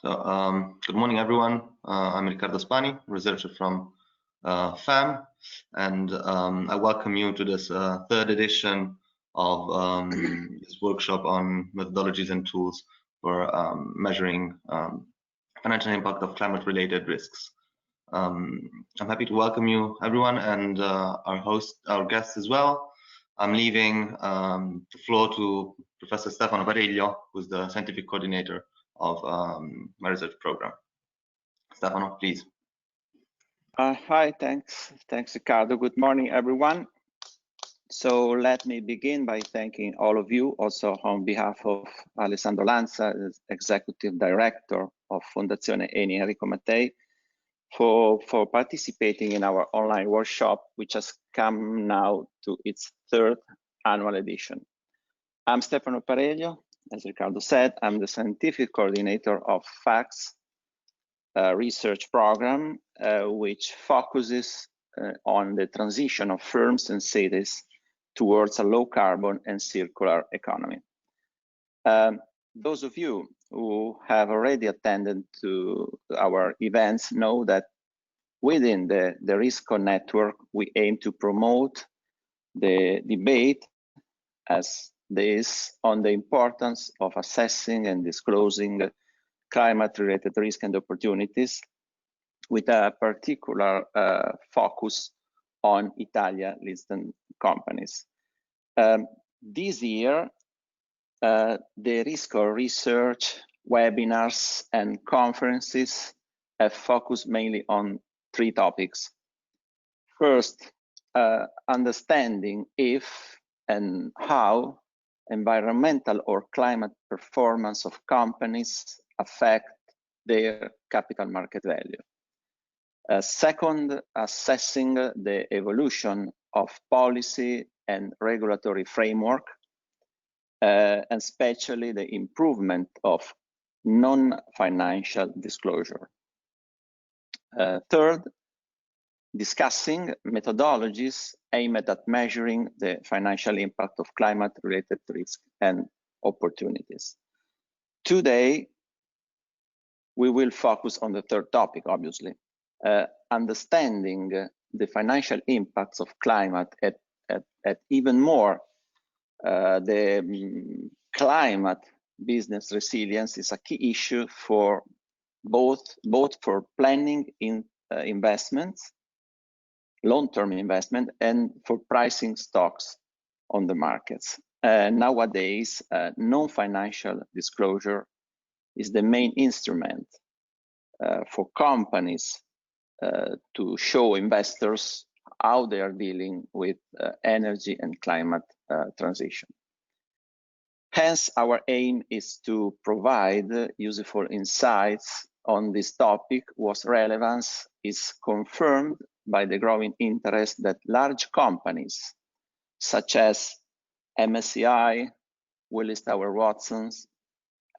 Good morning, everyone. I'm Riccardo Spani, researcher from FAM, and I welcome you to this third edition of this workshop on methodologies and tools for measuring financial impact of climate-related risks. I'm happy to welcome you, everyone, and our guests as well. I'm leaving the floor to Professor Stefano Pareglio, who's the scientific coordinator of my research program. Stefano, please. Hi, thanks, Riccardo. Good morning, everyone. So let me begin by thanking all of you, also on behalf of Alessandro Lanza, Executive Director of Fondazione Eni Enrico Mattei, for participating in our online workshop, which has come now to its third annual edition. I'm Stefano Pareglio. As Riccardo said, I'm the scientific coordinator of FACTS research program, which focuses on the transition of firms and cities towards a low carbon and circular economy. Those of you who have already attended to our events know that within the RISCO network, we aim to promote the debate as this on the importance of assessing and disclosing climate-related risk and opportunities, with a particular focus on Italia-listed companies. This year, the RISCO research webinars and conferences have focused mainly on three topics. First, understanding if and how environmental or climate performance of companies affect their capital market value. Second, assessing the evolution of policy and regulatory framework, and especially the improvement of non-financial disclosure. Third, discussing methodologies aimed at measuring the financial impact of climate-related risk and opportunities. Today, we will focus on the third topic, obviously, understanding the financial impacts of climate at even more the climate business resilience is a key issue for both for planning in investments, long-term investment, and for pricing stocks on the markets. Nowadays, non-financial disclosure is the main instrument for companies to show investors how they are dealing with energy and climate transition. Hence, our aim is to provide useful insights on this topic whose relevance is confirmed by the growing interest that large companies such as MSCI, Willis Towers Watson,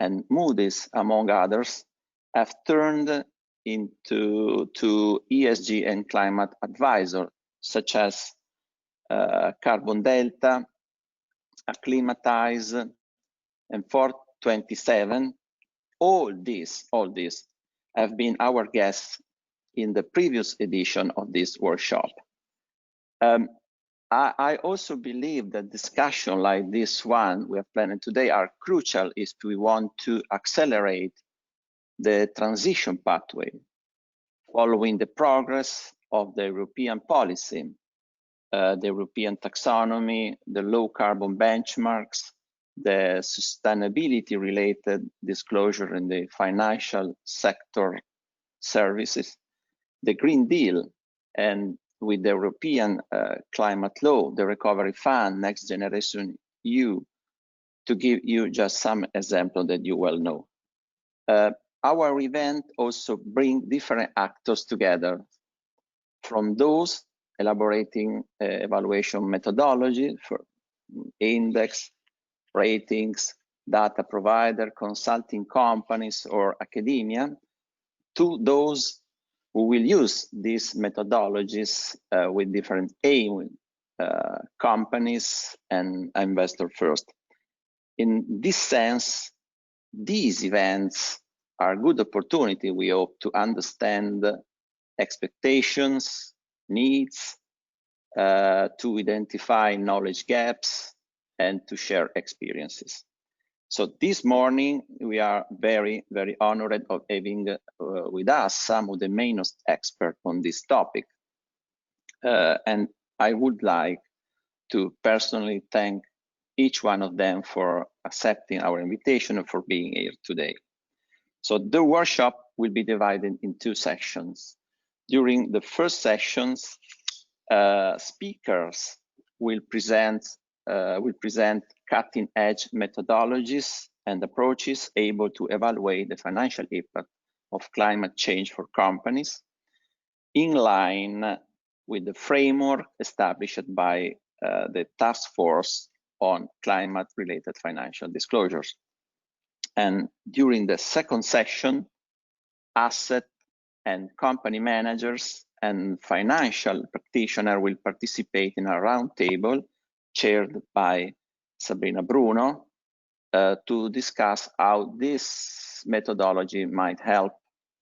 and Moody's, among others, have turned into ESG and climate advisor, such as Carbon Delta, Acclimatize, and 427. All these have been our guests in the previous edition of this workshop. I also believe that discussion like this one we have planned today are crucial if we want to accelerate the transition pathway following the progress of the European policy, the European Taxonomy, the low carbon benchmarks, the sustainability related disclosure in the financial sector services, the Green Deal, and with the European climate law, the Recovery Fund, Next Generation EU, to give you just some examples that you well know. Our event also brings different actors together, from those elaborating evaluation methodology for index, ratings, data provider, consulting companies, or academia, to those who will use these methodologies with different aim, companies and investor first. In this sense, these events are a good opportunity, we hope, to understand expectations, needs, to identify knowledge gaps, and to share experiences. So this morning, we are very, very honored of having with us some of the main experts on this topic. And I would like to personally thank each one of them for accepting our invitation and for being here today. So the workshop will be divided in two sections. During the first sessions, speakers will present cutting-edge methodologies and approaches able to evaluate the financial impact of climate change for companies, in line with the framework established by the Task Force on Climate-Related Financial Disclosures. And during the second session, asset and company managers and financial practitioners will participate in a roundtable chaired by Sabrina Bruno to discuss how this methodology might help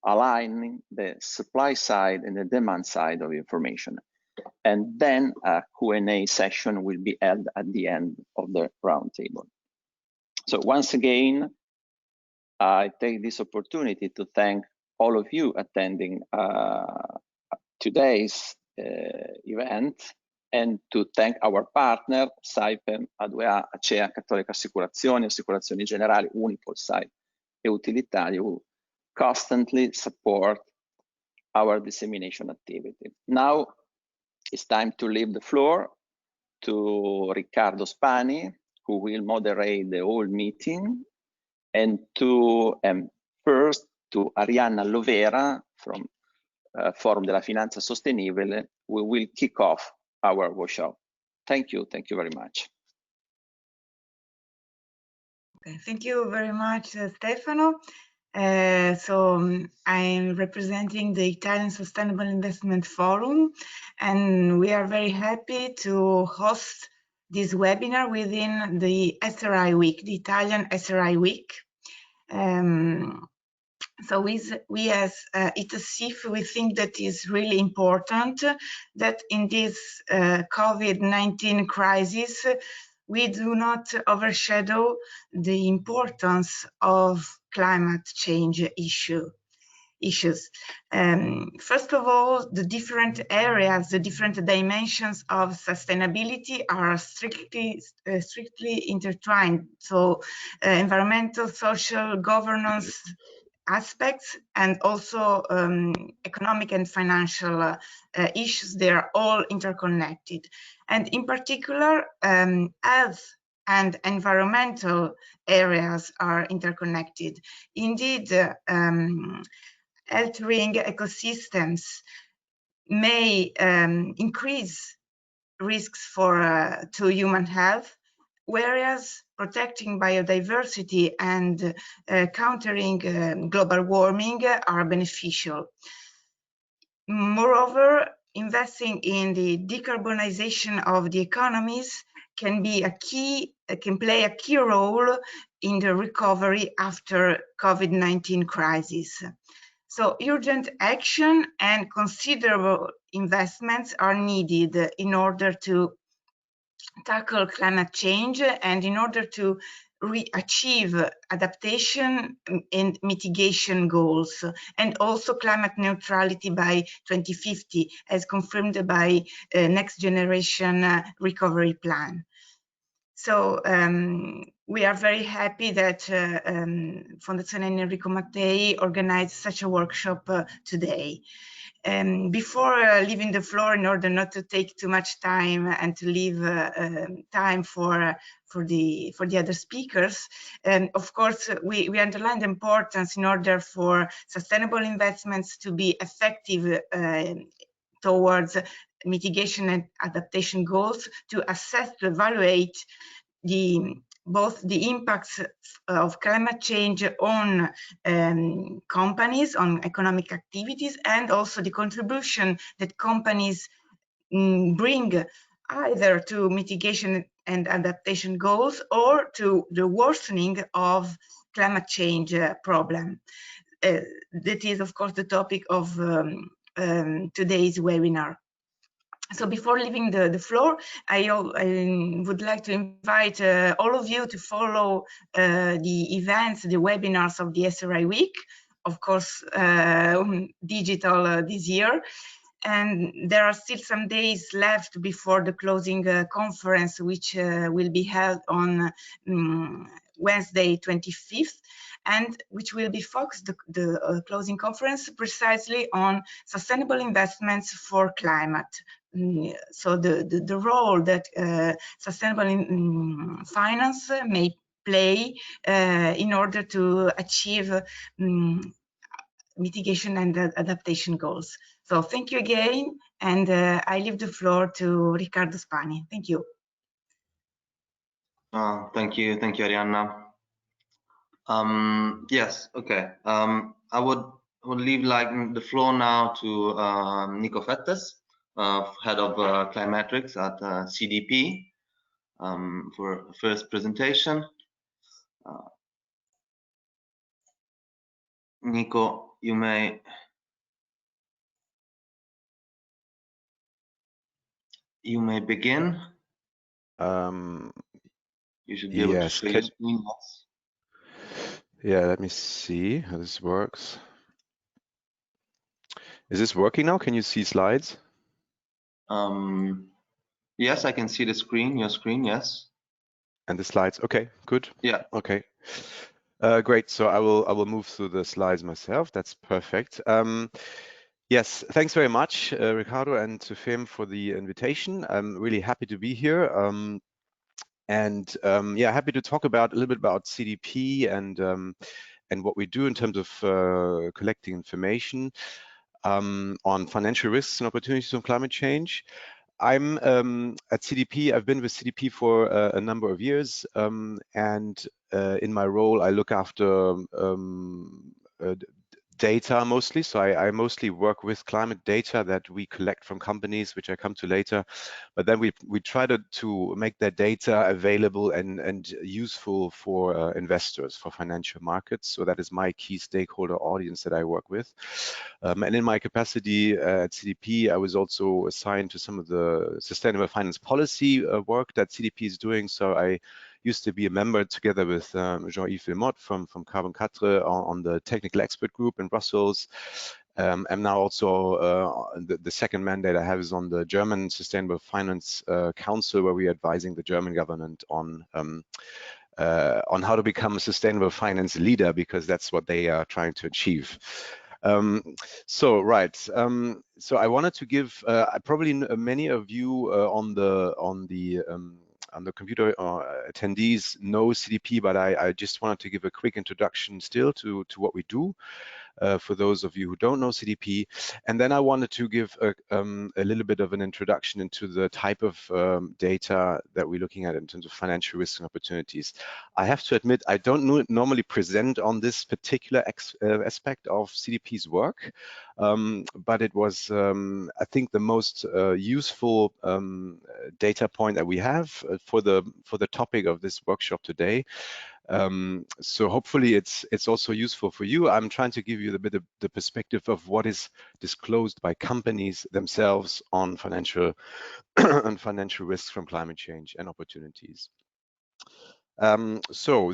aligning the supply side and the demand side of information. And then a Q&A session will be held at the end of the roundtable. So once again, I take this opportunity to thank all of you attending today's event, and to thank our partner, Saipem, A2A, Acea, Cattolica Assicurazioni, Assicurazioni Generali, Unipol, SAI, e Utilitari, who constantly support our dissemination activity. Now, it's time to leave the floor to Riccardo Spani, who will moderate the whole meeting, and first to Arianna Lovera from Forum della Finanza Sostenibile, who will kick off our workshop. Thank you very much. Okay, thank you very much, Stefano. I'm representing the Italian Sustainable Investment Forum, and we are very happy to host this webinar within the SRI Week, the Italian SRI Week. So we as ITASIF, we think that is really important that in this COVID-19 crisis, we do not overshadow the importance of climate change issues. First of all, the different areas, the different dimensions of sustainability are strictly intertwined. So environmental, social, governance aspects, and also economic and financial issues, they are all interconnected. And in particular, health and environmental areas are interconnected. Indeed, altering ecosystems may increase risks to human health, whereas protecting biodiversity and countering global warming are beneficial. Moreover, investing in the decarbonization of the economies can play a key role in the recovery after COVID-19 crisis. So urgent action and considerable investments are needed in order to tackle climate change and in order to achieve adaptation and mitigation goals, and also climate neutrality by 2050, as confirmed by Next Generation Recovery Plan. So we are very happy that Fondazione Enrico Mattei organized such a workshop today. Before leaving the floor, in order not to take too much time and to leave time for the other speakers, of course, we underline the importance in order for sustainable investments to be effective towards mitigation and adaptation goals, to assess, to evaluate both the impacts of climate change on companies, on economic activities, and also the contribution that companies bring either to mitigation and adaptation goals or to the worsening of climate change problem. that is, of course, the topic of today's webinar. So before leaving the floor, I would like to invite all of you to follow the events, the webinars of the SRI Week, of course, digital this year. And there are still some days left before the closing conference, which will be held on Wednesday, 25th, and which will be focused, the closing conference, precisely on sustainable investments for climate. So the role that sustainable finance may play in order to achieve mitigation and adaptation goals. So thank you again, and I leave the floor to Riccardo Spani. Thank you. Thank you, Arianna. Yes, okay. I would leave the floor now to Nico Fettes, head of Climatrics at CDP, for first presentation. Nico, you may begin. You should be able to share your screen. Yes. Yeah, let me see how this works. Is this working now? Can you see slides? Yes, I can see the screen, your screen, yes. And the slides, okay, good. Yeah. Okay, great. So I will move through the slides myself. That's perfect. Yes, thanks very much, Ricardo and to FEM for the invitation. I'm really happy to be here. Yeah, happy to talk a little bit about CDP and what we do in terms of collecting information on financial risks and opportunities on climate change. I'm at CDP. I've been with CDP for a number of years, and in my role, I look after data mostly. So I mostly work with climate data that we collect from companies, which I come to later. But then we try to make that data available and useful for investors, for financial markets. So that is my key stakeholder audience that I work with. And in my capacity at CDP, I was also assigned to some of the sustainable finance policy work that CDP is doing. So I used to be a member together with Jean-Yves Wilmot from Carbon 4 on the technical expert group in Brussels. I'm now also the second mandate I have is on the German Sustainable Finance Council, where we are advising the German government on how to become a sustainable finance leader, because that's what they are trying to achieve. So I wanted to give probably many of you on the computer attendees know CDP, but I just wanted to give a quick introduction still to what we do for those of you who don't know CDP. And then I wanted to give a little bit of an introduction into the type of data that we're looking at in terms of financial risks and opportunities. I have to admit, I don't normally present on this particular aspect of CDP's work, but it was, I think, the most useful data point that we have for the topic of this workshop today. So hopefully it's also useful for you. I'm trying to give you a bit of the perspective of what is disclosed by companies themselves on financial on financial risks from climate change and opportunities. So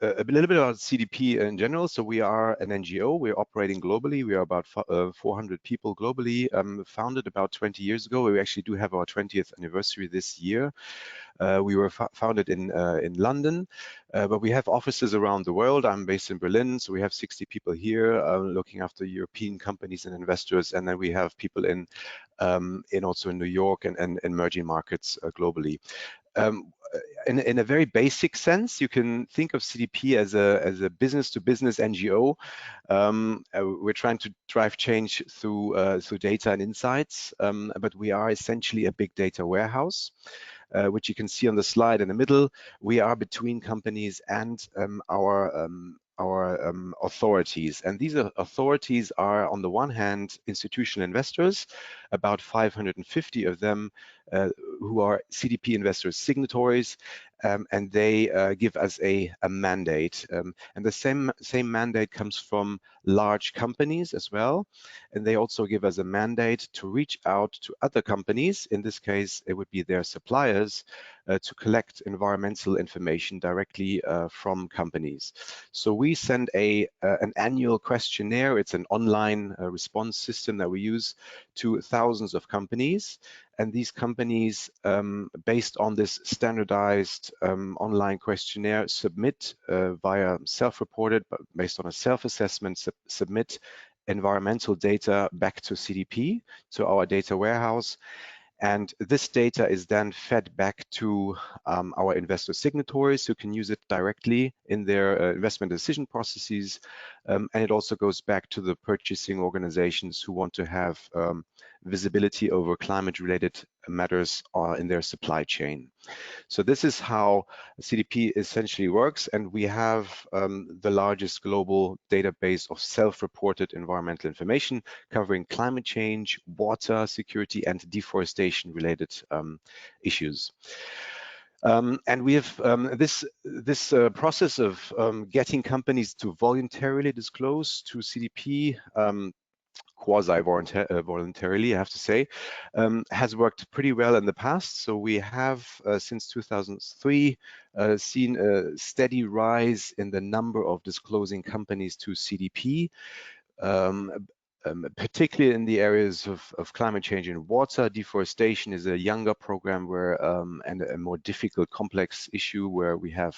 a little bit about CDP in general. So we are an NGO. We're operating globally. We are about 400 people globally, founded about 20 years ago. We actually do have our 20th anniversary this year. We were founded in London, but we have offices around the world. I'm based in Berlin, so we have 60 people here looking after European companies and investors, and then we have people in also in New York and emerging markets globally. In a very basic sense, you can think of CDP as a business-to-business NGO. We're trying to drive change through data and insights, but we are essentially a big data warehouse, which you can see on the slide in the middle. We are between companies and our authorities, and these authorities are, on the one hand, institutional investors, about 550 of them who are CDP investors signatories, and they give us a mandate. And the same mandate comes from large companies as well. And they also give us a mandate to reach out to other companies. In this case, it would be their suppliers, to collect environmental information directly from companies. So we send an annual questionnaire. It's an online response system that we use to thousands of companies. And these companies, based on this standardized online questionnaire, submit via self-reported, but based on a self-assessment, submit environmental data back to CDP, to our data warehouse. And this data is then fed back to our investor signatories, who can use it directly in their investment decision processes. And it also goes back to the purchasing organizations who want to have visibility over climate-related matters in their supply chain. So this is how CDP essentially works, and we have the largest global database of self-reported environmental information covering climate change, water security, and deforestation-related issues. And we have this process of getting companies to voluntarily disclose to CDP, quasi-voluntarily, I have to say, has worked pretty well in the past. So we have, since 2003, seen a steady rise in the number of disclosing companies to CDP, particularly in the areas of climate change and water. Deforestation is a younger program where, and a more difficult, complex issue where we have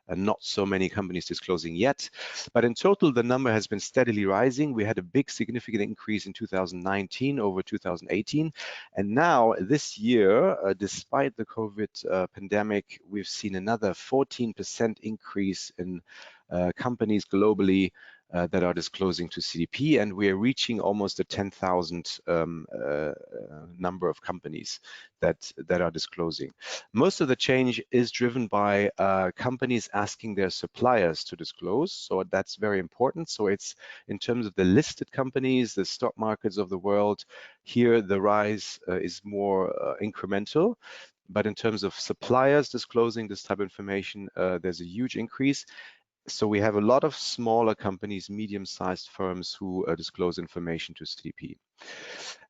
not so many companies disclosing yet. But in total, the number has been steadily rising. We had a big significant increase in 2019 over 2018. And now this year, despite the COVID pandemic, we've seen another 14% increase in companies globally that are disclosing to CDP, and we are reaching almost a 10,000 number of companies that are disclosing. Most of the change is driven by companies asking their suppliers to disclose, so that's very important. So it's in terms of the listed companies, the stock markets of the world, here the rise is more incremental. But in terms of suppliers disclosing this type of information, there's a huge increase. So we have a lot of smaller companies, medium-sized firms who disclose information to CDP.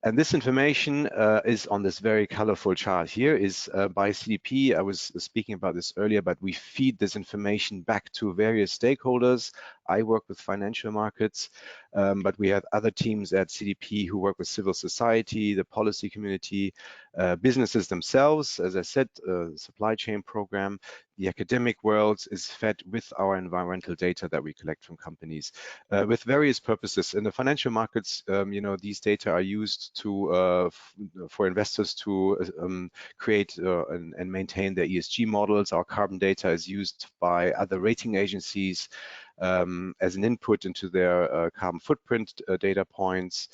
And this information is on this very colorful chart here, is by CDP. I was speaking about this earlier, but we feed this information back to various stakeholders. I work with financial markets, but we have other teams at CDP who work with civil society, the policy community, businesses themselves. As I said, supply chain program. The academic world is fed with our environmental data that we collect from companies with various purposes. In the financial markets, you know, these data are used to for investors to create and maintain their ESG models. Our carbon data is used by other rating agencies as an input into their carbon footprint data points.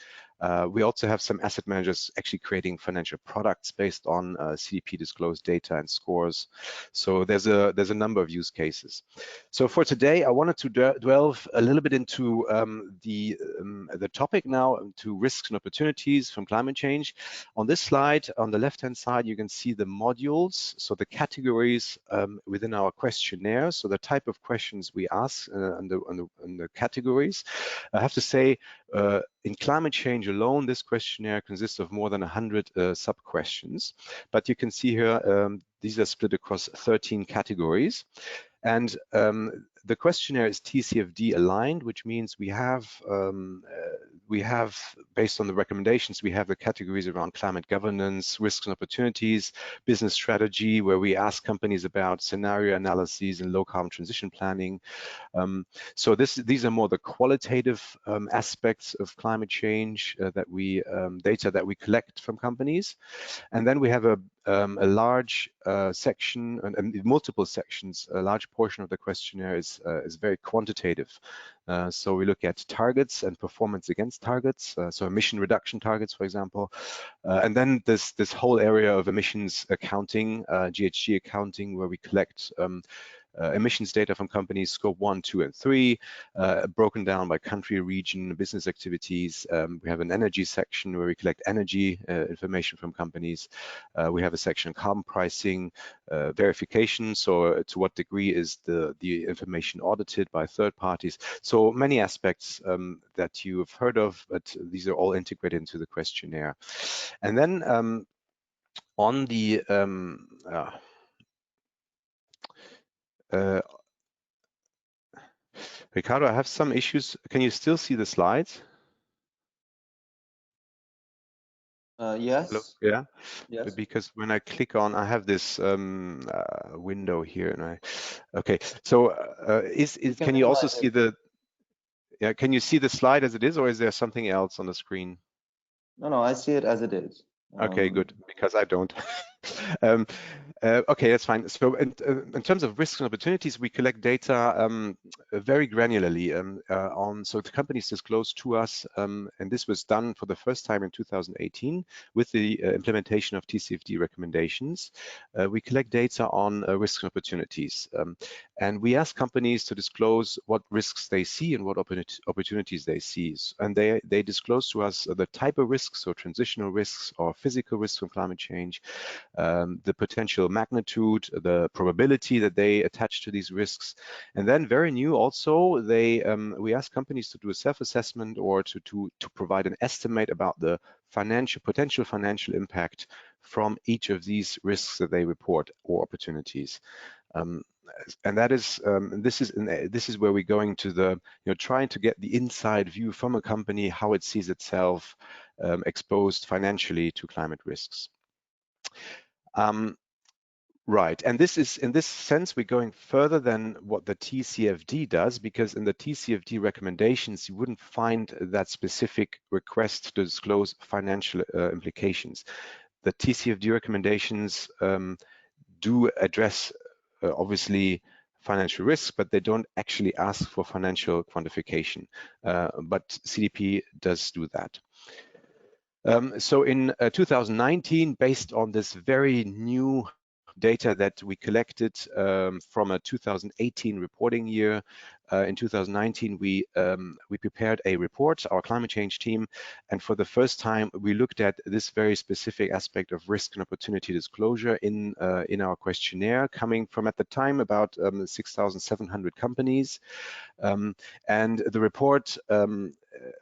We also have some asset managers actually creating financial products based on CDP disclosed data and scores. So there's a number of use cases. So for today, I wanted to delve a little bit into the topic now, to risks and opportunities from climate change. On this slide, on the left-hand side, you can see the modules, so the categories within our questionnaire. So the type of questions we ask on the categories. I have to say, in climate change alone, this questionnaire consists of more than 100 sub-questions. But you can see here, these are split across 13 categories. And the questionnaire is TCFD aligned, which means we have, based on the recommendations, we have the categories around climate governance, risks and opportunities, business strategy, where we ask companies about scenario analyses and low carbon transition planning. So these are more the qualitative aspects of climate change data that we collect from companies. And then we have a large section and multiple sections. A large portion of the questionnaire is very quantitative. So we look at targets and performance against targets, so emission reduction targets, for example. And then this whole area of emissions accounting, GHG accounting, where we collect emissions data from companies, scope 1, 2, and 3, broken down by country, region, business activities. We have an energy section where we collect energy information from companies. We have a section on carbon pricing, verification, so to what degree is the information audited by third parties. So many aspects that you have heard of, but these are all integrated into the questionnaire. And then on the Ricardo, I have some issues. Can you still see the slides? Yes. Hello? Yeah. Yes. Because when I click on, I have this window here, and okay. So can you also see the? Yeah. Can you see the slide as it is, or is there something else on the screen? No, I see it as it is. Okay, good, because I don't. Okay, that's fine. So in terms of risks and opportunities, we collect data very granularly so the companies disclose to us, and this was done for the first time in 2018 with the implementation of TCFD recommendations. We collect data on risks and opportunities, and we ask companies to disclose what risks they see and what opportunities they see. And they disclose to us the type of risks, so transitional risks or physical risks from climate change, the potential magnitude, the probability that they attach to these risks. And then very new also, we ask companies to do a self-assessment or to provide an estimate about the potential financial impact from each of these risks that they report or opportunities. And that is this is where we're going to the trying to get the inside view from a company, how it sees itself exposed financially to climate risks. Right, and this is, in this sense, we're going further than what the TCFD does, because in the TCFD recommendations, you wouldn't find that specific request to disclose financial implications. The TCFD recommendations do address, obviously, financial risks, but they don't actually ask for financial quantification. But CDP does do that. So in 2019, based on this very new data that we collected from a 2018 reporting year, in 2019 we prepared a report, our climate change team, and for the first time we looked at this very specific aspect of risk and opportunity disclosure in our questionnaire, coming from at the time about 6,700 companies, and the report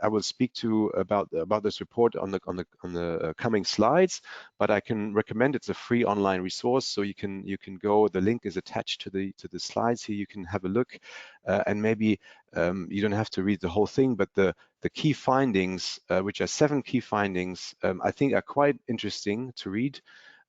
I will speak to about this report on the coming slides, but I can recommend it's a free online resource, so you can go. The link is attached to the slides here. You can have a look, and maybe you don't have to read the whole thing, but the key findings, which are 7 key findings, I think are quite interesting to read.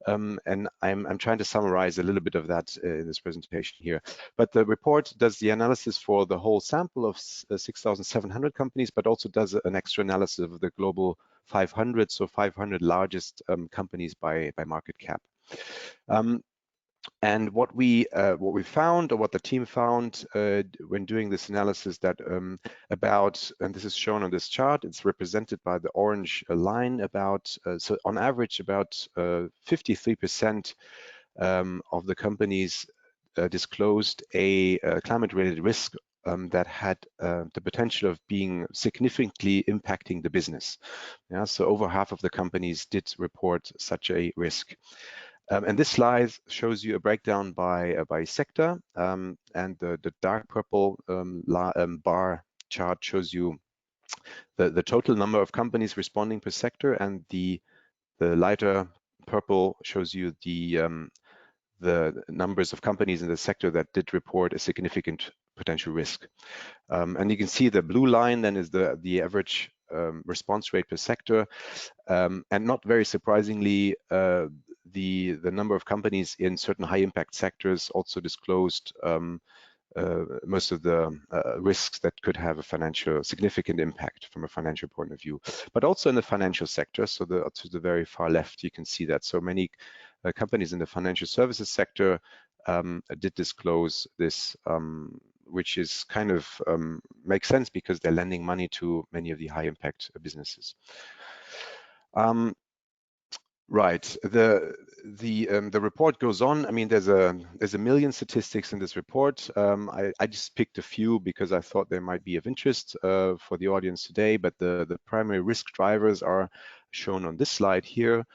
And I'm trying to summarize a little bit of that in this presentation here. But the report does the analysis for the whole sample of 6,700 companies, but also does an extra analysis of the global 500, so 500 largest companies by market cap. And what we found, or what the team found when doing this analysis, that and this is shown on this chart, it's represented by the orange line, so on average about 53% of the companies disclosed a climate-related risk that had the potential of being significantly impacting the business. Yeah, so over half of the companies did report such a risk. And this slide shows you a breakdown by sector, and the dark purple bar chart shows you the total number of companies responding per sector, and the lighter purple shows you the numbers of companies in the sector that did report a significant potential risk. And you can see the blue line then is the average response rate per sector, and not very surprisingly, the number of companies in certain high impact sectors also disclosed most of the risks that could have a significant impact from a financial point of view, but also in the financial sector. So to the very far left, you can see that so many companies in the financial services sector did disclose this, which is kind of makes sense because they're lending money to many of the high impact businesses. Right. the report goes on. I mean, there's a million statistics in this report. I just picked a few because I thought they might be of interest for the audience today. But the primary risk drivers are shown on this slide here.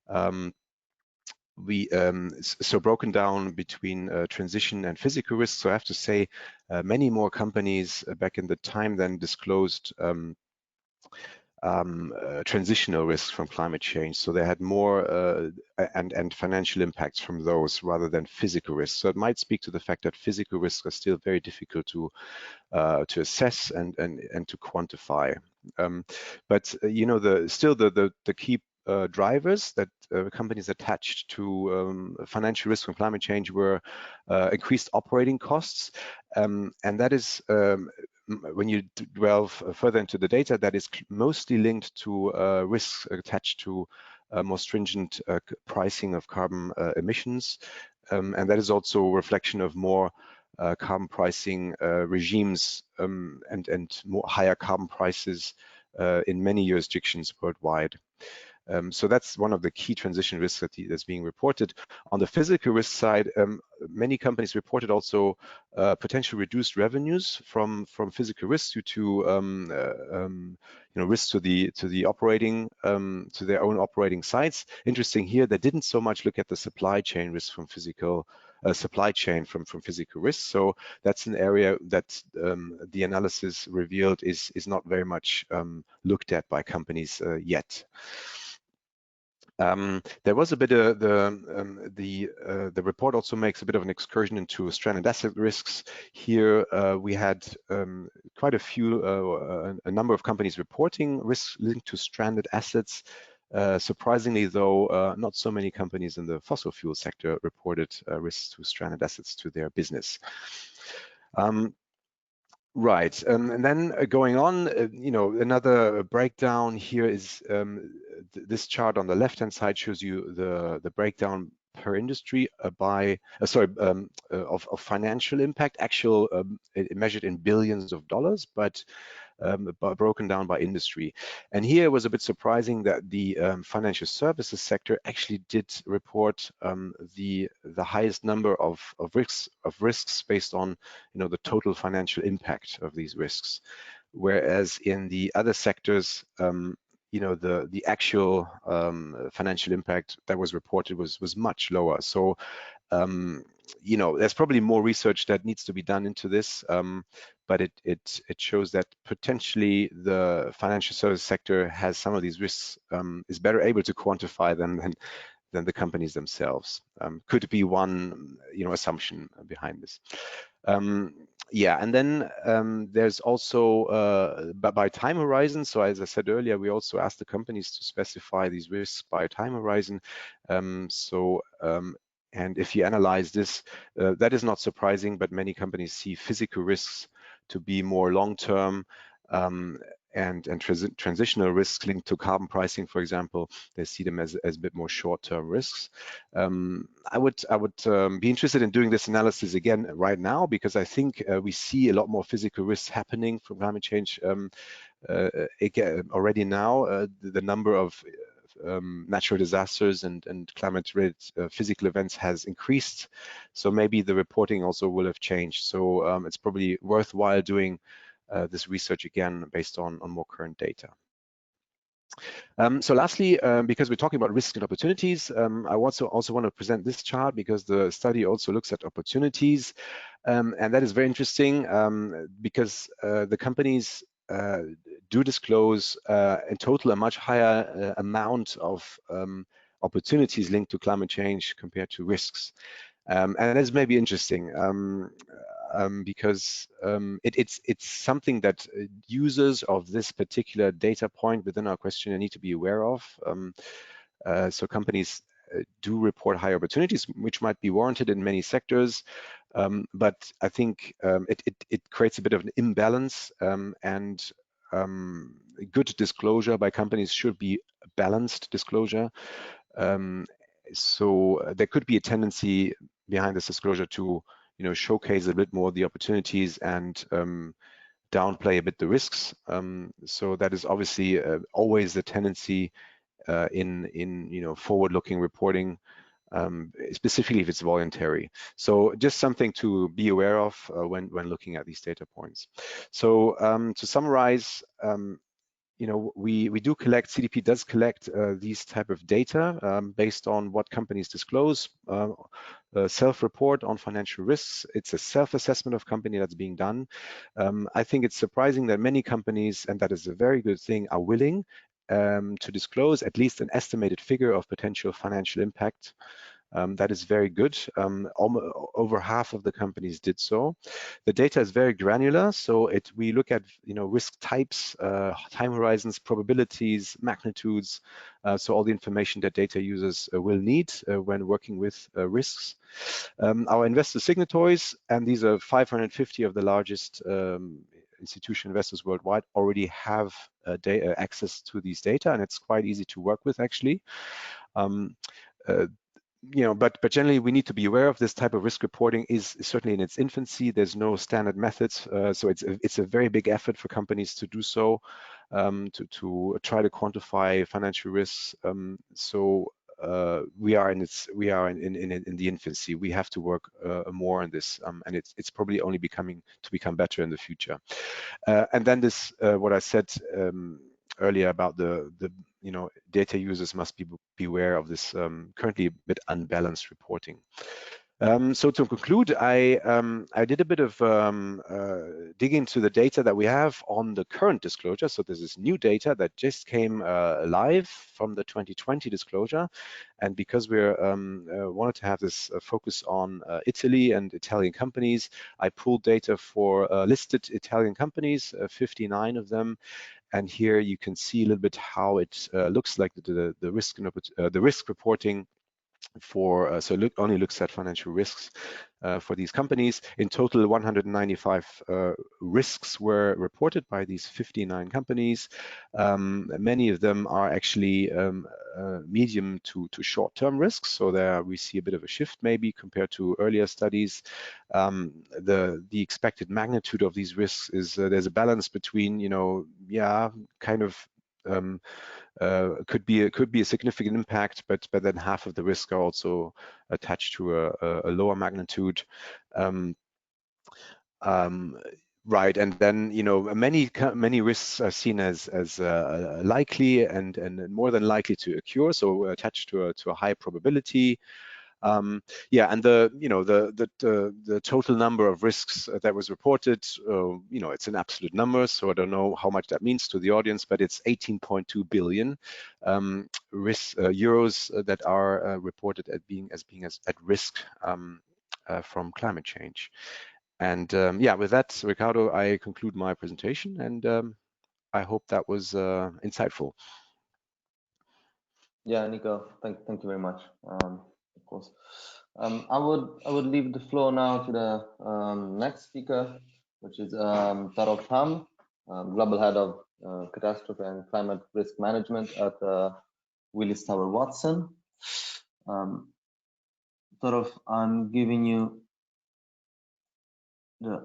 So broken down between transition and physical risks. So I have to say, many more companies back in the time then disclosed transitional risks from climate change. So they had more and financial impacts from those rather than physical risks. So it might speak to the fact that physical risks are still very difficult to assess and to quantify. But you know, the key drivers that companies attached to financial risk from climate change were increased operating costs, and that is when you delve further into the data, that is mostly linked to risks attached to more stringent pricing of carbon emissions, and that is also a reflection of more carbon pricing regimes and more higher carbon prices in many jurisdictions worldwide. So that's one of the key transition risks that's being reported. On the physical risk side, many companies reported also potential reduced revenues from physical risks due to you know, risks to the operating to their own operating sites. Interesting here, they didn't so much look at the supply chain risk from physical from physical risks. So that's an area that the analysis revealed is not very much looked at by companies yet. There was a bit of the report also makes a bit of an excursion into stranded asset risks. Here we had quite a few, a number of companies reporting risks linked to stranded assets. Surprisingly, though, not so many companies in the fossil fuel sector reported risks to stranded assets to their business. Right, and then going on, you know, another breakdown here is this chart on the left-hand side shows you the breakdown per industry of financial impact, actual measured in billions of dollars, but broken down by industry. And here it was a bit surprising that the financial services sector actually did report the highest number of risks based on, you know, the total financial impact of these risks, whereas in the other sectors, you know, the actual financial impact that was reported was much lower. So you know, there's probably more research that needs to be done into this, but it shows that potentially the financial service sector has some of these risks, is better able to quantify them than the companies themselves. Could be one, you know, assumption behind this. Yeah, and then there's also by time horizon. So as I said earlier, we also asked the companies to specify these risks by time horizon. And if you analyze this, that is not surprising, but many companies see physical risks to be more long-term and transitional risks linked to carbon pricing, for example, they see them as a bit more short-term risks. I would be interested in doing this analysis again right now, because I think we see a lot more physical risks happening from climate change already now. The number of natural disasters and climate-related physical events has increased. So maybe the reporting also will have changed. So it's probably worthwhile doing this research again based on more current data. So lastly, because we're talking about risks and opportunities, I also want to present this chart because the study also looks at opportunities. And that is very interesting because the companies do disclose in total a much higher amount of opportunities linked to climate change compared to risks. And that's maybe interesting because it's something that users of this particular data point within our questionnaire need to be aware of. So companies do report higher opportunities, which might be warranted in many sectors, but I think it creates a bit of an imbalance, and good disclosure by companies should be balanced disclosure. So there could be a tendency behind this disclosure to, you know, showcase a bit more the opportunities and downplay a bit the risks. So that is obviously always the tendency in you know, forward-looking reporting. specifically if it's voluntary. So just something to be aware of when looking at these data points. So to summarize, you know, we do collect, CDP does collect these type of data based on what companies disclose, self-report on financial risks. It's a self-assessment of company that's being done. I think it's surprising that many companies, and that is a very good thing, are willing to disclose at least an estimated figure of potential financial impact. That is very good. Over half of the companies did so. The data is very granular, so we look at, you know, risk types, time horizons, probabilities, magnitudes, so all the information that data users will need when working with risks. Our investor signatories, and these are 550 of the largest institutional investors worldwide, already have access to these data, and it's quite easy to work with, actually. You know, but generally we need to be aware of this type of risk reporting is certainly in its infancy. There's no standard methods, so it's a very big effort for companies to do so, to try to quantify financial risks. We are in the infancy. We have to work more on this, and it's probably only become better in the future. And then this, what I said earlier about the you know, data users must be aware of this currently a bit unbalanced reporting. So to conclude, I did a bit of digging into the data that we have on the current disclosure. So this is new data that just came live from the 2020 disclosure. And because we're wanted to have this focus on Italy and Italian companies, I pulled data for listed Italian companies, 59 of them. And here you can see a little bit how it looks like the risk reporting for only looks at financial risks for these companies. In total, 195 risks were reported by these 59 companies. Many of them are actually medium to short-term risks. So there we see a bit of a shift maybe compared to earlier studies. The expected magnitude of these risks is there's a balance between, you know, yeah, kind of could be a significant impact, but then half of the risk are also attached to a lower magnitude. Right, and then, you know, many risks are seen as likely and more than likely to occur, so attached to a high probability. Yeah, and the total number of risks that was reported, you know, it's an absolute number, so I don't know how much that means to the audience, but it's 18.2 billion euros that are reported as being at risk from climate change. And yeah, with that, Ricardo, I conclude my presentation, and I hope that was insightful. Yeah, Nico, thank you very much. Of course, I would leave the floor now to the next speaker, which is Toro Thumb, Global Head of Catastrophe and Climate Risk Management at Willis Towers Watson. Toro, I'm giving you you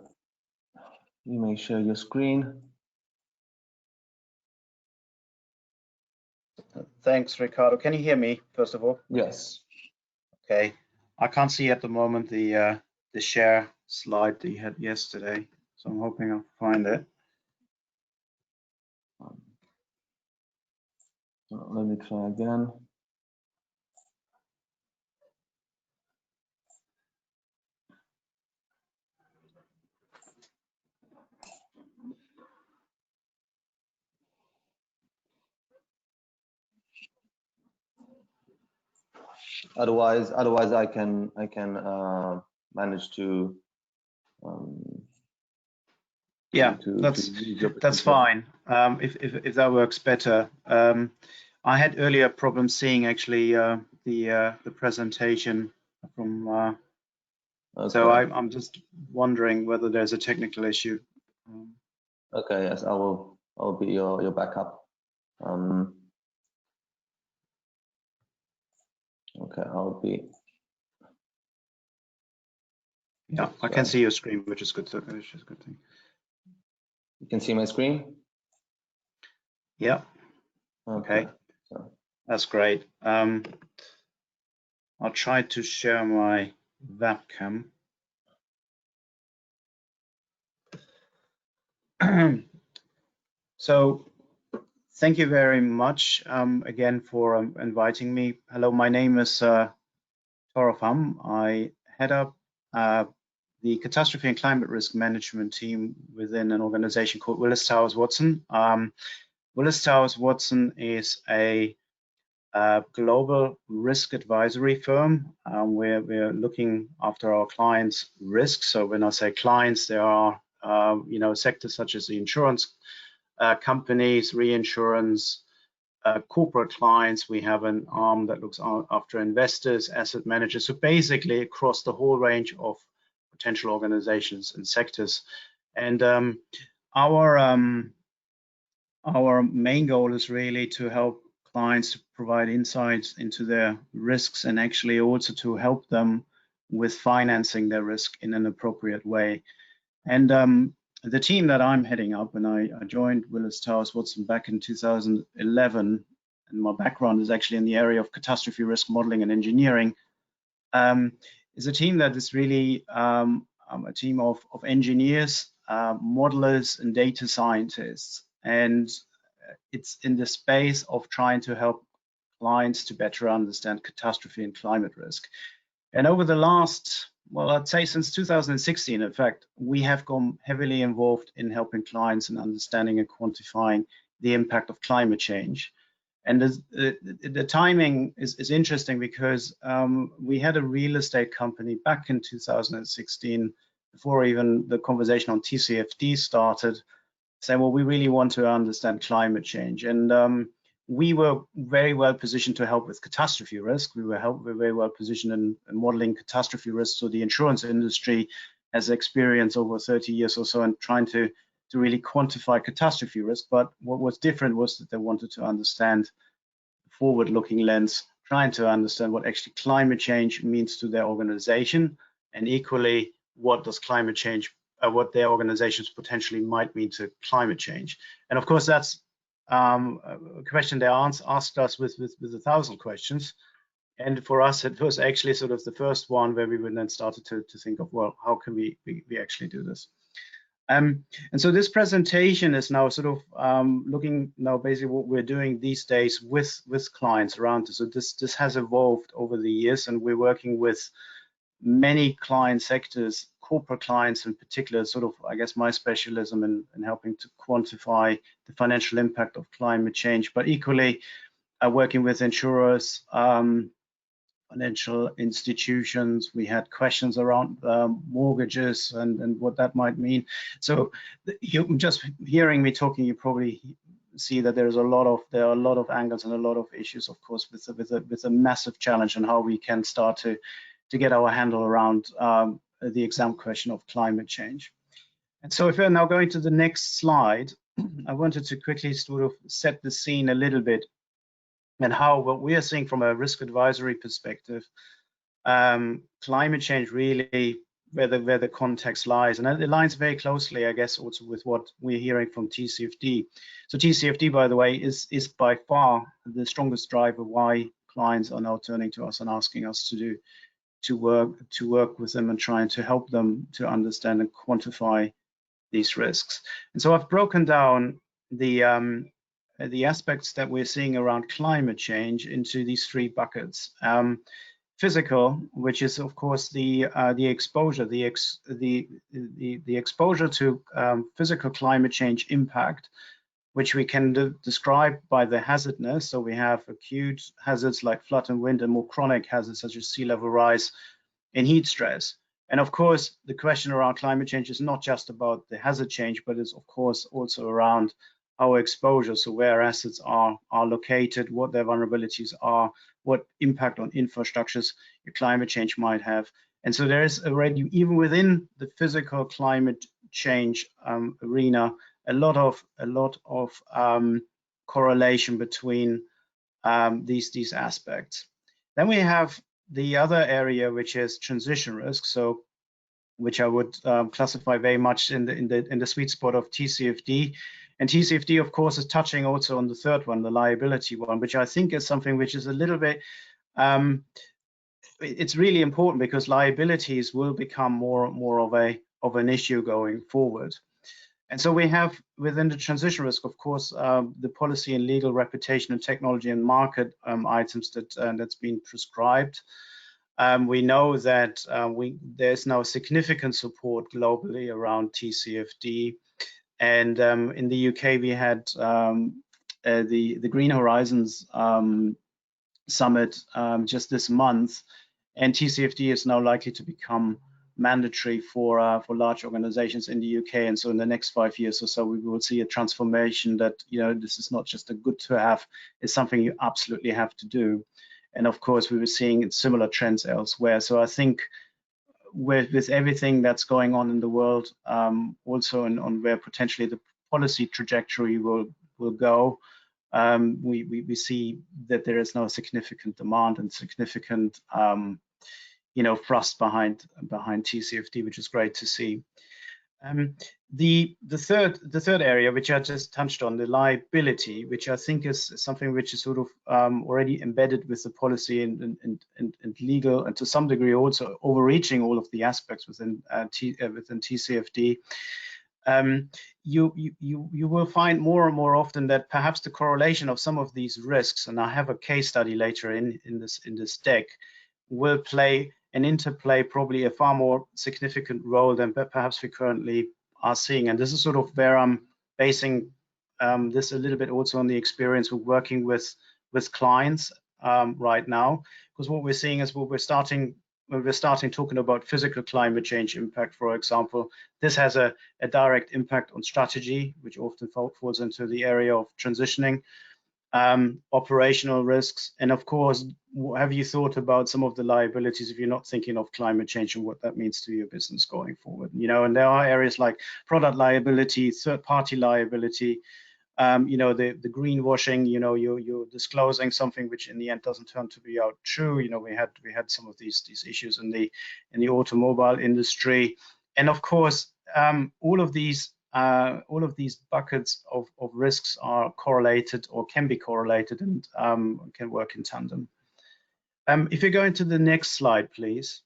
may share your screen. Thanks, Ricardo. Can you hear me, first of all? Yes. Okay. I can't see at the moment the share slide that you had yesterday, so I'm hoping I'll find it. Let me try again. Otherwise, I can manage to. Yeah, that's fine. If that works better. I had earlier problems seeing actually the presentation from. Okay. So I'm just wondering whether there's a technical issue. Okay. Yes, I'll be your backup. Okay, I'll be. Yeah, I can see your screen, which is good. Which is a good thing. You can see my screen? Yeah. Okay. So. That's great. I'll try to share my webcam. So thank you very much again for inviting me. Hello, my name is Toro Thumb. I head up the catastrophe and climate risk management team within an organization called Willis Towers Watson. Willis Towers Watson is a global risk advisory firm where we're looking after our clients' risks. So when I say clients, there are sectors such as the insurance companies, reinsurance, corporate clients. We have an arm that looks after investors, asset managers. So basically across the whole range of potential organizations and sectors. And our main goal is really to help clients to provide insights into their risks and actually also to help them with financing their risk in an appropriate way. And the team that I'm heading up, and I joined Willis Towers Watson back in 2011, and my background is actually in the area of catastrophe risk modeling and engineering, is a team that is really a team of engineers, modelers, and data scientists. And it's in the space of trying to help clients to better understand catastrophe and climate risk. And over the last, well, I'd say since 2016, in fact, we have gone heavily involved in helping clients in understanding and quantifying the impact of climate change. And the timing is interesting because we had a real estate company back in 2016, before even the conversation on TCFD started, saying, well, we really want to understand climate change. And we were very well positioned to help with catastrophe risk. We were very well positioned in modeling catastrophe risk. So the insurance industry has experience over 30 years or so in trying to really quantify catastrophe risk. But what was different was that they wanted to understand the forward-looking lens, trying to understand what actually climate change means to their organization, and equally, what does climate change, what their organizations potentially might mean to climate change. And of course, that's a question they asked us with 1,000 questions. And for us, it was actually sort of the first one where we then started to think of, well, how can we actually do this? And so this presentation is now sort of looking now basically what we're doing these days with clients around us. So this has evolved over the years, and we're working with many client sectors, corporate clients in particular, sort of, I guess, my specialism in helping to quantify the financial impact of climate change, but equally working with insurers, financial institutions. We had questions around mortgages and what that might mean. So you just hearing me talking, you probably see that there are a lot of angles and a lot of issues, of course, with a massive challenge on how we can start to get our handle around the exam question of climate change. And so if we're now going to the next slide, I wanted to quickly sort of set the scene a little bit and how what we are seeing from a risk advisory perspective, climate change really where the context lies. And it aligns very closely, I guess, also with what we're hearing from TCFD. So TCFD, by the way, is by far the strongest driver why clients are now turning to us and asking us to work with them and trying to help them to understand and quantify these risks. And so I've broken down the aspects that we're seeing around climate change into these three buckets. Physical, which is of course the exposure, the exposure to physical climate change impact, which we can describe by the hazardness. So we have acute hazards like flood and wind, and more chronic hazards such as sea level rise and heat stress. And of course, the question around climate change is not just about the hazard change, but it's of course also around our exposure. So where assets are located, what their vulnerabilities are, what impact on infrastructures your climate change might have. And so there is already, even within the physical climate change arena, a lot of correlation between these aspects. Then we have the other area, which is transition risk. So, which I would classify very much in the sweet spot of TCFD. And TCFD, of course, is touching also on the third one, the liability one, which I think is something which is a little bit it's really important because liabilities will become more of an issue going forward. And so we have within the transition risk, of course, the policy and legal, reputation and technology and market items that's been prescribed. We know that there's now significant support globally around TCFD, and in the UK we had the Green Horizons Summit just this month, and TCFD is now likely to become mandatory for large organizations in the UK. And so in the next 5 years or so, we will see a transformation that, you know, this is not just a good to have, it's something you absolutely have to do. And of course, we were seeing similar trends elsewhere. So I think with everything that's going on in the world, also on where potentially the policy trajectory will go, we see that there is now a significant demand and significant you know, thrust behind TCFD, which is great to see. The third area, which I just touched on, the liability, which I think is something which is sort of already embedded with the policy and legal, and to some degree also overreaching all of the aspects within TCFD. You will find more and more often that perhaps the correlation of some of these risks, and I have a case study later in this deck, will play an interplay, probably a far more significant role than perhaps we currently are seeing. And this is sort of where I'm basing this a little bit also on the experience of working with clients right now, because what we're seeing is when we're starting talking about physical climate change impact, for example, this has a direct impact on strategy, which often falls into the area of transitioning, operational risks, and of course, have you thought about some of the liabilities if you're not thinking of climate change and what that means to your business going forward? You know, and there are areas like product liability, third-party liability, you know, the greenwashing, you know, you're disclosing something which in the end doesn't turn to be out true. You know, we had some of these issues in the automobile industry, and of course, all of these buckets of risks are correlated or can be correlated and can work in tandem. If you go into the next slide, please.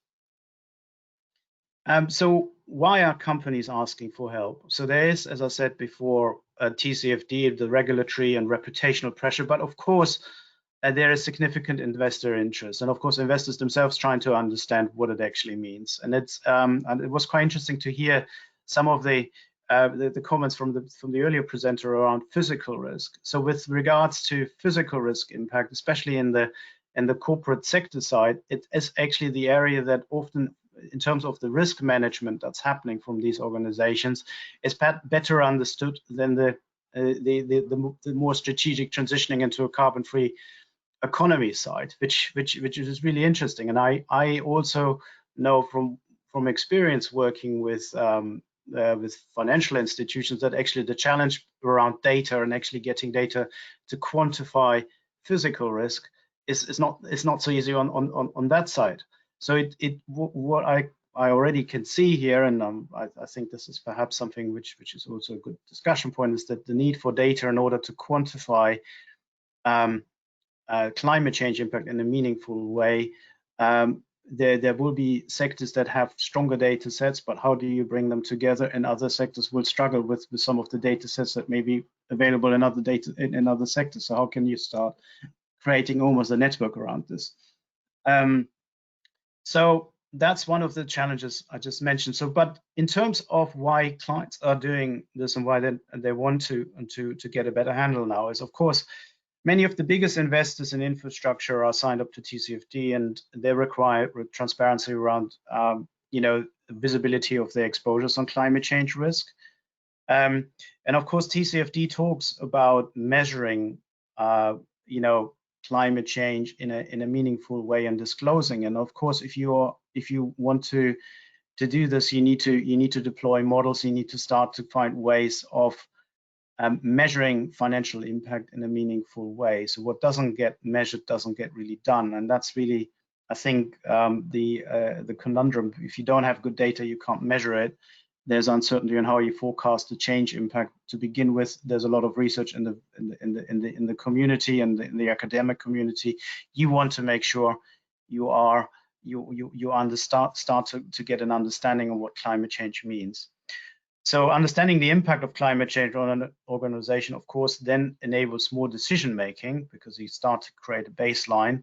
So why are companies asking for help? So there is, as I said before, TCFD, the regulatory and reputational pressure, but of course, there is significant investor interest, and of course, investors themselves trying to understand what it actually means. And and it was quite interesting to hear some of the comments from the earlier presenter around physical risk. So with regards to physical risk impact, especially in the corporate sector side, it is actually the area that often, in terms of the risk management that's happening from these organizations, is better understood than the more strategic transitioning into a carbon-free economy side, which is really interesting. And I also know from experience working with financial institutions that actually the challenge around data and actually getting data to quantify physical risk is not so easy on that side. So what I already can see here, and I think this is perhaps something which is also a good discussion point, is that the need for data in order to quantify climate change impact in a meaningful way. There will be sectors that have stronger data sets, but how do you bring them together? And other sectors will struggle with some of the data sets that may be available in other sectors. So how can you start creating almost a network around this? So that's one of the challenges I just mentioned. So, but in terms of why clients are doing this and why they want to get a better handle now is, of course, many of the biggest investors in infrastructure are signed up to TCFD, and they require transparency around, you know, visibility of their exposures on climate change risk. And of course, TCFD talks about measuring, you know, climate change in a meaningful way and disclosing. And of course, if you want to do this, you need to deploy models. You need to start to find ways of measuring financial impact in a meaningful way. So what doesn't get measured doesn't get really done, and that's really, I think, the conundrum. If you don't have good data, you can't measure it. There's uncertainty on how you forecast the change impact to begin with. There's a lot of research in the community and in the academic community. You want to make sure you are start to get an understanding of what climate change means. So understanding the impact of climate change on an organization, of course, then enables more decision making, because you start to create a baseline,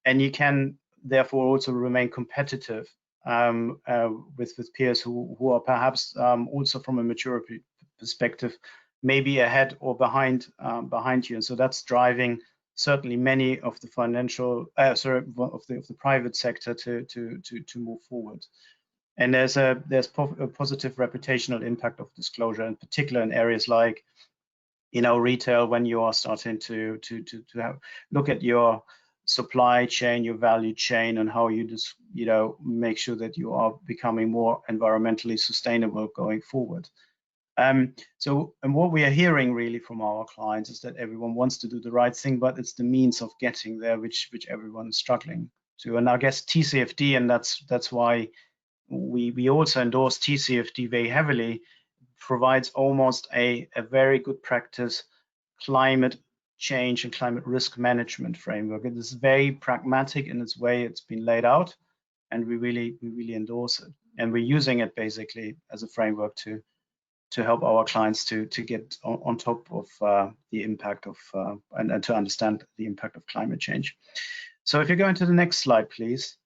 and you can therefore also remain competitive with peers who are perhaps also from a maturity perspective, maybe ahead or behind you. And so that's driving certainly many of the financial, of the private sector to move forward. And there's a positive reputational impact of disclosure, in particular in areas like, retail, when you are starting to look at your supply chain, your value chain, and how you just, make sure that you are becoming more environmentally sustainable going forward. And what we are hearing really from our clients is that everyone wants to do the right thing, but it's the means of getting there which everyone is struggling to. And I guess TCFD, and that's why we also endorse TCFD very heavily, provides almost a very good practice climate change and climate risk management framework. It is very pragmatic in its way it's been laid out, and we really endorse it. And we're using it basically as a framework to help our clients to get on top of the impact of and to understand the impact of climate change. So if you go into the next slide, please.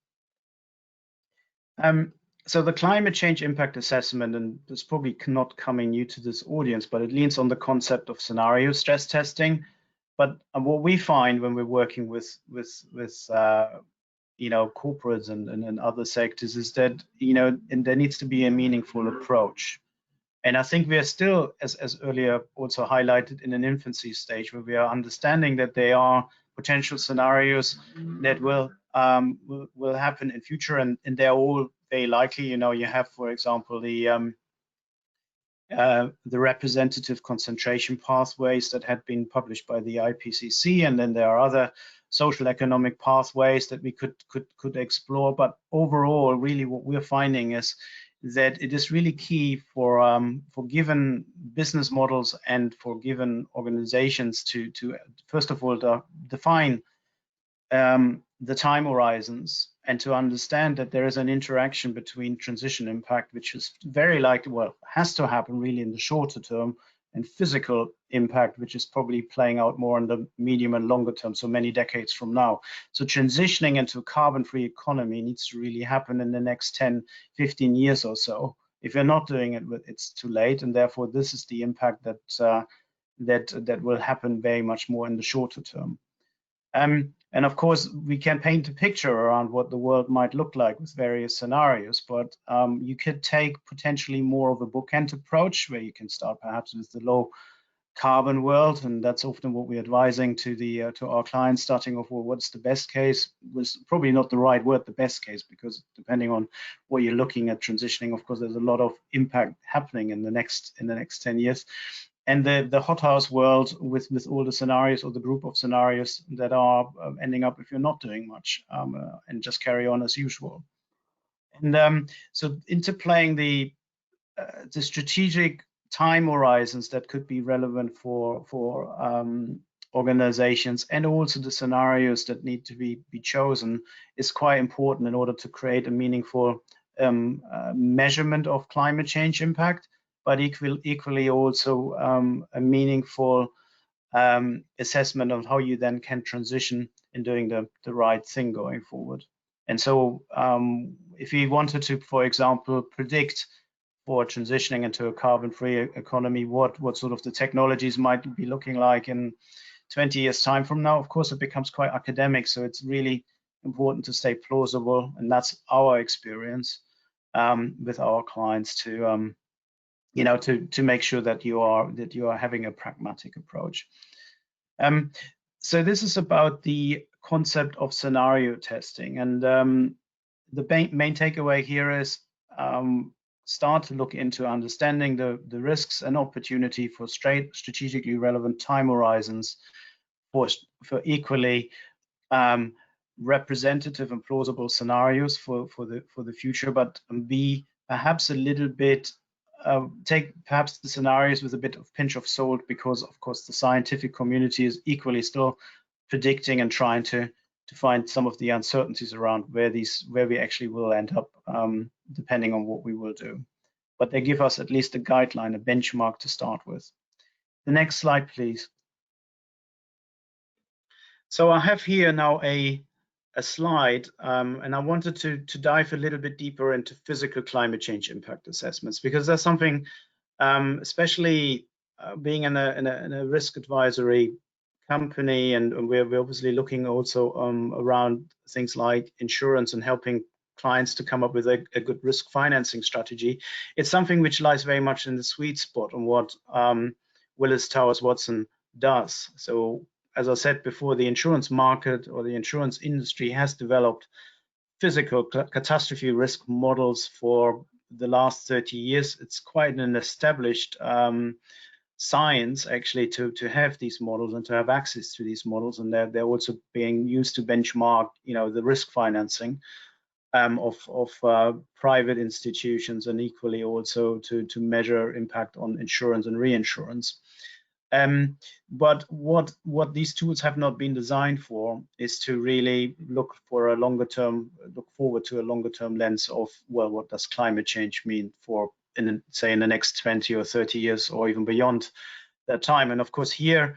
So the climate change impact assessment, and it's probably not coming new to this audience, but it leans on the concept of scenario stress testing. But what we find when we're working with corporates and other sectors is that and there needs to be a meaningful approach. And I think we are still, as earlier also highlighted, in an infancy stage where we are understanding that there are potential scenarios that will happen in future, and they're all very likely. You have, for example, the representative concentration pathways that had been published by the IPCC, and then there are other social economic pathways that we could explore. But overall, really what we're finding is that it is really key for given business models and for given organizations to first of all define the time horizons, and to understand that there is an interaction between transition impact, which is very likely, well, has to happen really in the shorter term, and physical impact, which is probably playing out more in the medium and longer term, so many decades from now. So transitioning into a carbon-free economy needs to really happen in the next 10, 15 years or so. If you're not doing it, it's too late, and therefore this is the impact that will happen very much more in the shorter term. And of course, we can paint a picture around what the world might look like with various scenarios, but you could take potentially more of a bookend approach, where you can start perhaps with the low carbon world, and that's often what we're advising to our clients, starting off, well, what's the best case? Was probably not the right word, the best case, because depending on what you're looking at transitioning, of course, there's a lot of impact happening in the next 10 years. And the hothouse world with all the scenarios, or the group of scenarios that are ending up if you're not doing much and just carry on as usual. And so interplaying the strategic time horizons that could be relevant for organizations, and also the scenarios that need to be chosen, is quite important in order to create a meaningful measurement of climate change impact, but equally also a meaningful assessment of how you then can transition in doing the right thing going forward. And so if you wanted to, for example, predict for transitioning into a carbon-free economy, what sort of the technologies might be looking like in 20 years time from now, of course, it becomes quite academic. So it's really important to stay plausible, and that's our experience with our clients to make sure that you are having a pragmatic approach. So this is about the concept of scenario testing, and the main takeaway here is start to look into understanding the risks and opportunity for strategically relevant time horizons for equally representative and plausible scenarios for the future, but be perhaps a little bit take perhaps the scenarios with a bit of pinch of salt, because of course the scientific community is equally still predicting and trying to find some of the uncertainties around where we actually will end up, depending on what we will do. But they give us at least a guideline, a benchmark to start with. The next slide, please. So I have here now a slide, and I wanted to dive a little bit deeper into physical climate change impact assessments, because that's something, especially being in a risk advisory company, and we're obviously looking also around things like insurance and helping clients to come up with a good risk financing strategy. It's something which lies very much in the sweet spot on what Willis Towers Watson does. So as I said before, the insurance market or the insurance industry has developed physical catastrophe risk models for the last 30 years. It's quite an established science actually to have these models and to have access to these models, and they're also being used to benchmark, you know, the risk financing of private institutions, and equally also to measure impact on insurance and reinsurance. But what these tools have not been designed for is to really look forward to a longer term lens of, well, what does climate change mean for, say, in the next 20 or 30 years, or even beyond that time. And of course here,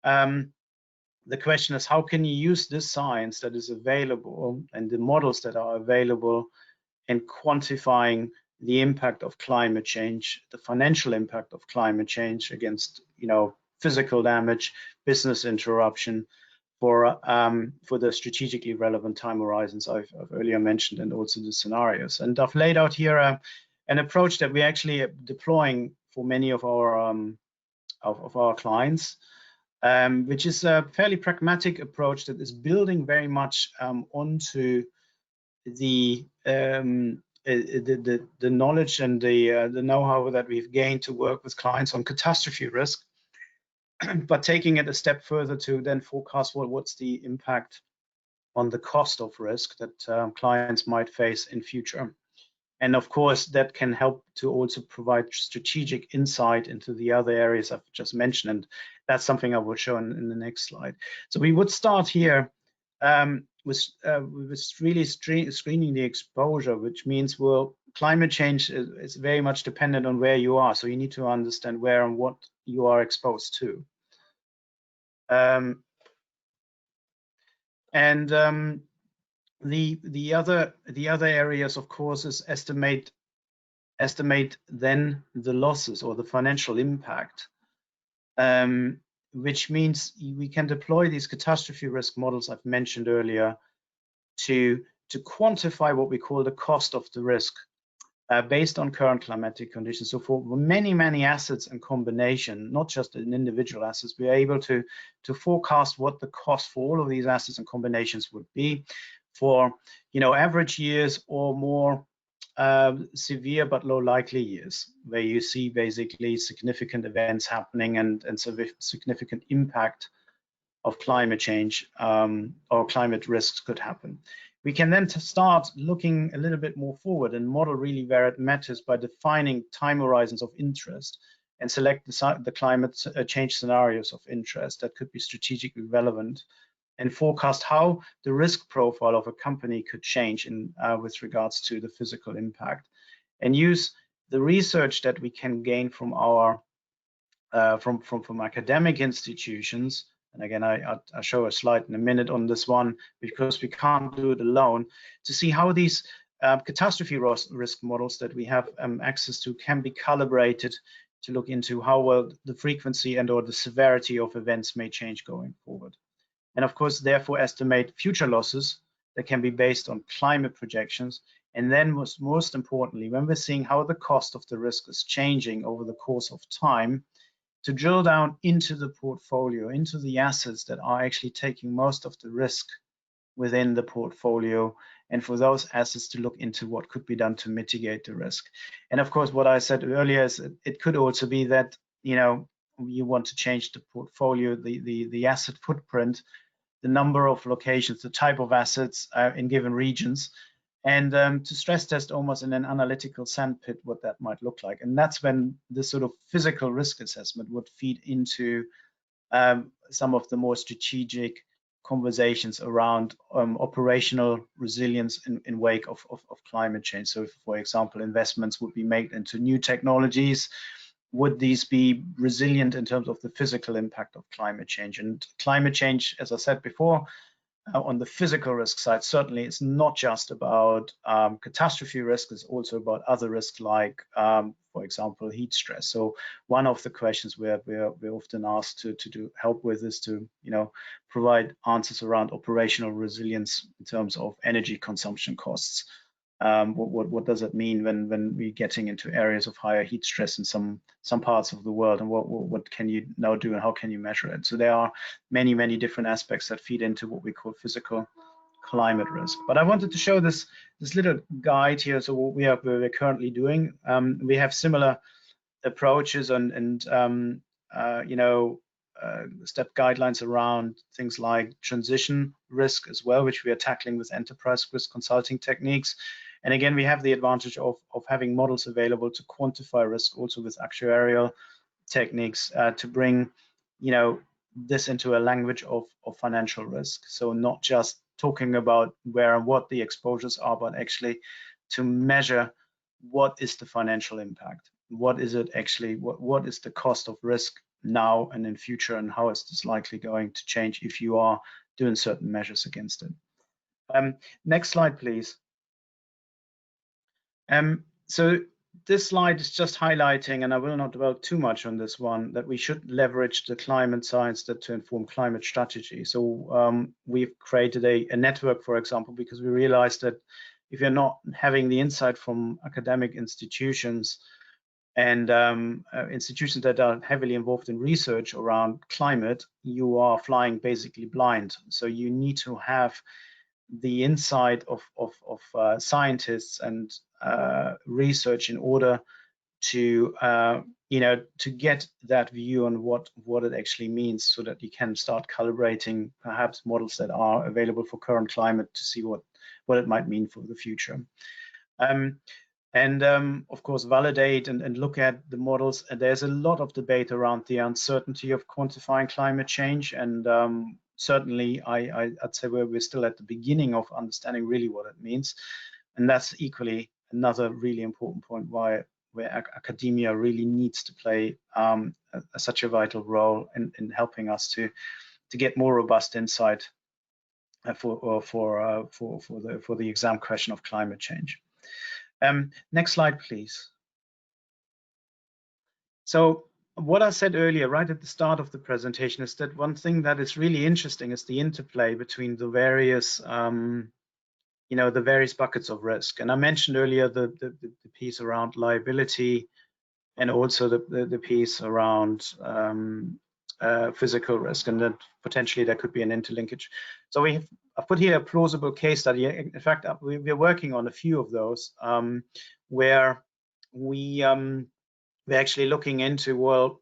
the question is, how can you use this science that is available and the models that are available in quantifying the impact of climate change, the financial impact of climate change against, you know, physical damage, business interruption, for the strategically relevant time horizons I've earlier mentioned, and also the scenarios. And I've laid out here an approach that we're actually deploying for many of our clients, which is a fairly pragmatic approach that is building very much onto the knowledge and the know-how that we've gained to work with clients on catastrophe risk, but taking it a step further to then forecast what's the impact on the cost of risk that clients might face in future. And of course, that can help to also provide strategic insight into the other areas I've just mentioned. And that's something I will show in the next slide. So we would start here with really screening the exposure, which means, well, climate change is very much dependent on where you are. So you need to understand where and what you are exposed to. The other areas, of course, is estimate then the losses or the financial impact, which means we can deploy these catastrophe risk models I've mentioned earlier to quantify what we call the cost of the risk based on current climatic conditions. So for many assets in combination, not just in individual assets, we are able to forecast what the cost for all of these assets and combinations would be for, you know, average years or more severe but low likely years, where you see basically significant events happening and significant impact of climate change or climate risks could happen. We can then start looking a little bit more forward and model really where it matters by defining time horizons of interest and select the climate change scenarios of interest that could be strategically relevant, and forecast how the risk profile of a company could change with regards to the physical impact, and use the research that we can gain from our from academic institutions. And again, I'll show a slide in a minute on this one, because we can't do it alone, to see how these catastrophe risk models that we have access to can be calibrated to look into how well the frequency and or the severity of events may change going forward. And of course, therefore, estimate future losses that can be based on climate projections. And then most importantly, when we're seeing how the cost of the risk is changing over the course of time, to drill down into the portfolio, into the assets that are actually taking most of the risk within the portfolio, and for those assets to look into what could be done to mitigate the risk. And of course, what I said earlier is it could also be that, you know, you want to change the portfolio, the asset footprint, the number of locations, the type of assets in given regions, and to stress test almost in an analytical sandpit what that might look like. And that's when this sort of physical risk assessment would feed into some of the more strategic conversations around operational resilience in wake of climate change. So if, for example, investments would be made into new technologies, would these be resilient in terms of the physical impact of climate change? And climate change, as I said before, on the physical risk side, certainly it's not just about catastrophe risk, it's also about other risks like, for example, heat stress. So one of the questions we're often asked to help with is to, provide answers around operational resilience in terms of energy consumption costs. What does it mean when we're getting into areas of higher heat stress in some parts of the world, and what can you now do and how can you measure it? So there are many different aspects that feed into what we call physical climate risk. But I wanted to show this little guide here. So what we're currently doing, we have similar approaches and step guidelines around things like transition risk as well, which we are tackling with enterprise risk consulting techniques. And again, we have the advantage of having models available to quantify risk also with actuarial techniques to bring, this into a language of financial risk. So not just talking about where and what the exposures are, but actually to measure what is the financial impact. What is it actually, what is the cost of risk now and in future, and how is this likely going to change if you are doing certain measures against it? Next slide, please. So this slide is just highlighting, and I will not dwell too much on this one, that we should leverage the climate science to inform climate strategy. So we've created a network, for example, because we realized that if you're not having the insight from academic institutions and institutions that are heavily involved in research around climate, you are flying basically blind. So you need to have the insight of scientists and research in order to to get that view on what it actually means, so that you can start calibrating perhaps models that are available for current climate to see what it might mean for the future. And of course, validate and look at the models. And there's a lot of debate around the uncertainty of quantifying climate change. And certainly, I'd say we're still at the beginning of understanding really what it means. And that's equally another really important point where academia really needs to play such a vital role in helping us to get more robust insight for the exam question of climate change. Next slide, please. So what I said earlier, right at the start of the presentation, is that one thing that is really interesting is the interplay between the various, the various buckets of risk. And I mentioned earlier the piece around liability, and also the piece around physical risk, and that potentially there could be an interlinkage. So I've put here a plausible case study. In fact, we're working on a few of those where we're actually looking into, well,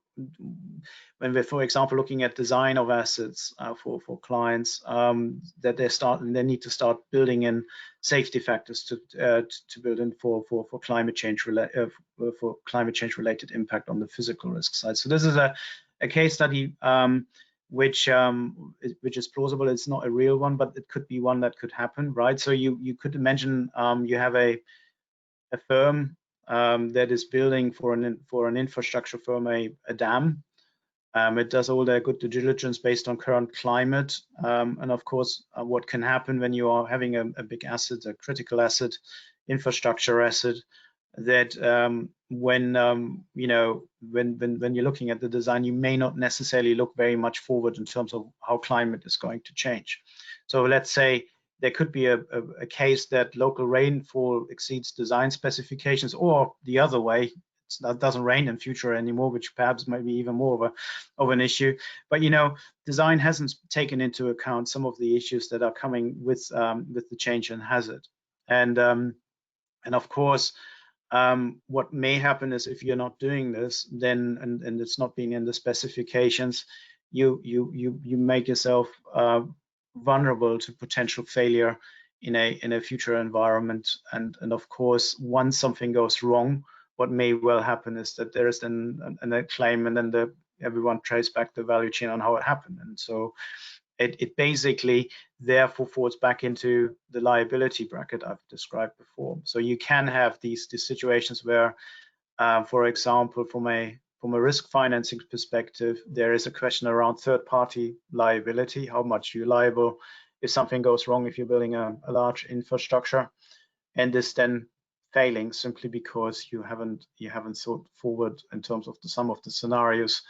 when we're, for example, looking at design of assets for clients, that they need to start building in safety factors to build in for climate change related impact on the physical risk side. So this is a case study which is plausible. It's not a real one, but it could be one that could happen, right? So you could imagine you have a firm that is building for an infrastructure firm a dam. It does all their good due diligence based on current climate, and of course, what can happen when you are having a big asset, a critical asset, infrastructure asset, that when you're looking at the design, you may not necessarily look very much forward in terms of how climate is going to change. So let's say there could be a case that local rainfall exceeds design specifications, or the other way, it doesn't rain in future anymore, which perhaps might be even more of an issue. But design hasn't taken into account some of the issues that are coming with the change in hazard. And of course, what may happen is, if you're not doing this, then and it's not being in the specifications, you make yourself vulnerable to potential failure in a future environment. And of course, once something goes wrong, what may well happen is that there is then a claim, and then everyone traces back the value chain on how it happened. And so it basically therefore falls back into the liability bracket I've described before. So you can have these situations where, for example, from a risk financing perspective, there is a question around third-party liability. How much you're liable if something goes wrong, if you're building a large infrastructure, and this then failing simply because you haven't thought forward in terms of some of the scenarios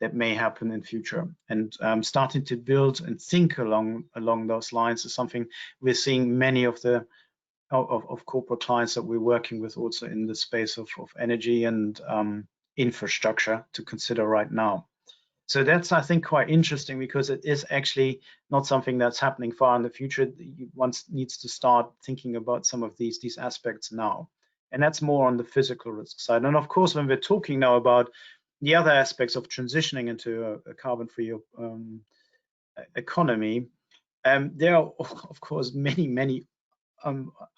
that may happen in future. And starting to build and think along those lines is something we're seeing many of the corporate clients that we're working with also in the space of energy and infrastructure to consider right now. So that's, I think, quite interesting, because it is actually not something that's happening far in the future. One needs to start thinking about some of these aspects now. And that's more on the physical risk side. And of course, when we're talking now about the other aspects of transitioning into a carbon-free economy, there are, of course, many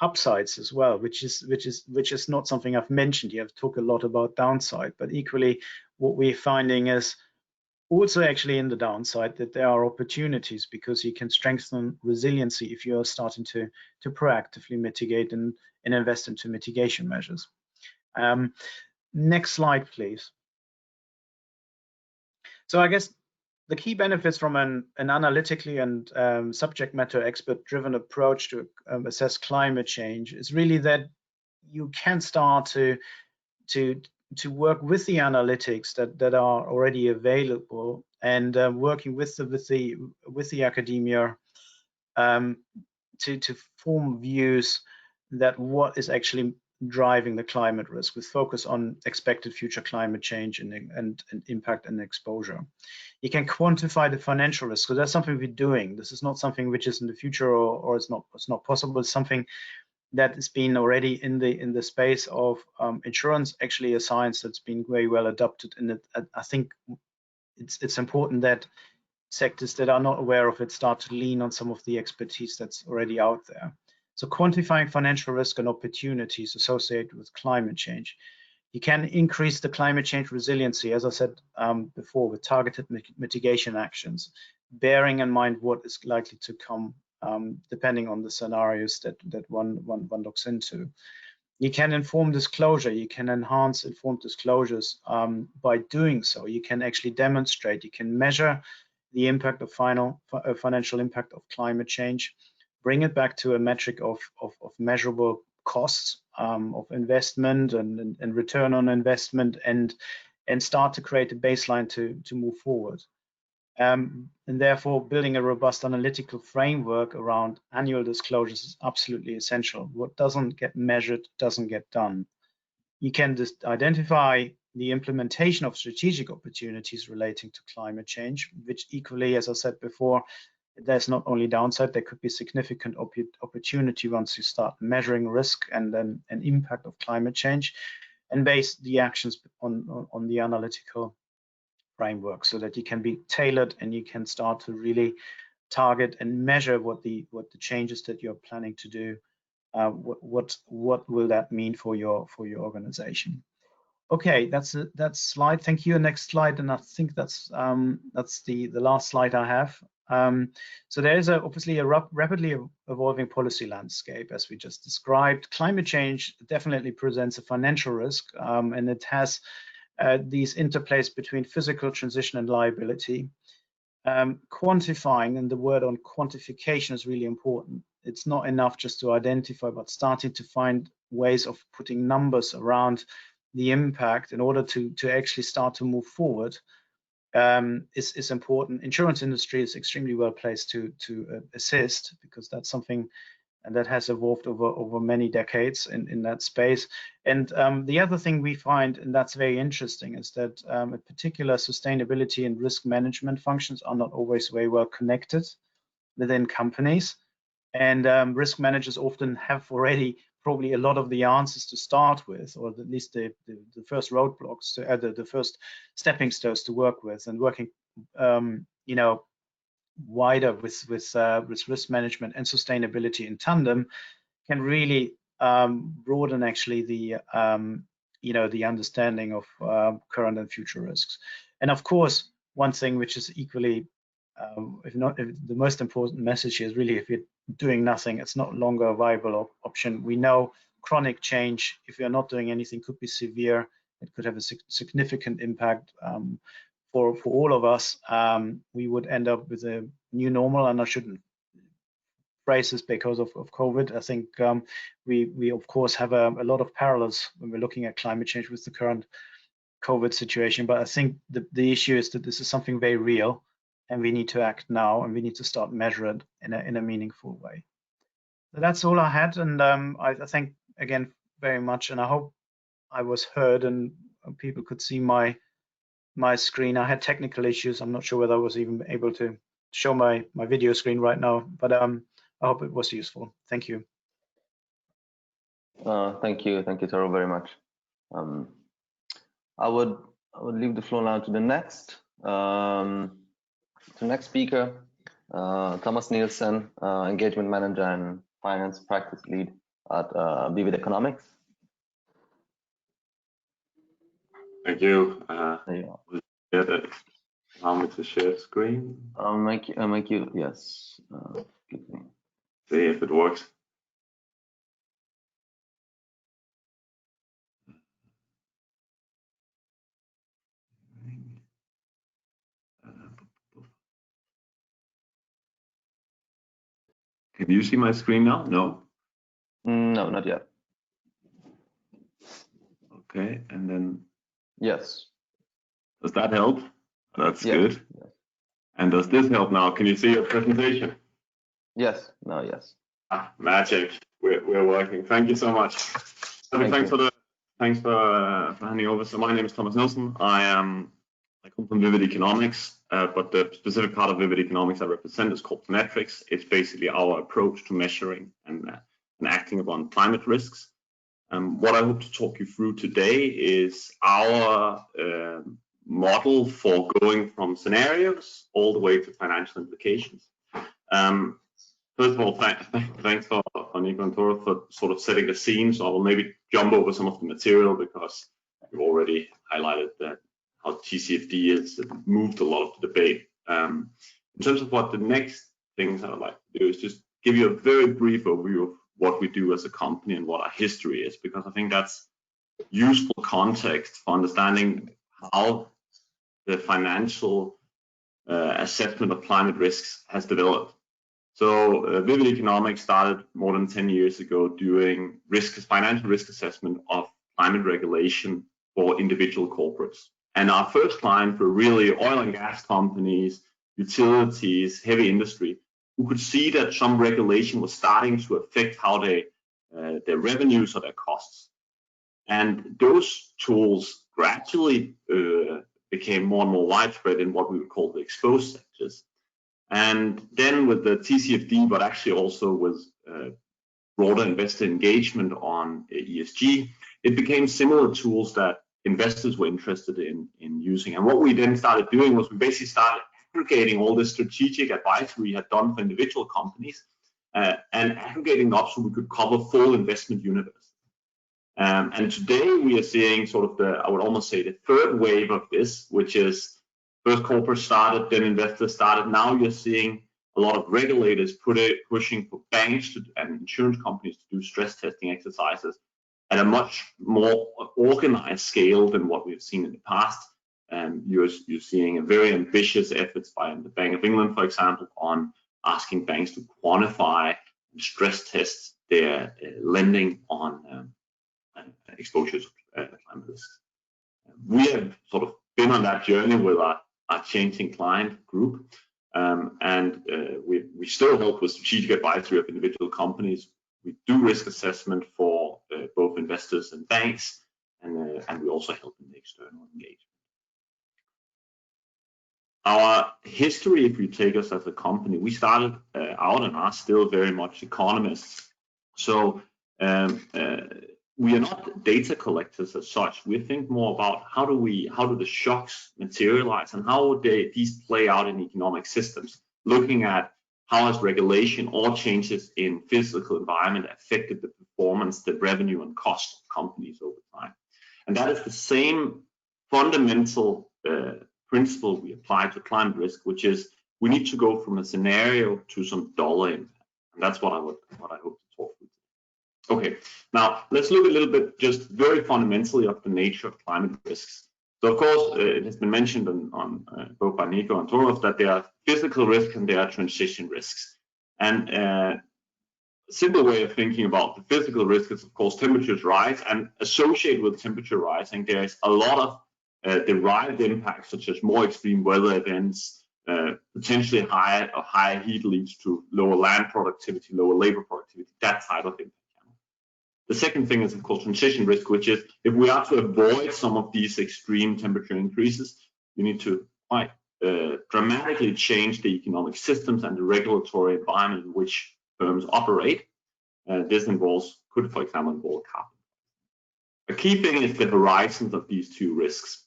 upsides as well, which is not something I've mentioned. You have talked a lot about downside, but equally, what we're finding is also actually in the downside that there are opportunities, because you can strengthen resiliency if you are starting to proactively mitigate and invest into mitigation measures. Next slide, please. So I guess the key benefits from an analytically and subject matter expert-driven approach to assess climate change is really that you can start to work with the analytics that are already available, and working with the academia to form views that what is actually driving the climate risk, with focus on expected future climate change and impact and exposure. You can quantify the financial risk, so that's something we're doing. This is not something which is in the future or it's not possible. It's something that has been already in the space of insurance, actually a science that's been very well adopted. And I think it's important that sectors that are not aware of it start to lean on some of the expertise that's already out there. So quantifying financial risk and opportunities associated with climate change. You can increase the climate change resiliency, as I said before, with targeted mitigation actions, bearing in mind what is likely to come depending on the scenarios that one looks into. You can inform disclosure. You can enhance informed disclosures by doing so. You can actually demonstrate. You can measure the impact of financial impact of climate change, bring it back to a metric of measurable costs of investment and return on investment, and start to create a baseline to move forward. And therefore, building a robust analytical framework around annual disclosures is absolutely essential. What doesn't get measured doesn't get done. You can just identify the implementation of strategic opportunities relating to climate change, which equally, as I said before, there's not only downside, there could be significant opportunity once you start measuring risk and then an impact of climate change, and base the actions on the analytical framework, so that you can be tailored and you can start to really target and measure what the changes that you're planning to do, what will that mean for your organization. Okay, that's that slide. Thank you. Next slide, and I think that's the last slide I have. So there is obviously a rapidly evolving policy landscape, as we just described. Climate change definitely presents a financial risk, and it has these interplays between physical transition and liability. Quantifying, and the word on quantification is really important. It's not enough just to identify, but starting to find ways of putting numbers around the impact in order to actually start to move forward is important. Insurance industry is extremely well placed to assist, because that's something that has evolved over many decades in that space. And the other thing we find, and that's very interesting, is that in particular sustainability and risk management functions are not always very well connected within companies. And risk managers often have already probably a lot of the answers to start with, or at least the first roadblocks, the first stepping stones to work with, and working wider with risk management and sustainability in tandem can really broaden actually the the understanding of current and future risks. And of course, one thing which is equally if the most important message is really, if you're doing nothing, it's no longer a viable option. We know chronic change, if you're not doing anything, could be severe. It could have a significant impact for all of us. We would end up with a new normal, and I shouldn't phrase this because of COVID. I think we of course have a lot of parallels when we're looking at climate change with the current COVID situation. But I think the issue is that this is something very real, and we need to act now, and we need to start measure it in a meaningful way. So that's all I had, and I thank again very much, and I hope I was heard and people could see my screen. I had technical issues. I'm not sure whether I was even able to show my video screen right now, but I hope it was useful. Thank you. Thank you, Toro, very much. I would leave the floor now to the next speaker, Thomas Nielsen, Engagement Manager and Finance Practice Lead at Vivid Economics. Thank you. Allow me to share screen. I'll make you yes. See if it works. Can you see my screen now? No. No, not yet. Okay, and then yes. Does that help? That's yes. good. Yes. And does this help now? Can you see your presentation? Yes. No. Yes. Magic. We're working. Thank you so much. Thanks for handing over. So my name is Thomas Nielsen. I come from Vivid Economics, but the specific part of Vivid Economics I represent is called metrics. It's basically our approach to measuring and acting upon climate risks. What I hope to talk you through today is our model for going from scenarios all the way to financial implications. First of all, thanks for Nico and Toro for sort of setting the scene. So I will maybe jump over some of the material because you've already highlighted that how TCFD has moved a lot of the debate. In terms of what the next things I would like to do is just give you a very brief overview of what we do as a company and what our history is, because I think that's useful context for understanding how the financial assessment of climate risks has developed. So Vivid Economics started more than 10 years ago doing financial risk assessment of climate regulation for individual corporates. And our first clients were really oil and gas companies, utilities, heavy industry, who could see that some regulation was starting to affect how their revenues or their costs. And those tools gradually became more and more widespread in what we would call the exposed sectors. And then with the TCFD, but actually also with broader investor engagement on ESG, it became similar tools that investors were interested in using. And what we then started doing was we basically started aggregating all this strategic advice we had done for individual companies and aggregating up so we could cover full investment universe. And today we are seeing sort of I would almost say the third wave of this, which is first corporates started, then investors started. Now you're seeing a lot of regulators pushing for banks and insurance companies to do stress testing exercises at a much more organized scale than what we've seen in the past. And you're seeing a very ambitious efforts by the Bank of England, for example, on asking banks to quantify and stress test their lending on exposures to climate risks. We have sort of been on that journey with our changing client group, and we still help with strategic advisory of individual companies. We do risk assessment for both investors and banks, and we also help in the external engagement. Our history, if you take us as a company, we started out and are still very much economists. So we are not data collectors as such. We think more about how do the shocks materialize and how these play out in economic systems, looking at how has regulation or changes in physical environment affected the performance, the revenue and cost of companies over time. And that is the same fundamental principle we apply to climate risk, which is we need to go from a scenario to some dollar impact. And that's what I hope to talk through. Okay, now let's look a little bit just very fundamentally of the nature of climate risks. So of course, it has been mentioned on both by Nico and Toro that there are physical risks and there are transition risks. And a simple way of thinking about the physical risk is, of course, temperatures rise, and associated with temperature rising, there is a lot of derived impacts, such as more extreme weather events, potentially higher heat leads to lower land productivity, lower labor productivity, that type of impact. The second thing is, of course, transition risk, which is if we are to avoid some of these extreme temperature increases, we need to quite dramatically change the economic systems and the regulatory environment in which firms operate. This could, for example, involve carbon. A key thing is the horizons of these two risks.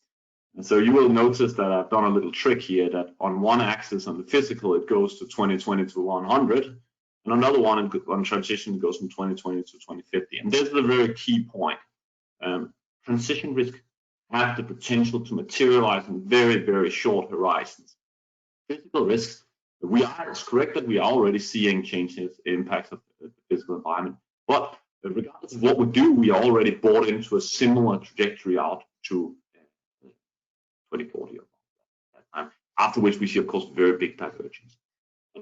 And so you will notice that I've done a little trick here that on one axis, on the physical, it goes to 2020 to 100. And another one on transition goes from 2020 to 2050. And this is a very key point. Transition risk have the potential to materialize in very, very short horizons. Physical risks, it's correct that we are already seeing changes, impacts of the physical environment. But regardless of what we do, we are already bought into a similar trajectory out to 2040 or that time, after which we see, of course, very big divergence.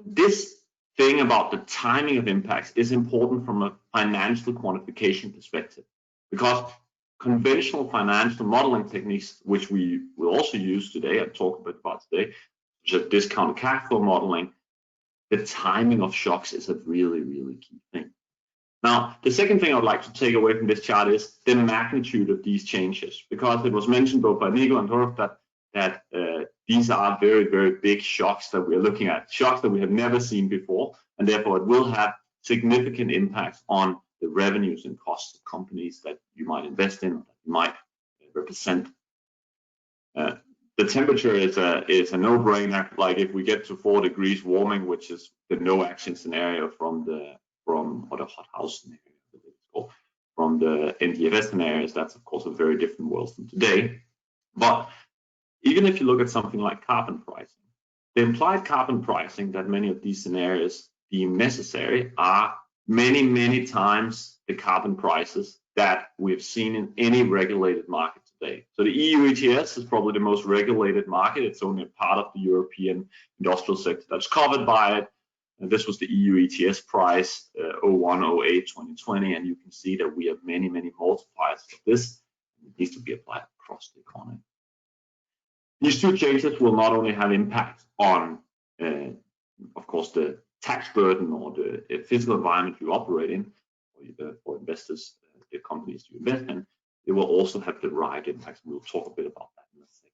This thing about the timing of impacts is important from a financial quantification perspective, because conventional financial modeling techniques, which we will also use today and talk a bit about today, such as discounted cash flow modeling, the timing of shocks is a really, really key thing. Now, the second thing I would like to take away from this chart is the magnitude of these changes, because it was mentioned both by Nico and Toro that these are very, very big shocks that we're looking at, shocks that we have never seen before, and therefore it will have significant impacts on the revenues and costs of companies that you might invest in, that you might represent. The temperature is a no-brainer. Like if we get to 4 degrees warming, which is the no-action scenario from the hot house scenario, from the NDFS scenarios, that's of course a very different world from today. But even if you look at something like carbon pricing, the implied carbon pricing that many of these scenarios deem necessary are many, many times the carbon prices that we've seen in any regulated market today. So the EU ETS is probably the most regulated market. It's only a part of the European industrial sector that's covered by it. And this was the EU ETS price 01, 08, 2020, and you can see that we have many, many multipliers of this. It needs to be applied across the economy. These two changes will not only have impact on, of course, the tax burden or the physical environment you operate in, for investors, the companies you invest in, it will also have derived impacts. We'll talk a bit about that in a second.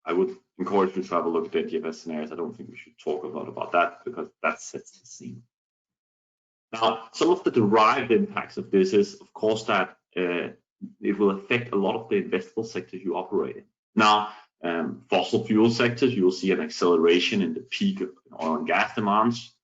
I would encourage you to have a look at the NDFS scenarios. I don't think we should talk a lot about that because that sets the scene. Now, some of the derived impacts of this is, of course, that it will affect a lot of the investable sectors you operate in. Now, fossil fuel sectors, you will see an acceleration in the peak of oil and gas demands.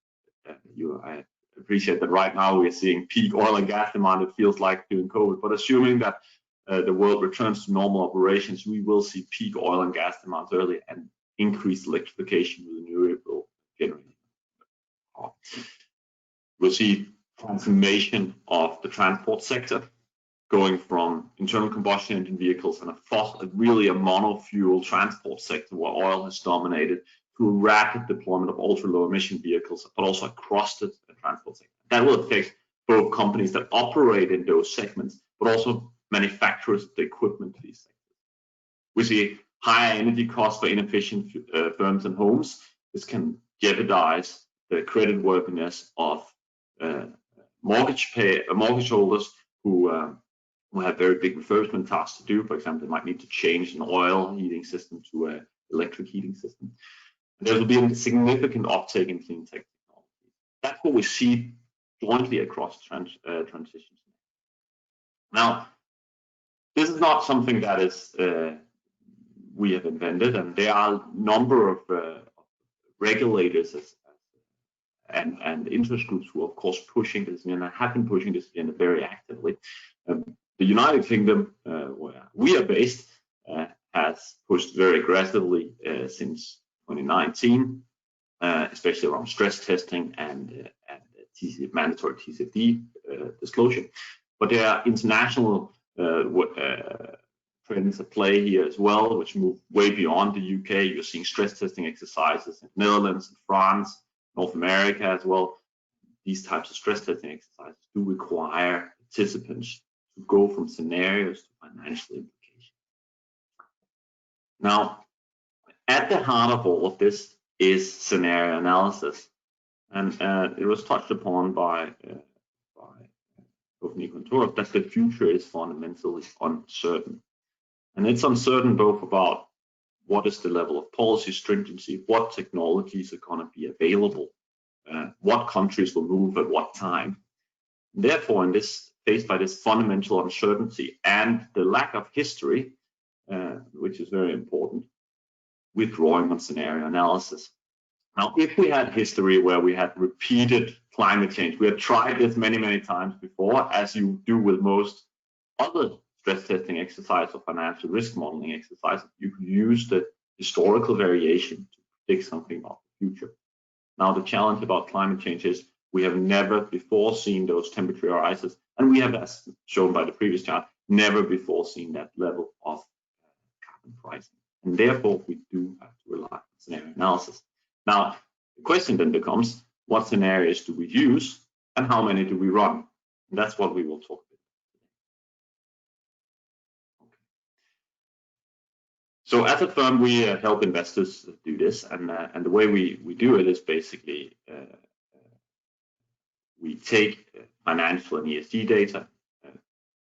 I appreciate that right now we're seeing peak oil and gas demand, it feels like during COVID, but assuming that the world returns to normal operations, we will see peak oil and gas demands early and increased electrification with renewable generation. We'll see transformation of the transport sector, going from internal combustion engine vehicles and really a monofuel transport sector where oil has dominated, to a rapid deployment of ultra-low emission vehicles, but also across the transport sector. That will affect both companies that operate in those segments, but also manufacturers of the equipment for these sectors. We see higher energy costs for inefficient firms and homes. This can jeopardize the creditworthiness of mortgage holders who have very big refurbishment tasks to do. For example, they might need to change an oil heating system to an electric heating system. There will be a significant uptake in clean tech technology. That's what we see jointly across transitions. Now, this is not something that is we have invented, and there are a number of regulators and interest groups who are, of course, pushing this and have been pushing this agenda very actively. The United Kingdom, where we are based, has pushed very aggressively since 2019. especially around stress testing and mandatory TCFD disclosure. But there are international trends at play here as well, which move way beyond the UK. You're seeing stress testing exercises in the Netherlands, in France, North America as well. These types of stress testing exercises do require participants to go from scenarios to financial implications. Now, at the heart of all of this is scenario analysis, and it was touched upon by both Nico and Toro that the future is fundamentally uncertain. And it's uncertain both about what is the level of policy stringency, what technologies are going to be available, what countries will move at what time. Therefore, in this, faced by this fundamental uncertainty and the lack of history, which is very important, we're drawing on scenario analysis. Now, if we had history where we had repeated climate change, we have tried this many, many times before, as you do with most other stress testing exercise or financial risk modeling exercises, you can use the historical variation to predict something about the future. Now, the challenge about climate change is we have never before seen those temperature rises, and we have, as shown by the previous chart, never before seen that level of carbon pricing. And therefore, we do have to rely on scenario analysis. Now, the question then becomes, what scenarios do we use and how many do we run? And that's what we will talk about. Okay. So as a firm, we help investors do this, and the way we do it is basically we take financial and ESG data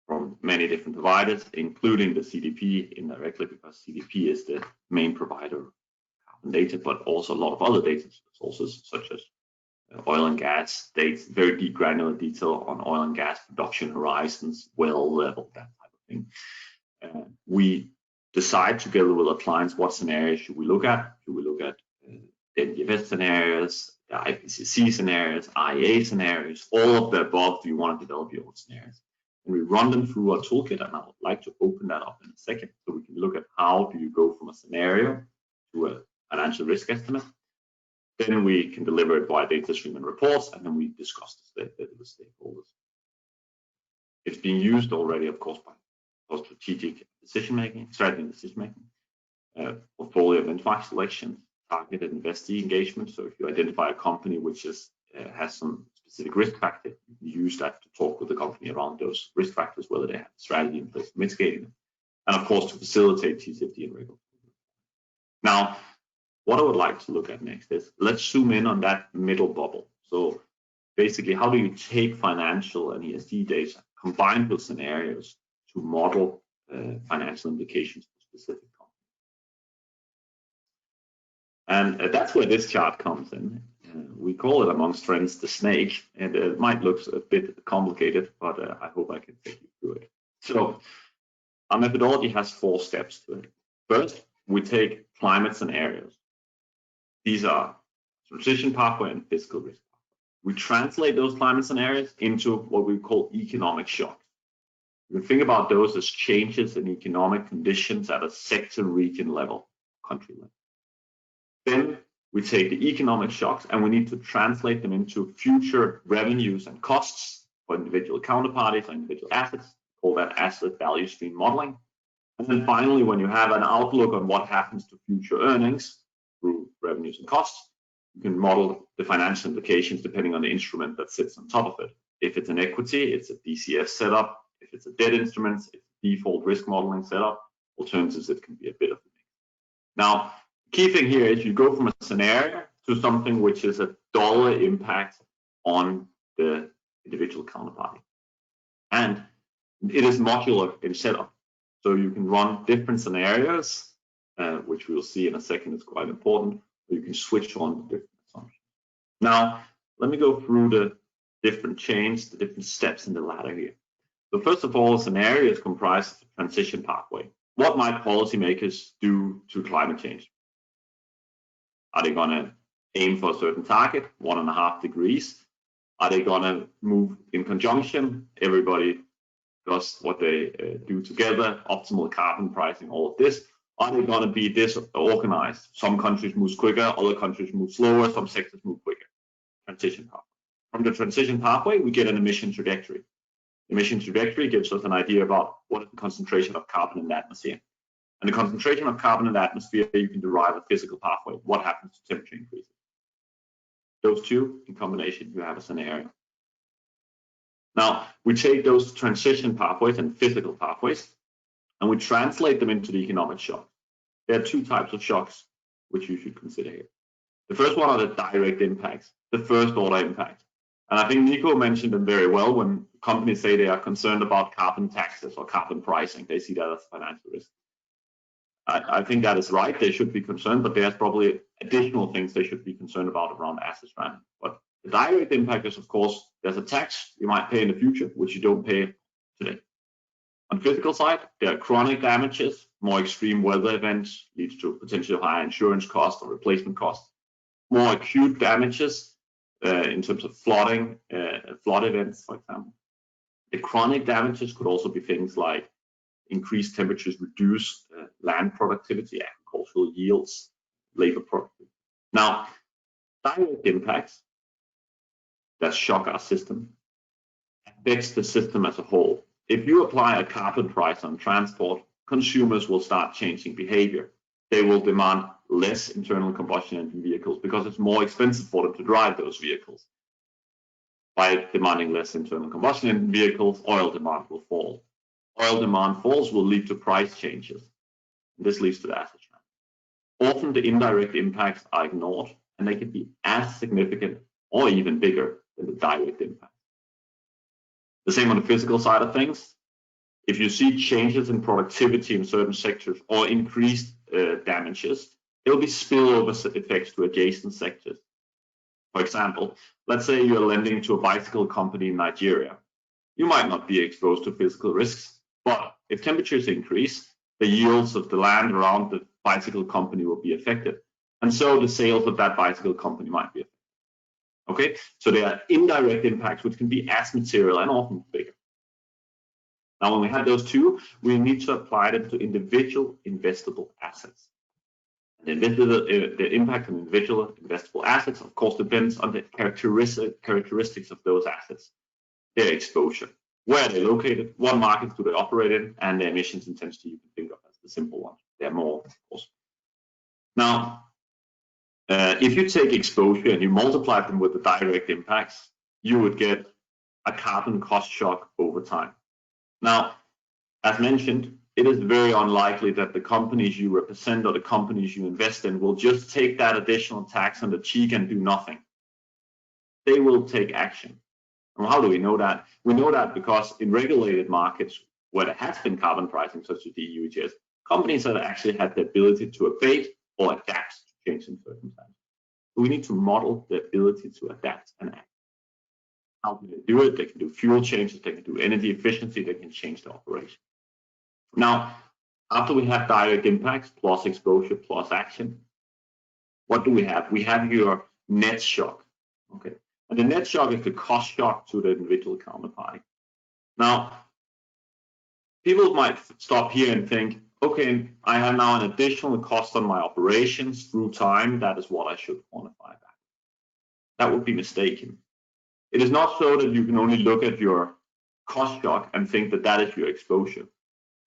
from many different providers, including the CDP indirectly, because CDP is the main provider of carbon data, but also a lot of other data sources such as oil and gas data, very deep granular detail on oil and gas production horizons, well level, that type of thing. We decide together with our clients what scenarios should we look at. Should we look at NDFS scenarios, the IPCC scenarios, IEA scenarios, all of the above? Do you want to develop your own scenarios? And we run them through our toolkit, and I would like to open that up in a second so we can look at how do you go from a scenario to a financial risk estimate. Then we can deliver it via data stream and reports, and then we discuss this with the stakeholders. It's being used already, of course, by strategic decision-making, strategy and decision-making, portfolio benchmark selection, targeted investee engagement. So if you identify a company which is, has some specific risk factor, you can use that to talk with the company around those risk factors, whether they have a strategy in place to mitigate them, and of course to facilitate TCFD and regulatory. Now, what I would like to look at next is, let's zoom in on that middle bubble. So basically, how do you take financial and ESG data combined with scenarios to model financial implications for specific companies? And that's where this chart comes in. We call it amongst friends the snake, and it might look a bit complicated, but I hope I can take you through it. So our methodology has 4 steps to it. First, we take climate scenarios. These are transition pathway and fiscal risk pathway. We translate those climate scenarios into what we call economic shocks. You can think about those as changes in economic conditions at a sector, region level, country level. Then we take the economic shocks and we need to translate them into future revenues and costs for individual counterparties or individual assets. Call that asset value stream modeling. And then finally, when you have an outlook on what happens to future earnings through revenues and costs, you can model the financial implications depending on the instrument that sits on top of it. If it's an equity, it's a DCF setup. If it's a debt instrument, it's a default risk modeling setup. Alternatives, it can be a bit of a mix. Now, key thing here is you go from a scenario to something which is a dollar impact on the individual counterparty. And it is modular in setup. So you can run different scenarios, which we'll see in a second is quite important. You can switch on the different assumptions. Now, let me go through the different chains, the different steps in the ladder here. So first of all, a scenario is comprised of a transition pathway. What might policymakers do to climate change? Are they going to aim for a certain target, 1.5 degrees? Are they going to move in conjunction? Everybody does what they do together, optimal carbon pricing, all of this. Are they going to be disorganized? Some countries move quicker, other countries move slower, some sectors move quicker. Transition pathway. From the transition pathway, we get an emission trajectory. The emission trajectory gives us an idea about what is the concentration of carbon in the atmosphere. And the concentration of carbon in the atmosphere, you can derive a physical pathway. What happens to temperature increases? Those two in combination, you have a scenario. Now, we take those transition pathways and physical pathways, and we translate them into the economic shock. There are two types of shocks which you should consider here. The first one are the direct impacts, the first order impacts. And I think Nico mentioned them very well when companies say they are concerned about carbon taxes or carbon pricing. They see that as a financial risk. I think that is right. They should be concerned, but there's probably additional things they should be concerned about around asset stranding. But the direct impact is, of course, there's a tax you might pay in the future, which you don't pay today. On the physical side, there are chronic damages. More extreme weather events leads to potentially higher insurance costs or replacement costs. More acute damages in terms of flooding, flood events, for example. The chronic damages could also be things like increased temperatures reduce land productivity, agricultural yields, labor productivity. Now, direct impacts that shock our system affects the system as a whole. If you apply a carbon price on transport, consumers will start changing behavior. They will demand less internal combustion engine vehicles because it's more expensive for them to drive those vehicles. By demanding less internal combustion engine vehicles, oil demand will fall. Oil demand falls will lead to price changes. This leads to the asset stranding. Often the indirect impacts are ignored, and they can be as significant or even bigger than the direct impact. The same on the physical side of things. If you see changes in productivity in certain sectors or increased damages, there will be spillover effects to adjacent sectors. For example, let's say you're lending to a bicycle company in Nigeria. You might not be exposed to physical risks, but if temperatures increase, the yields of the land around the bicycle company will be affected. And so the sales of that bicycle company might be affected. Okay, so there are indirect impacts which can be as material and often bigger. Now, when we have those two, we need to apply them to individual investable assets. And the impact on individual investable assets, of course, depends on the characteristics of those assets, their exposure, where they're located, what markets do they operate in, and the emissions intensity you can think of as the simple one. There are more, of course. Now, if you take exposure and you multiply them with the direct impacts, you would get a carbon cost shock over time. Now, as mentioned, it is very unlikely that the companies you represent or the companies you invest in will just take that additional tax on the cheek and do nothing. They will take action. And how do we know that? We know that because in regulated markets where there has been carbon pricing, such as the EU ETS, companies have actually had the ability to abate or adapt to changing circumstances. So we need to model the ability to adapt and act. How can they do it? They can do fuel changes, they can do energy efficiency, they can change the operation. Now, after we have direct impacts plus exposure plus action, what do we have? We have your net shock. Okay, and the net shock is the cost shock to the individual counterparty. Now, people might stop here and think, okay, I have now an additional cost on my operations through time. That is what I should quantify back. That would be mistaken. It is not so that you can only look at your cost shock and think that that is your exposure.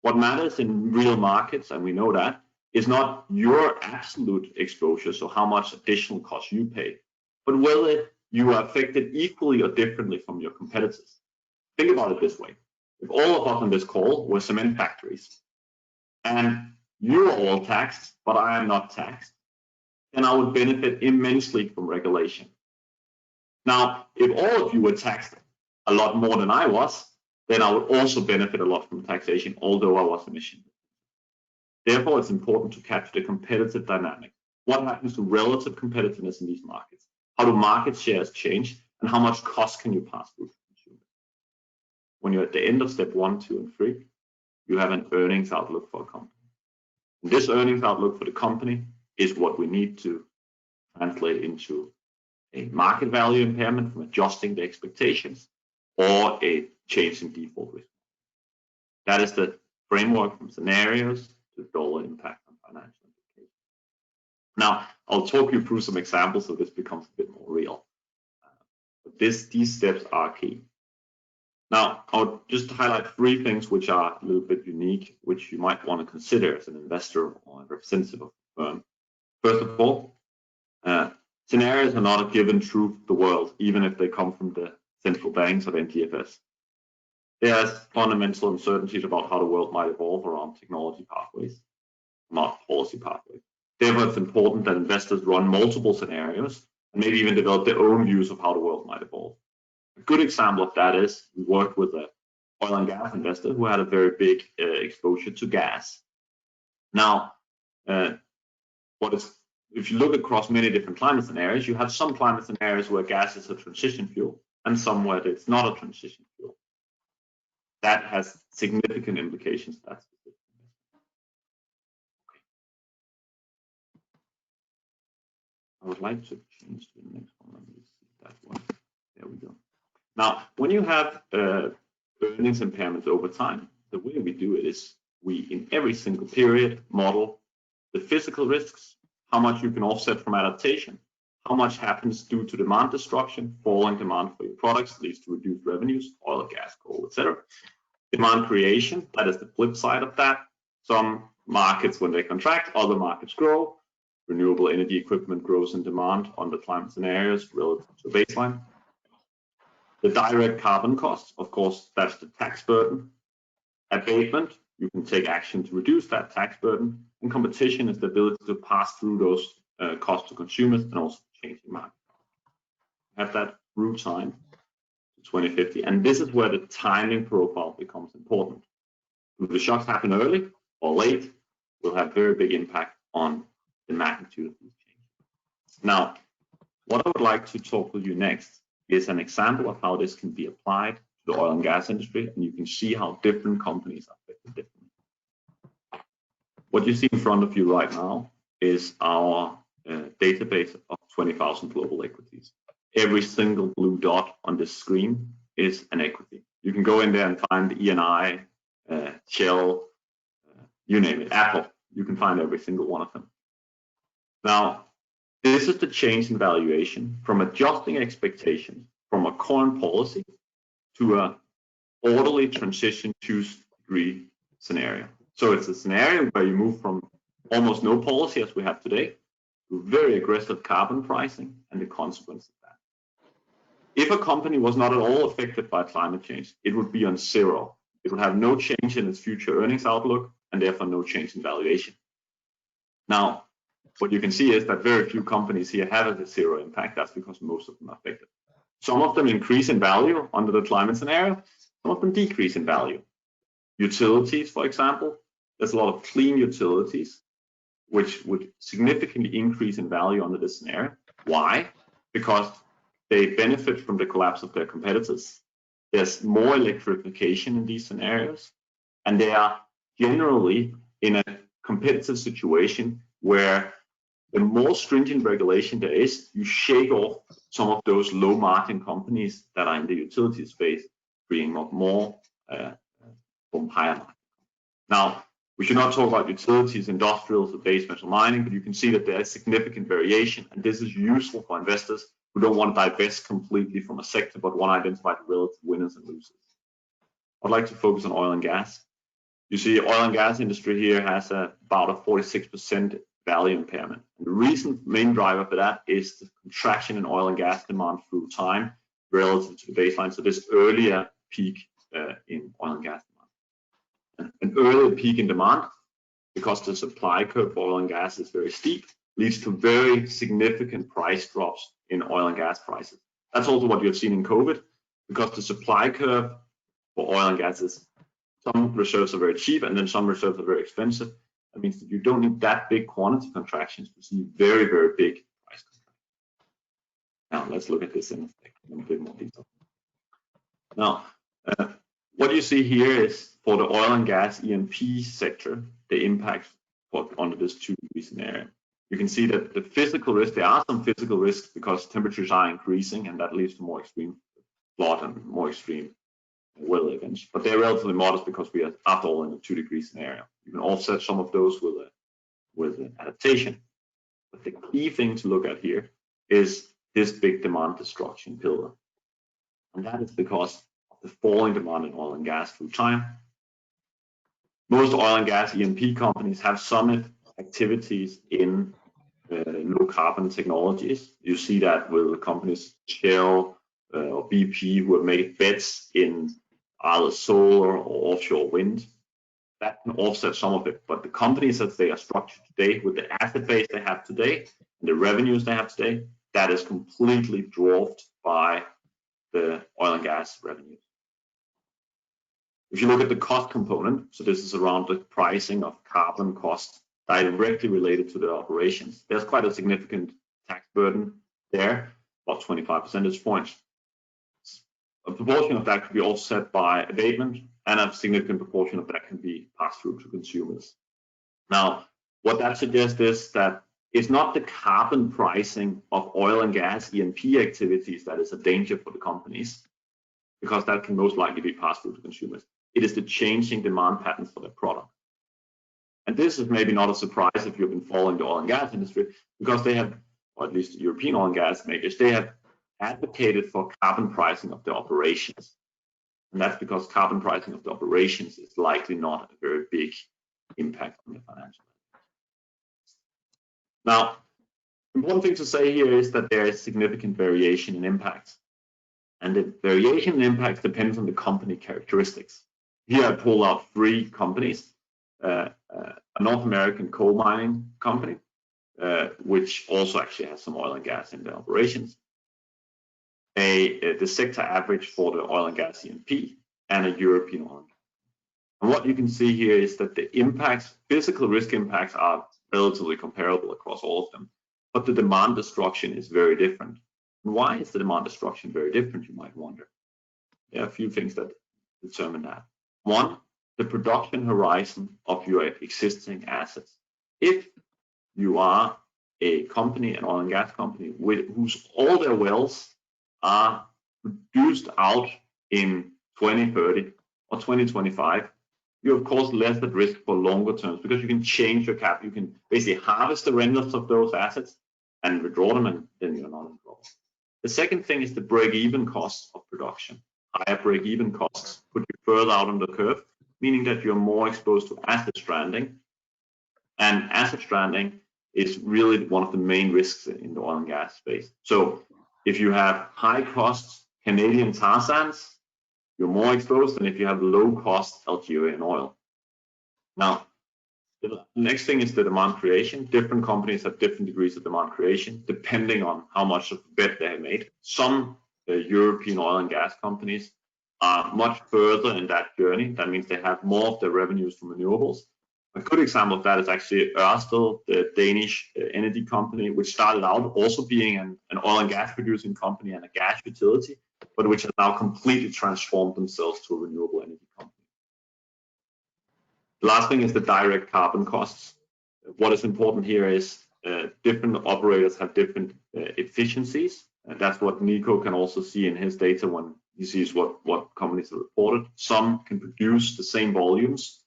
What matters in real markets, and we know that, is not your absolute exposure, so how much additional cost you pay, but whether you are affected equally or differently from your competitors. Think about it this way. If all of us on this call were cement factories, and you are all taxed, but I am not taxed, then I would benefit immensely from regulation. Now, if all of you were taxed a lot more than I was, then I would also benefit a lot from taxation, although I was emission. Therefore, it's important to capture the competitive dynamic. What happens to relative competitiveness in these markets? How do market shares change? And how much cost can you pass through to consumers? When you're at the end of step 1, 2, and 3, you have an earnings outlook for a company. And this earnings outlook for the company is what we need to translate into a market value impairment from adjusting the expectations or a change in default risk. That is the framework from scenarios to dollar impact on financial implications. Now, I'll talk you through some examples so this becomes a bit more real. But these steps are key. Now, I'll just highlight 3 things which are a little bit unique, which you might want to consider as an investor or a representative of the firm. First of all, scenarios are not a given truth of the world, even if they come from the central banks of NTFS. There's fundamental uncertainties about how the world might evolve around technology pathways, not policy pathways. Therefore, it's important that investors run multiple scenarios and maybe even develop their own views of how the world might evolve. A good example of that is we worked with an oil and gas investor who had a very big exposure to gas. Now, if you look across many different climate scenarios, you have some climate scenarios where gas is a transition fuel and some where it's not a transition fuel. That has significant implications. That's okay. I would like to change to the next one. Let me see that one. There we go. Now, when you have earnings impairments over time, the way we do it is we, in every single period, model the physical risks, how much you can offset from adaptation, how much happens due to demand destruction, falling demand for your products leads to reduced revenues, oil, gas, coal, etc. Demand creation, that is the flip side of that. Some markets, when they contract, other markets grow. Renewable energy equipment grows in demand under climate scenarios relative to the baseline. The direct carbon cost, of course, that's the tax burden. Abatement, you can take action to reduce that tax burden. And competition is the ability to pass through those costs to consumers and also changing market. Have that through time to 2050. And this is where the timing profile becomes important. If the shocks happen early or late, will have very big impact on the magnitude of these changes. Now, what I would like to talk with you next is an example of how this can be applied to the oil and gas industry, and you can see how different companies are affected differently. What you see in front of you right now is our database of 20,000 global equities. Every single blue dot on this screen is an equity. You can go in there and find ENI, Shell, you name it, Apple. You can find every single one of them. Now, this is the change in valuation from adjusting expectations from a current policy to an orderly transition 2-degree scenario. So it's a scenario where you move from almost no policy as we have today to very aggressive carbon pricing and the consequence of that. If a company was not at all affected by climate change, it would be on zero. It would have no change in its future earnings outlook and therefore no change in valuation. Now, what you can see is that very few companies here have a zero impact. That's because most of them are affected. Some of them increase in value under the climate scenario. Some of them decrease in value. Utilities, for example, there's a lot of clean utilities, which would significantly increase in value under this scenario. Why? Because they benefit from the collapse of their competitors. There's more electrification in these scenarios, and they are generally in a competitive situation where the more stringent regulation there is, you shake off some of those low margin companies that are in the utility space, freeing up more from higher margin. Now, we should not talk about utilities, industrials, or base metal mining, but you can see that there is significant variation, and this is useful for investors who don't want to divest completely from a sector, but want to identify the relative winners and losers. I'd like to focus on oil and gas. You see, oil and gas industry here has about a 46% value impairment. And the main driver for that is the contraction in oil and gas demand through time relative to the baseline. So this earlier peak in oil and gas demand. An earlier peak in demand, because the supply curve for oil and gas is very steep, leads to very significant price drops in oil and gas prices. That's also what you've seen in COVID, because the supply curve for oil and gas is some reserves are very cheap and then some reserves are very expensive. That means that you don't need that big quantity contractions to see very, very big price contractions. Now, let's look at this in a bit more detail. Now, what you see here is for the oil and gas E&P sector, the impact under this 2-degree scenario. You can see that the physical risk, there are some physical risks because temperatures are increasing and that leads to more extreme flood and more extreme weather events, but they're relatively modest because we are, after all, in a 2-degree scenario. You can offset some of those with with adaptation. But the key thing to look at here is this big demand destruction pillar. And that is because of the falling demand in oil and gas through time. Most oil and gas E&P companies have some activities in low carbon technologies. You see that with companies Shell or BP who have made bets in either solar or offshore wind. That can offset some of it, but the companies as they are structured today, with the asset base they have today and the revenues they have today, that is completely dwarfed by the oil and gas revenues. If you look at the cost component, so this is around the pricing of carbon costs directly related to the operations, there's quite a significant tax burden there, about 25 percentage points. A proportion of that could be offset by abatement, and a significant proportion of that can be passed through to consumers. Now, what that suggests is that it's not the carbon pricing of oil and gas E&P activities that is a danger for the companies, because that can most likely be passed through to consumers. It is the changing demand patterns for their product. And this is maybe not a surprise if you've been following the oil and gas industry, because they have, or at least the European oil and gas makers, they have advocated for carbon pricing of the operations. And that's because carbon pricing of the operations is likely not a very big impact on the financial. Now, one thing to say here is that there is significant variation in impacts. And the variation in impacts depends on the company characteristics. Here I pull out 3 companies, a North American coal mining company, which also actually has some oil and gas in their operations, the sector average for the oil and gas E&P, and a European oil. And what you can see here is that the impacts, physical risk impacts, are relatively comparable across all of them, but the demand destruction is very different. And why is the demand destruction very different, you might wonder? There are a few things that determine that. One, the production horizon of your existing assets. If you are a company, an oil and gas company, whose all their wells are produced out in 2030 or 2025, you're of course less at risk for longer terms, because you can change your cap. You can basically harvest the rentals of those assets and withdraw them, and then you're not involved. The second thing is the break-even costs of production. Higher break-even costs put you further out on the curve, meaning that you're more exposed to asset stranding. And asset stranding is really one of the main risks in the oil and gas space. So if you have high costs Canadian tar sands, you're more exposed than if you have low cost Algerian oil. Now, the next thing is the demand creation. Different companies have different degrees of demand creation, depending on how much of a bet they have made. Some European oil and gas companies are much further in that journey. That means they have more of their revenues from renewables. A good example of that is actually Ørsted, the Danish energy company, which started out also being an oil and gas producing company and a gas utility, but which has now completely transformed themselves to a renewable energy company. The last thing is the direct carbon costs. What is important here is different operators have different efficiencies. And that's what Nico can also see in his data when he sees what companies have reported. Some can produce the same volumes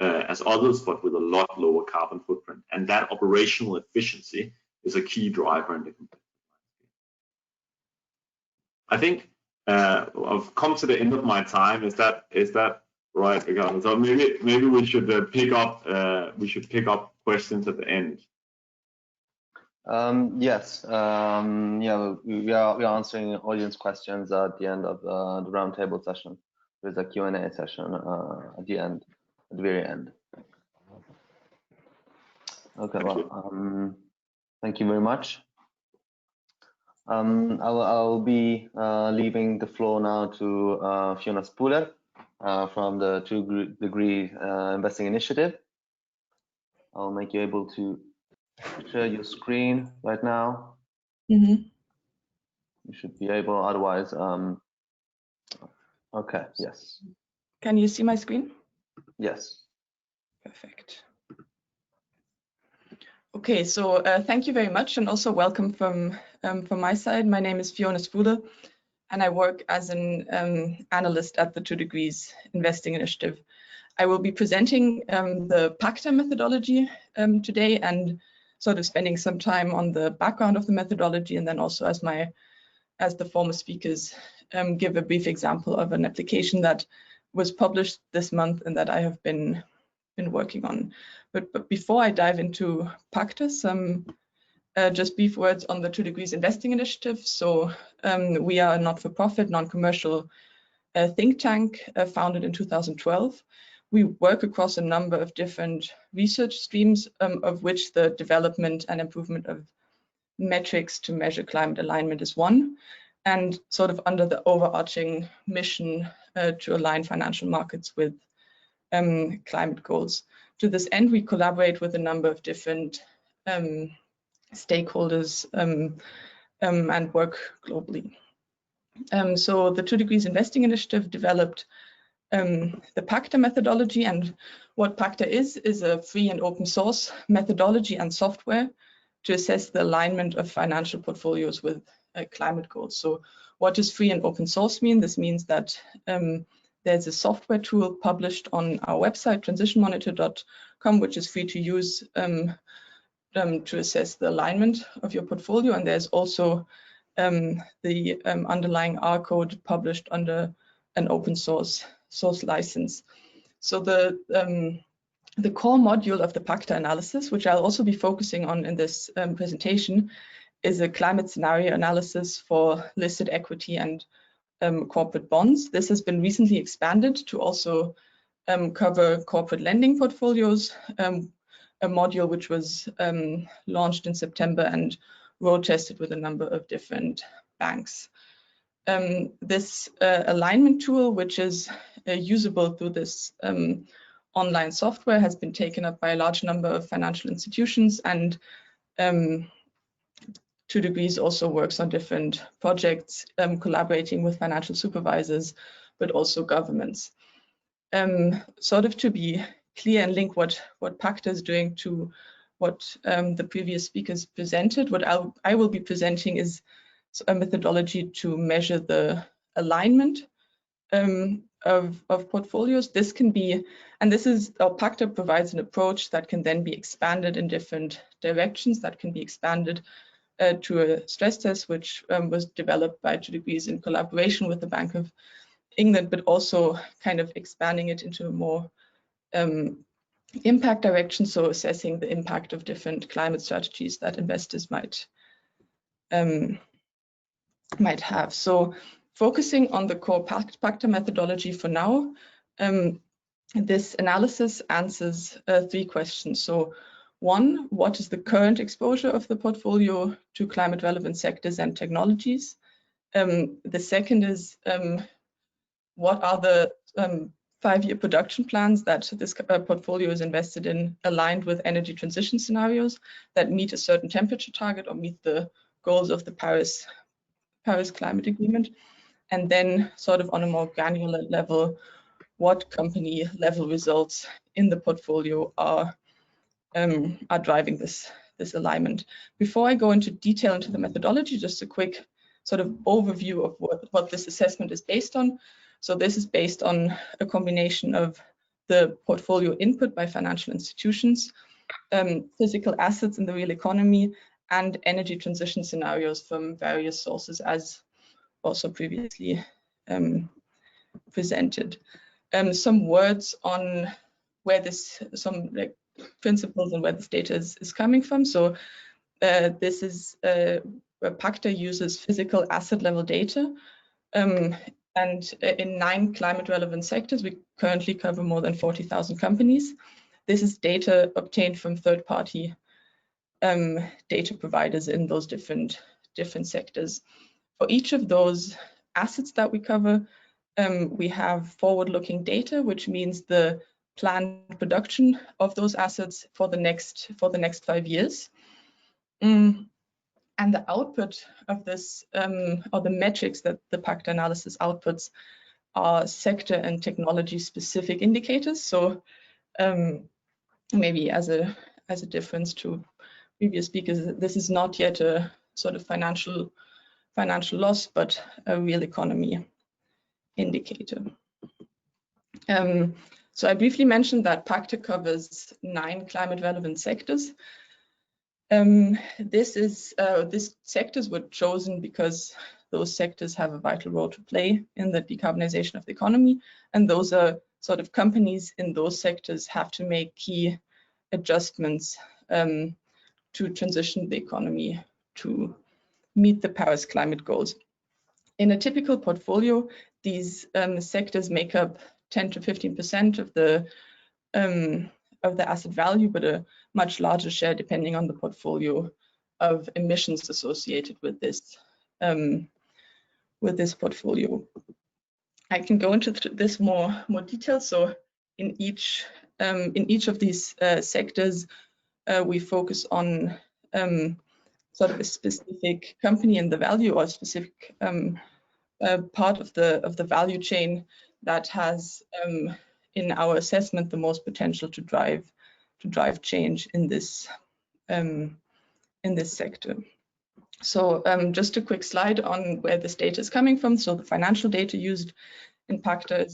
as others, but with a lot lower carbon footprint. And that operational efficiency is a key driver in the competitive landscape. I think I've come to the end of my time. Is that right, Ricardo? So maybe we should pick up questions at the end. Yes. Yeah, we are answering audience questions at the end of the roundtable session. There's a Q&A session at the end. At the very end. Okay, well, thank you very much. I'll be leaving the floor now to Fiona Spuller from the 2 Degree Investing Initiative. I'll make you able to share your screen right now. You should be able, otherwise, okay, yes. Can you see my screen? Yes. Perfect. Okay, so thank you very much, and also welcome from my side. My name is Fiona Spuller, and I work as an analyst at the 2 Degrees Investing Initiative. I will be presenting the PACTA methodology today, and sort of spending some time on the background of the methodology, and then also as the former speakers give a brief example of an application that was published this month and that I have been working on. But before I dive into PACTA, some just brief words on the 2 Degrees Investing Initiative. So we are a not-for-profit, non-commercial think tank founded in 2012. We work across a number of different research streams, of which the development and improvement of metrics to measure climate alignment is one, and sort of under the overarching mission to align financial markets with climate goals. To this end, we collaborate with a number of different stakeholders and work globally. So the 2 Degrees Investing Initiative developed the PACTA methodology, and what PACTA is a free and open source methodology and software to assess the alignment of financial portfolios with climate goals. So what does free and open source mean? This means that there's a software tool published on our website, transitionmonitor.com, which is free to use to assess the alignment of your portfolio. And there's also the underlying R code published under an open source license. So the core module of the PACTA analysis, which I'll also be focusing on in this presentation, is a climate scenario analysis for listed equity and corporate bonds. This has been recently expanded to also cover corporate lending portfolios, a module which was launched in September and road tested with a number of different banks. This alignment tool, which is usable through this online software, has been taken up by a large number of financial institutions, and 2 Degrees also works on different projects, collaborating with financial supervisors, but also governments. Sort of to be clear and link what PACTA is doing to what the previous speakers presented, what I will be presenting is a methodology to measure the alignment of portfolios. This can be, and this is, PACTA provides an approach that can then be expanded in different directions, that can be expanded to a stress test, which was developed by 2 Degrees in collaboration with the Bank of England, but also kind of expanding it into a more impact direction, so assessing the impact of different climate strategies that investors might have. So focusing on the core PACTA methodology for now, this analysis answers 3 questions. So 1, what is the current exposure of the portfolio to climate relevant sectors and technologies? The second is what are the 5-year production plans that this portfolio is invested in, aligned with energy transition scenarios that meet a certain temperature target or meet the goals of the Paris Climate Agreement? And then sort of on a more granular level, what company level results in the portfolio are driving this alignment. Before I go into detail into the methodology, just a quick sort of overview of what this assessment is based on. So this is based on a combination of the portfolio input by financial institutions, physical assets in the real economy, and energy transition scenarios from various sources, as also previously presented. Some words on where some principles and where this data is coming from. So this is where PACTA uses physical asset level data. And in 9 climate relevant sectors, we currently cover more than 40,000 companies. This is data obtained from third-party data providers in those different sectors. For each of those assets that we cover, we have forward-looking data, which means the planned production of those assets for the next 5 years. And the output of this, or the metrics that the PACTA analysis outputs, are sector and technology specific indicators. So maybe as a difference to previous speakers, this is not yet a sort of financial loss, but a real economy indicator. So I briefly mentioned that PACTA covers 9 climate relevant sectors. These sectors were chosen because those sectors have a vital role to play in the decarbonization of the economy, and those are sort of companies in those sectors have to make key adjustments to transition the economy to meet the Paris climate goals. In a typical portfolio, these sectors make up 10 to 15% of the asset value, but a much larger share depending on the portfolio of emissions associated with this portfolio. I can go into this more detail. So in each of these sectors, we focus on sort of a specific company and the value, or a specific part of the value chain that has, in our assessment, the most potential to drive change in this sector. So just a quick slide on where this data is coming from. So the financial data used in PACTA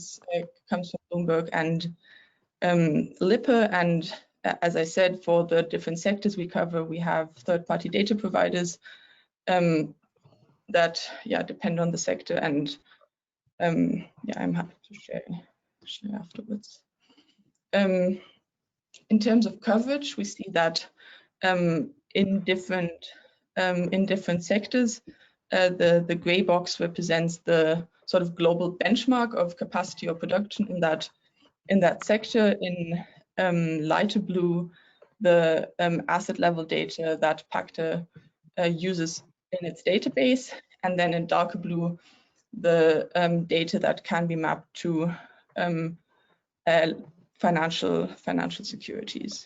comes from Bloomberg and Lipper, and as I said, for the different sectors we cover, we have third-party data providers that depend on the sector, and I'm happy to share afterwards. In terms of coverage, we see that in different sectors, the gray box represents the sort of global benchmark of capacity or production in that sector. In lighter blue, the asset level data that PACTA uses in its database, and then in darker blue, the data that can be mapped to financial securities.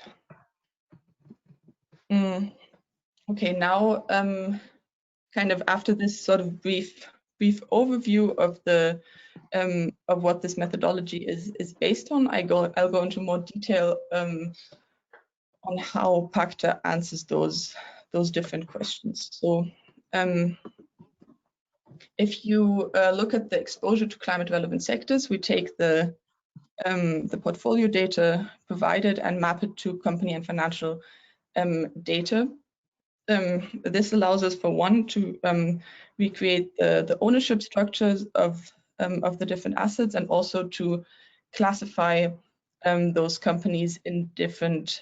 Okay, now kind of after this sort of brief overview of the of what this methodology is based on, I'll go into more detail on how PACTA answers those different questions. So if you look at the exposure to climate relevant sectors, we take the portfolio data provided and map it to company and financial data. This allows us, for one, to recreate the ownership structures of the different assets, and also to classify those companies in different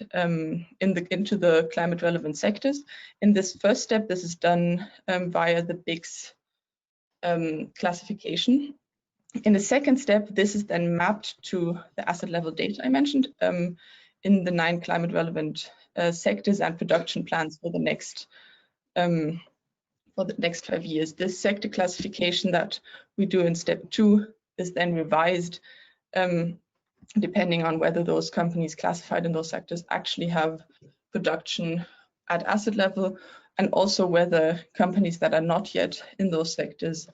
into the climate relevant sectors. In this first step, this is done via the BICS classification. In the second step, this is then mapped to the asset level data I mentioned in the 9 climate relevant sectors and production plans for the next 5 years. This sector classification that we do in step 2 is then revised depending on whether those companies classified in those sectors actually have production at asset level, and also whether companies that are not yet in those sectors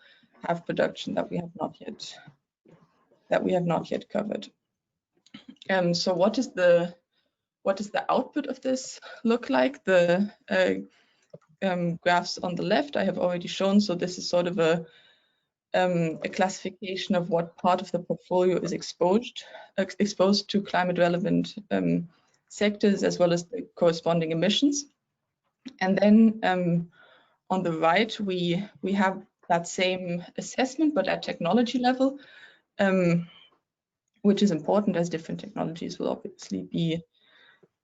have production that we have not yet covered. So what does the output of this look like? The graphs on the left I have already shown. So this is sort of a classification of what part of the portfolio is exposed to climate relevant sectors, as well as the corresponding emissions. And then on the right, we have that same assessment, but at technology level, which is important, as different technologies will obviously be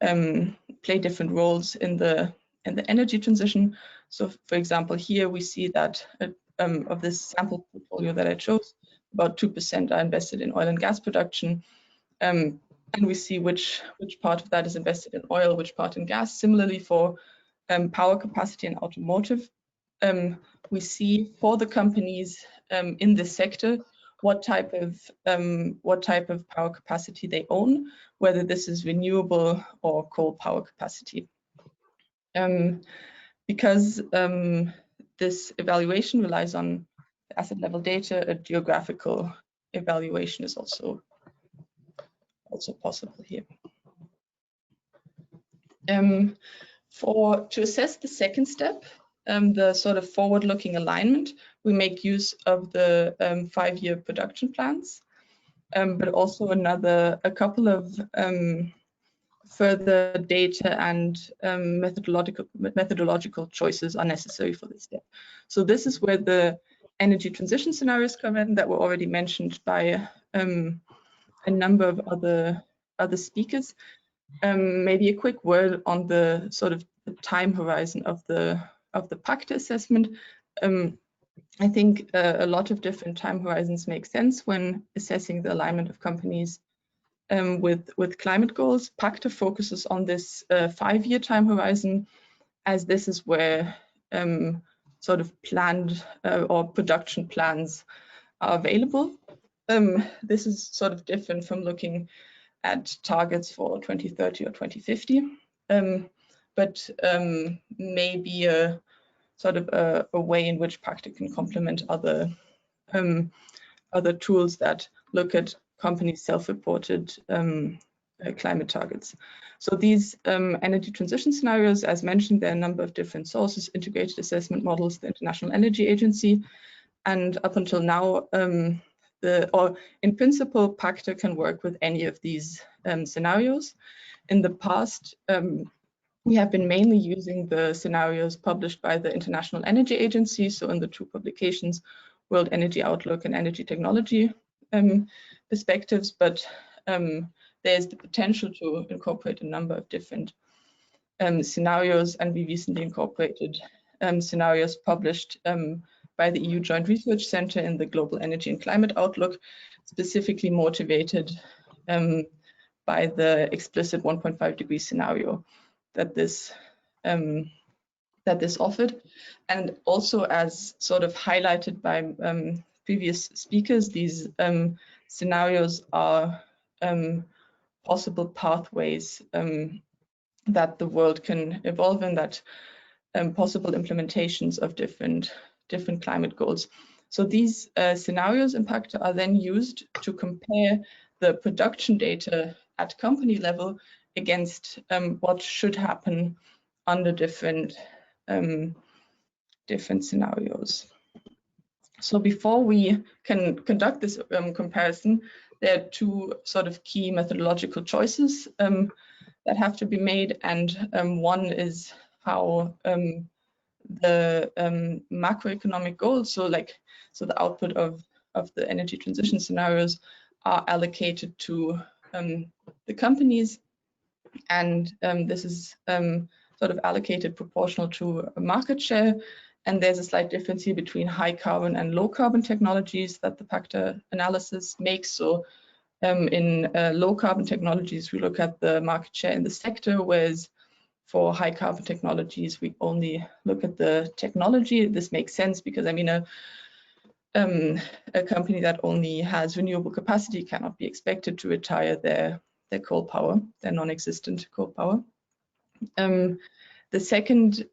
play different roles in the energy transition. So, for example, here we see that of this sample portfolio that I chose, about 2% are invested in oil and gas production, and we see which part of that is invested in oil, which part in gas. Similarly, for power capacity and automotive, we see for the companies in this sector what type of power capacity they own, whether this is renewable or coal power capacity. Because this evaluation relies on asset level data, a geographical evaluation is also possible here. To assess the second step, the sort of forward-looking alignment, we make use of the 5-year production plans. but also a couple of further data and methodological choices are necessary for this step. So this is where the energy transition scenarios come in that were already mentioned by a number of other speakers. Maybe a quick word on the sort of the time horizon of the PACTA assessment. I think a lot of different time horizons make sense when assessing the alignment of companies with climate goals. PACTA focuses on this 5-year time horizon, as this is where sort of planned or production plans are available. This is sort of different from looking at targets for 2030 or 2050, but maybe a sort of a way in which PACTA can complement other tools that look at companies' self-reported climate targets. So these energy transition scenarios, as mentioned, there are a number of different sources, integrated assessment models, the International Energy Agency, and up until now, in principle, PACTA can work with any of these scenarios. In the past, we have been mainly using the scenarios published by the International Energy Agency, so in the 2 publications, World Energy Outlook and Energy Technology perspectives, but there's the potential to incorporate a number of different scenarios, and we recently incorporated scenarios published by the EU Joint Research Center in the Global Energy and Climate Outlook, specifically motivated by the explicit 1.5 degree scenario that this offered. And also, as sort of highlighted by previous speakers, these scenarios are possible pathways that the world can evolve in, that possible implementations of different climate goals. So these scenarios in PACTA are then used to compare the production data at company level against what should happen under different scenarios. So before we can conduct this comparison, there are 2 sort of key methodological choices that have to be made, and one is how the macroeconomic goals, so the output of the energy transition scenarios, are allocated to the companies, and this is sort of allocated proportional to a market share. And there's a slight difference here between high carbon and low carbon technologies that the PACTA analysis makes. So in low carbon technologies, we look at the market share in the sector, whereas for high carbon technologies, we only look at the technology. This makes sense because, I mean, a company that only has renewable capacity cannot be expected to retire their coal power, their non-existent coal power. The second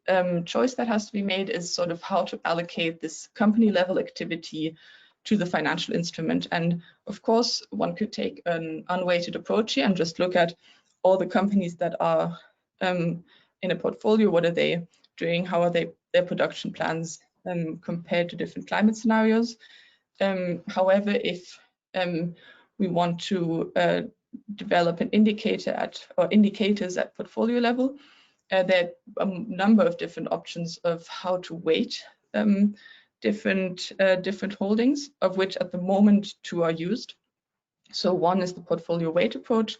choice that has to be made is sort of how to allocate this company level activity to the financial instrument. And of course, one could take an unweighted approach here and just look at all the companies that are in a portfolio. What are they doing? How are their production plans compared to different climate scenarios? However, if we want to develop an indicator or indicators at portfolio level, there are a number of different options of how to weight different holdings, of which at the moment 2 are used. So one is the portfolio weight approach.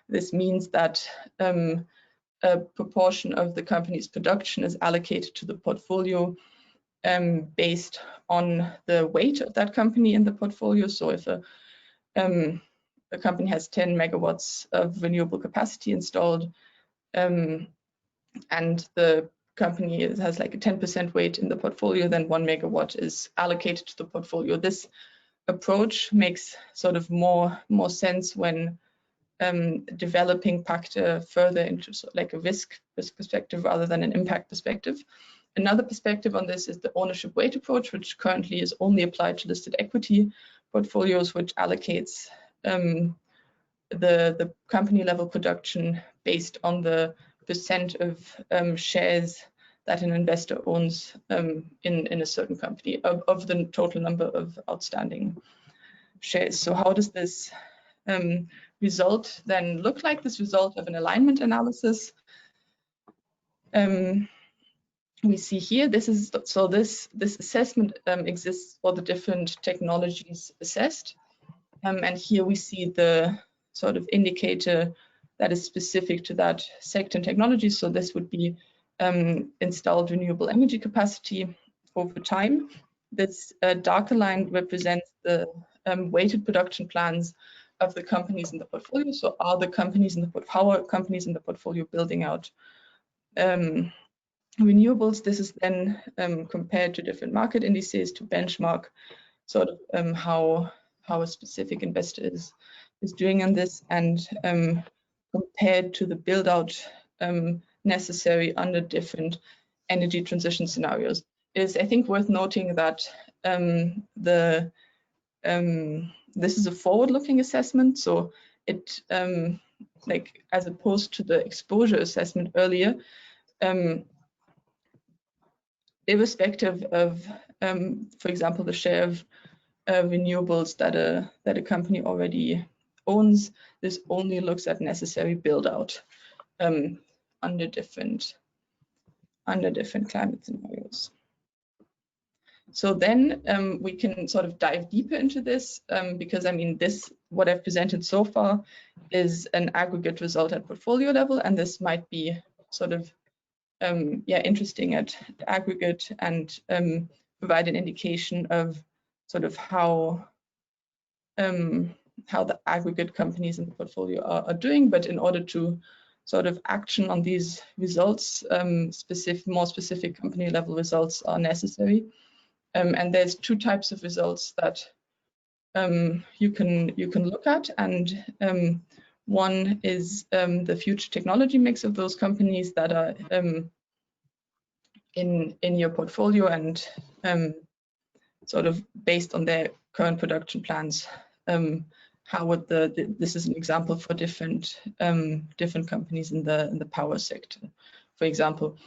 This means that a proportion of the company's production is allocated to the portfolio based on the weight of that company in the portfolio. So if a company has 10 megawatts of renewable capacity installed, and the company has like a 10% weight in the portfolio, then 1 megawatt is allocated to the portfolio. This approach makes sort of more sense when developing PACTA further into like a risk perspective rather than an impact perspective. Another perspective on this is the ownership weight approach, which currently is only applied to listed equity portfolios, which allocates the company level production based on the percent of shares that an investor owns in a certain company of the total number of outstanding shares. So how does this result then look like? This result of an alignment analysis. We see here, this assessment exists for the different technologies assessed. And here we see the sort of indicator that is specific to that sector and technology. So this would be installed renewable energy capacity over time. This darker line represents the weighted production plans of the companies in the portfolio. So are the companies in the portfolio building out renewables? This is then compared to different market indices to benchmark sort of how a specific investor is doing on this, and compared to the build out necessary under different energy transition scenarios. It is, I think, worth noting that this is a forward-looking assessment, so it like as opposed to the exposure assessment earlier, irrespective of, for example, the share of renewables that a company already owns, this only looks at necessary build-out under different climate scenarios. So then we can sort of dive deeper into this because I mean what I've presented so far is an aggregate result at portfolio level, and this might be sort of interesting at the aggregate and provide an indication of sort of how the aggregate companies in the portfolio are doing. But in order to sort of action on these results, more specific company level results are necessary. And there's two types of results that you can look at, and one is the future technology mix of those companies that are in your portfolio, and sort of based on their current production plans, how would this is an example for different companies in the power sector, for example.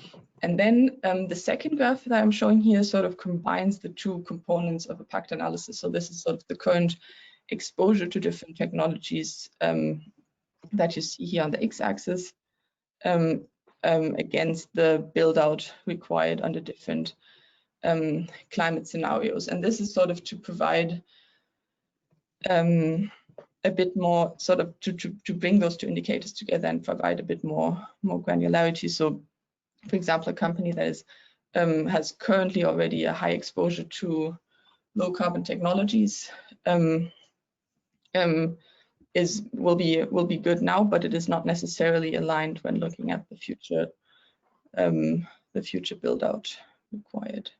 And then the second graph that I'm showing here sort of combines the two components of a PACT analysis. So this is sort of the current exposure to different technologies that you see here on the x-axis against the build-out required under different climate scenarios. And this is sort of to provide a bit more sort of to bring those two indicators together and provide a bit more granularity. So, for example, a company that is has currently already a high exposure to low carbon technologies will be good now, but it is not necessarily aligned when looking at the future build out required.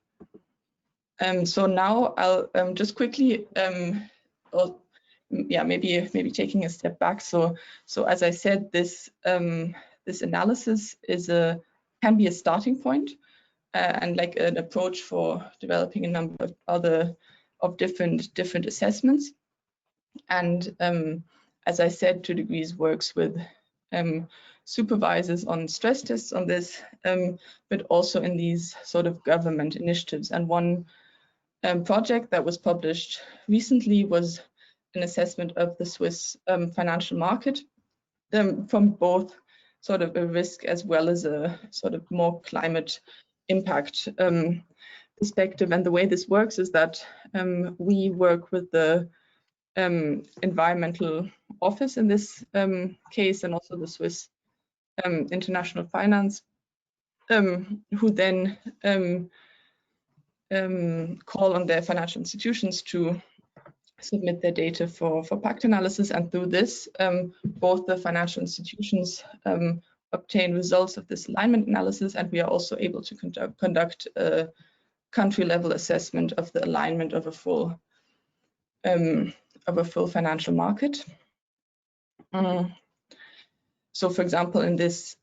So now I'll just quickly maybe taking a step back. So as I said, this analysis can be a starting point and like an approach for developing a number of different assessments. And as I said, 2 Degrees works with supervisors on stress tests on this, but also in these sort of government initiatives. And one project that was published recently was an assessment of the Swiss financial market from both sort of a risk as well as a sort of more climate impact perspective. And the way this works is that we work with the environmental office in this case, and also the Swiss international finance, who then call on their financial institutions to submit their data for PACT analysis. And through this, both the financial institutions obtain results of this alignment analysis, and we are also able to conduct a country level assessment of the alignment of a full financial market. So, for example, in this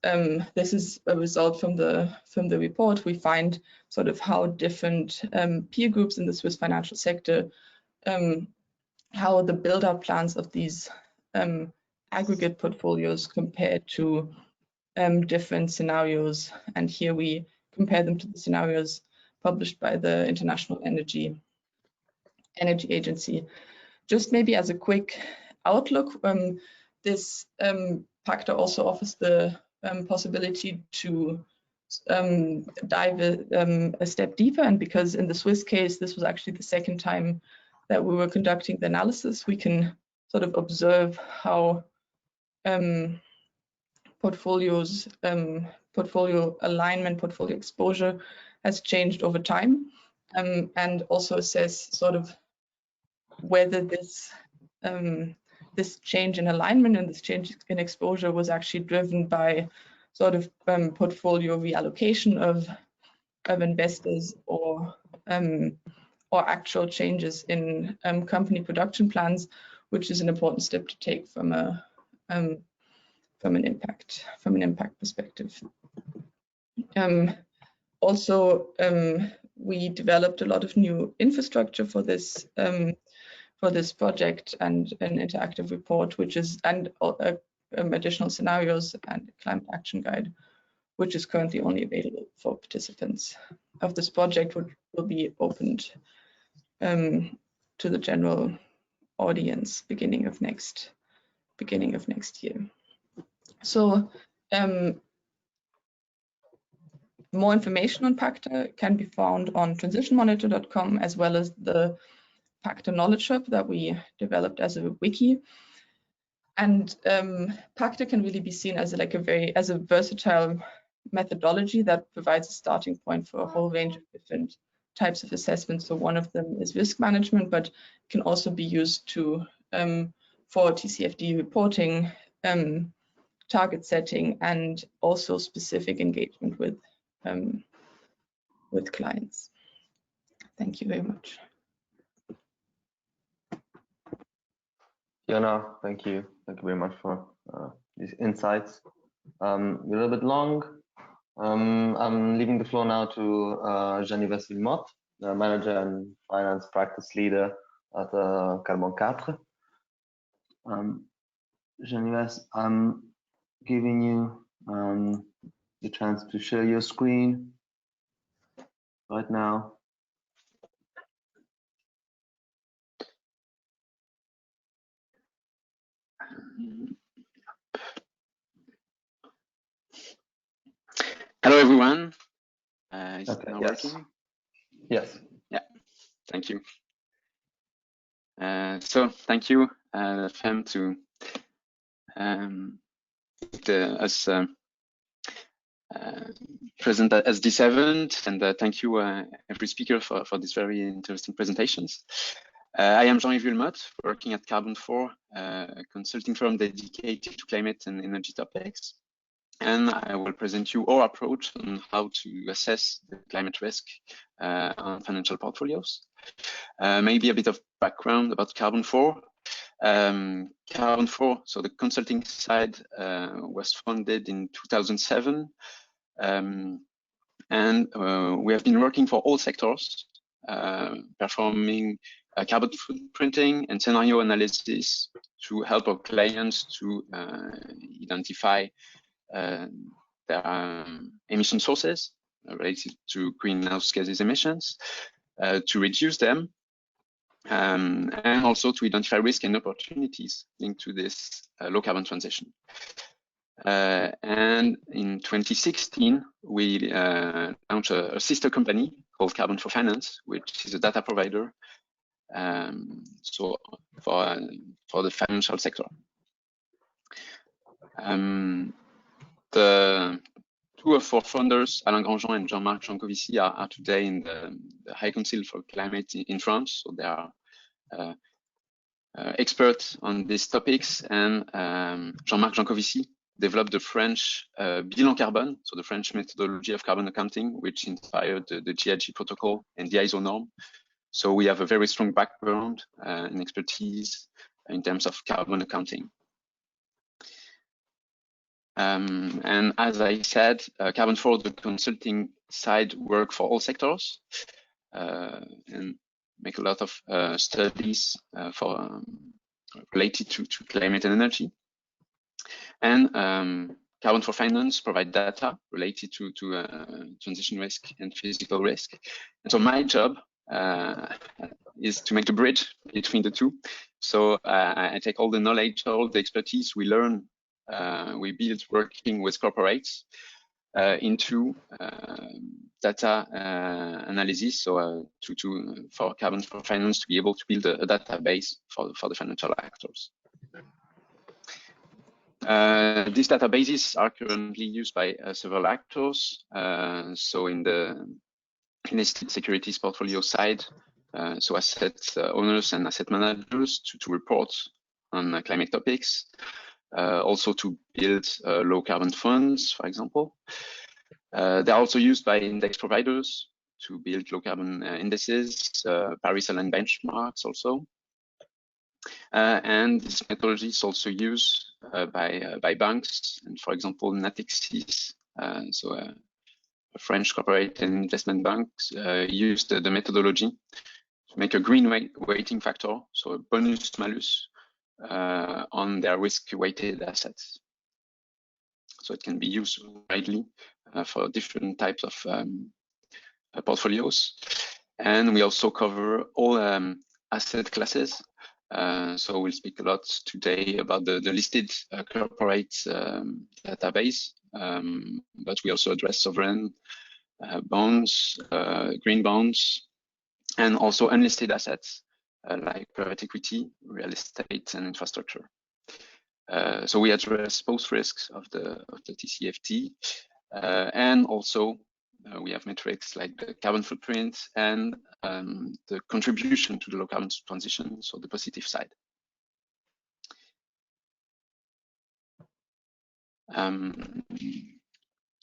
this is a result from the report. We find sort of how different peer groups in the Swiss financial sector, how the build-out plans of these aggregate portfolios compare to different scenarios. And here we compare them to the scenarios published by the International Energy Agency just maybe as a quick outlook, this PACTA also offers the possibility to dive a step deeper, and because in the Swiss case this was actually the second time that we were conducting the analysis, we can sort of observe how portfolio alignment, portfolio exposure has changed over time, and also assess sort of whether this this change in alignment and this change in exposure was actually driven by sort of portfolio reallocation of investors, or actual changes in company production plans, which is an important step to take from a from an impact perspective. Also, we developed a lot of new infrastructure for this project, and an interactive report, which is, and additional scenarios and climate action guide, which is currently only available for participants of this project, which will be opened to the general audience beginning of next year. So more information on PACTA can be found on transitionmonitor.com, as well as the PACTA knowledge hub that we developed as a wiki. And PACTA can really be seen as like a versatile methodology that provides a starting point for a whole range of different types of assessments. So one of them is risk management, but can also be used to for TCFD reporting, target setting, and also specific engagement with clients. Thank you very much. Fiona, thank you very much for these insights. We're a little bit long. I'm leaving the floor now to Jean-Yves Villemotte, the manager and finance practice leader at Carbon 4. Jean-Yves, I'm giving you the chance to share your screen right now. Hello, everyone. Is it now Yes. working? Yes. Yeah, thank you. So thank you, FEM, to us present as this event, and thank you every speaker for these very interesting presentations. I am Jean-Yves Villemotte, working at Carbon 4, a consulting firm dedicated to climate and energy topics. And I will present you our approach on how to assess the climate risk on financial portfolios. Maybe a bit of background about Carbon 4. Carbon 4, so the consulting side, was founded in 2007. And we have been working for all sectors, performing carbon footprinting and scenario analysis to help our clients to identify their emission sources related to greenhouse gases emissions, to reduce them, and also to identify risk and opportunities linked to this low carbon transition. And in 2016, we launched a sister company called Carbon 4 Finance, which is a data provider so for the financial sector. The two of our founders, Alain Grandjean and Jean-Marc Jancovici, are today in the High Council for Climate in France. So they are experts on these topics. And Jean-Marc Jancovici developed the French bilan carbone, so the French methodology of carbon accounting, which inspired the GIG protocol and the ISO norm. So we have a very strong background and expertise in terms of carbon accounting. And as I said, Carbon 4, the consulting side, work for all sectors and make a lot of studies related to climate and energy. And Carbon 4 Finance provide data related to transition risk and physical risk. And so my job is to make the bridge between the two. So I take all the knowledge, all the expertise we learn, we build working with corporates into data analysis. So for Carbon for Finance to be able to build a database for the financial actors. These databases are currently used by several actors. So in the listed securities portfolio side, so asset owners and asset managers to report on climate topics, also to build low carbon funds, for example. They're also used by index providers to build low carbon indices, Paris-aligned benchmarks also. And this methodology is also used by banks, and for example, Natixis, so a French corporate and investment banks used the methodology to make a green weighting factor, so a bonus malus on their risk-weighted assets. So it can be used widely for different types of portfolios. And we also cover all asset classes. So we'll speak a lot today about the listed corporate database, but we also address sovereign bonds, green bonds, and also unlisted assets like private equity, real estate, and infrastructure. So we address both risks of the TCFD, and also we have metrics like the carbon footprint and the contribution to the low carbon transition, so the positive side.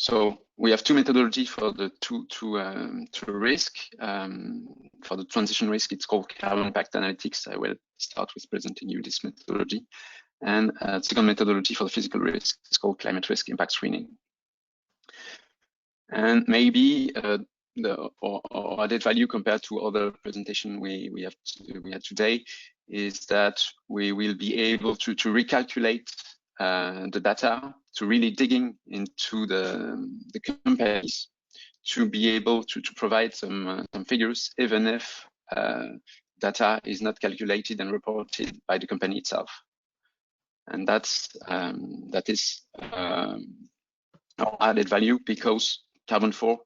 So we have two methodologies for the two risk. For the transition risk, it's called carbon impact analytics. I will start with presenting you this methodology. And second methodology for the physical risk is called climate risk impact screening. And maybe the added value compared to other presentation we had today is that we will be able to recalculate the data, to really digging into the companies, to be able to provide some figures, even if data is not calculated and reported by the company itself. And that is our added value, because Carbon 4,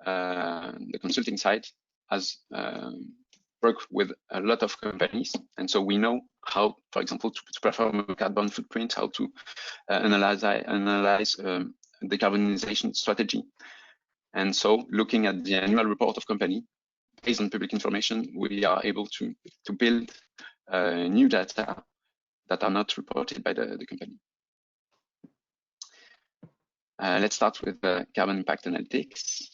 the consulting side, has worked with a lot of companies, and so we know how, for example, to perform a carbon footprint, how to analyze the decarbonization strategy. And so, looking at the annual report of company, based on public information, we are able to build new data that are not reported by the company. Let's start with carbon impact analytics.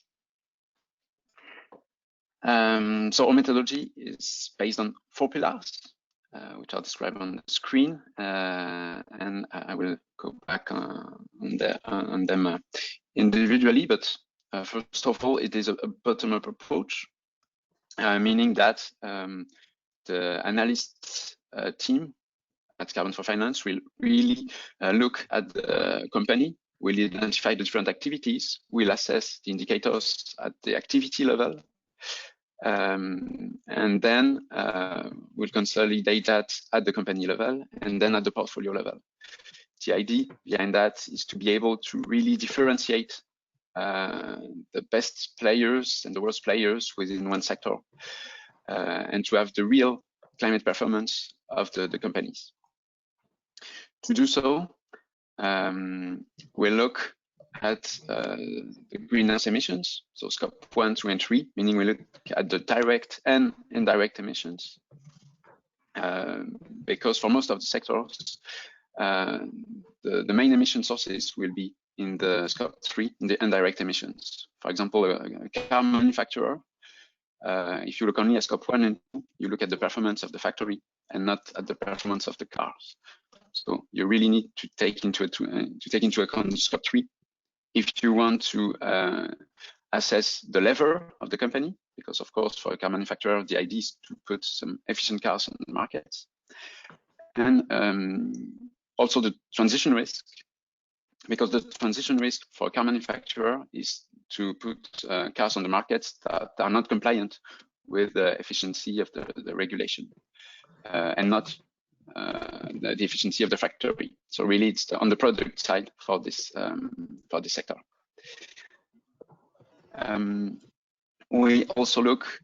So our methodology is based on 4 pillars, which are described on the screen, and I will go back on them individually. But first of all, it is a bottom-up approach, meaning that the analyst team at Carbon for Finance will really look at the company, will identify the different activities, will assess the indicators at the activity level, and then we'll consolidate that at the company level and then at the portfolio level. The idea behind that is to be able to really differentiate the best players and the worst players within one sector, and to have the real climate performance of the companies. To do so, we'll look at the greenhouse emissions, so scope 1, 2, and 3, meaning we look at the direct and indirect emissions, because for most of the sectors, the main emission sources will be in the scope 3, in the indirect emissions. For example, a car manufacturer, if you look only at scope 1 and 2, you look at the performance of the factory and not at the performance of the cars. So you really need to take into account scope 3 if you want to assess the lever of the company, because of course for a car manufacturer the idea is to put some efficient cars on the market, and also the transition risk, because the transition risk for a car manufacturer is to put cars on the market that are not compliant with the efficiency of the regulation and not the efficiency of the factory. So really, it's on the product side for this sector. We also look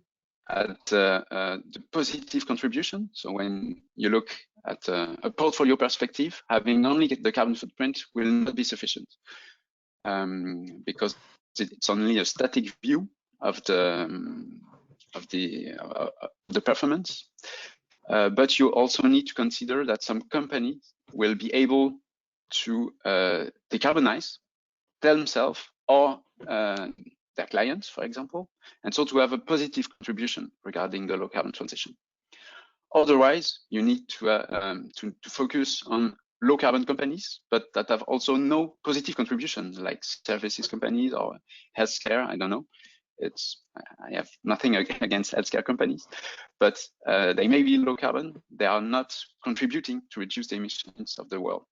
at the positive contribution. So when you look at a portfolio perspective, having only the carbon footprint will not be sufficient because it's only a static view of the performance. But you also need to consider that some companies will be able to decarbonize themselves or their clients, for example, and so to have a positive contribution regarding the low carbon transition. Otherwise, you need to focus on low carbon companies, but that have also no positive contribution, like services companies or healthcare. I don't know. I have nothing against healthcare companies, but they may be low carbon. They are not contributing to reduce the emissions of the world.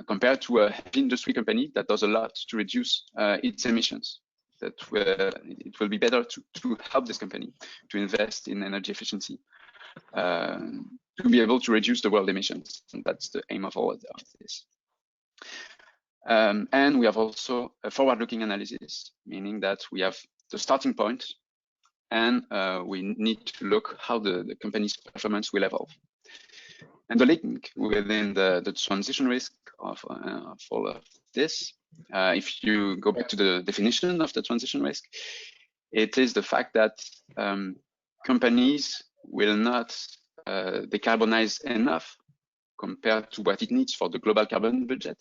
Compared to a heavy industry company that does a lot to reduce its emissions. It will be better to help this company to invest in energy efficiency to be able to reduce the world emissions. And that's the aim of all of this. And we have also a forward-looking analysis, meaning that we have the starting point and we need to look how the company's performance will evolve. And the link within the transition risk of all of this, if you go back to the definition of the transition risk, it is the fact that companies will not decarbonize enough compared to what it needs for the global carbon budget.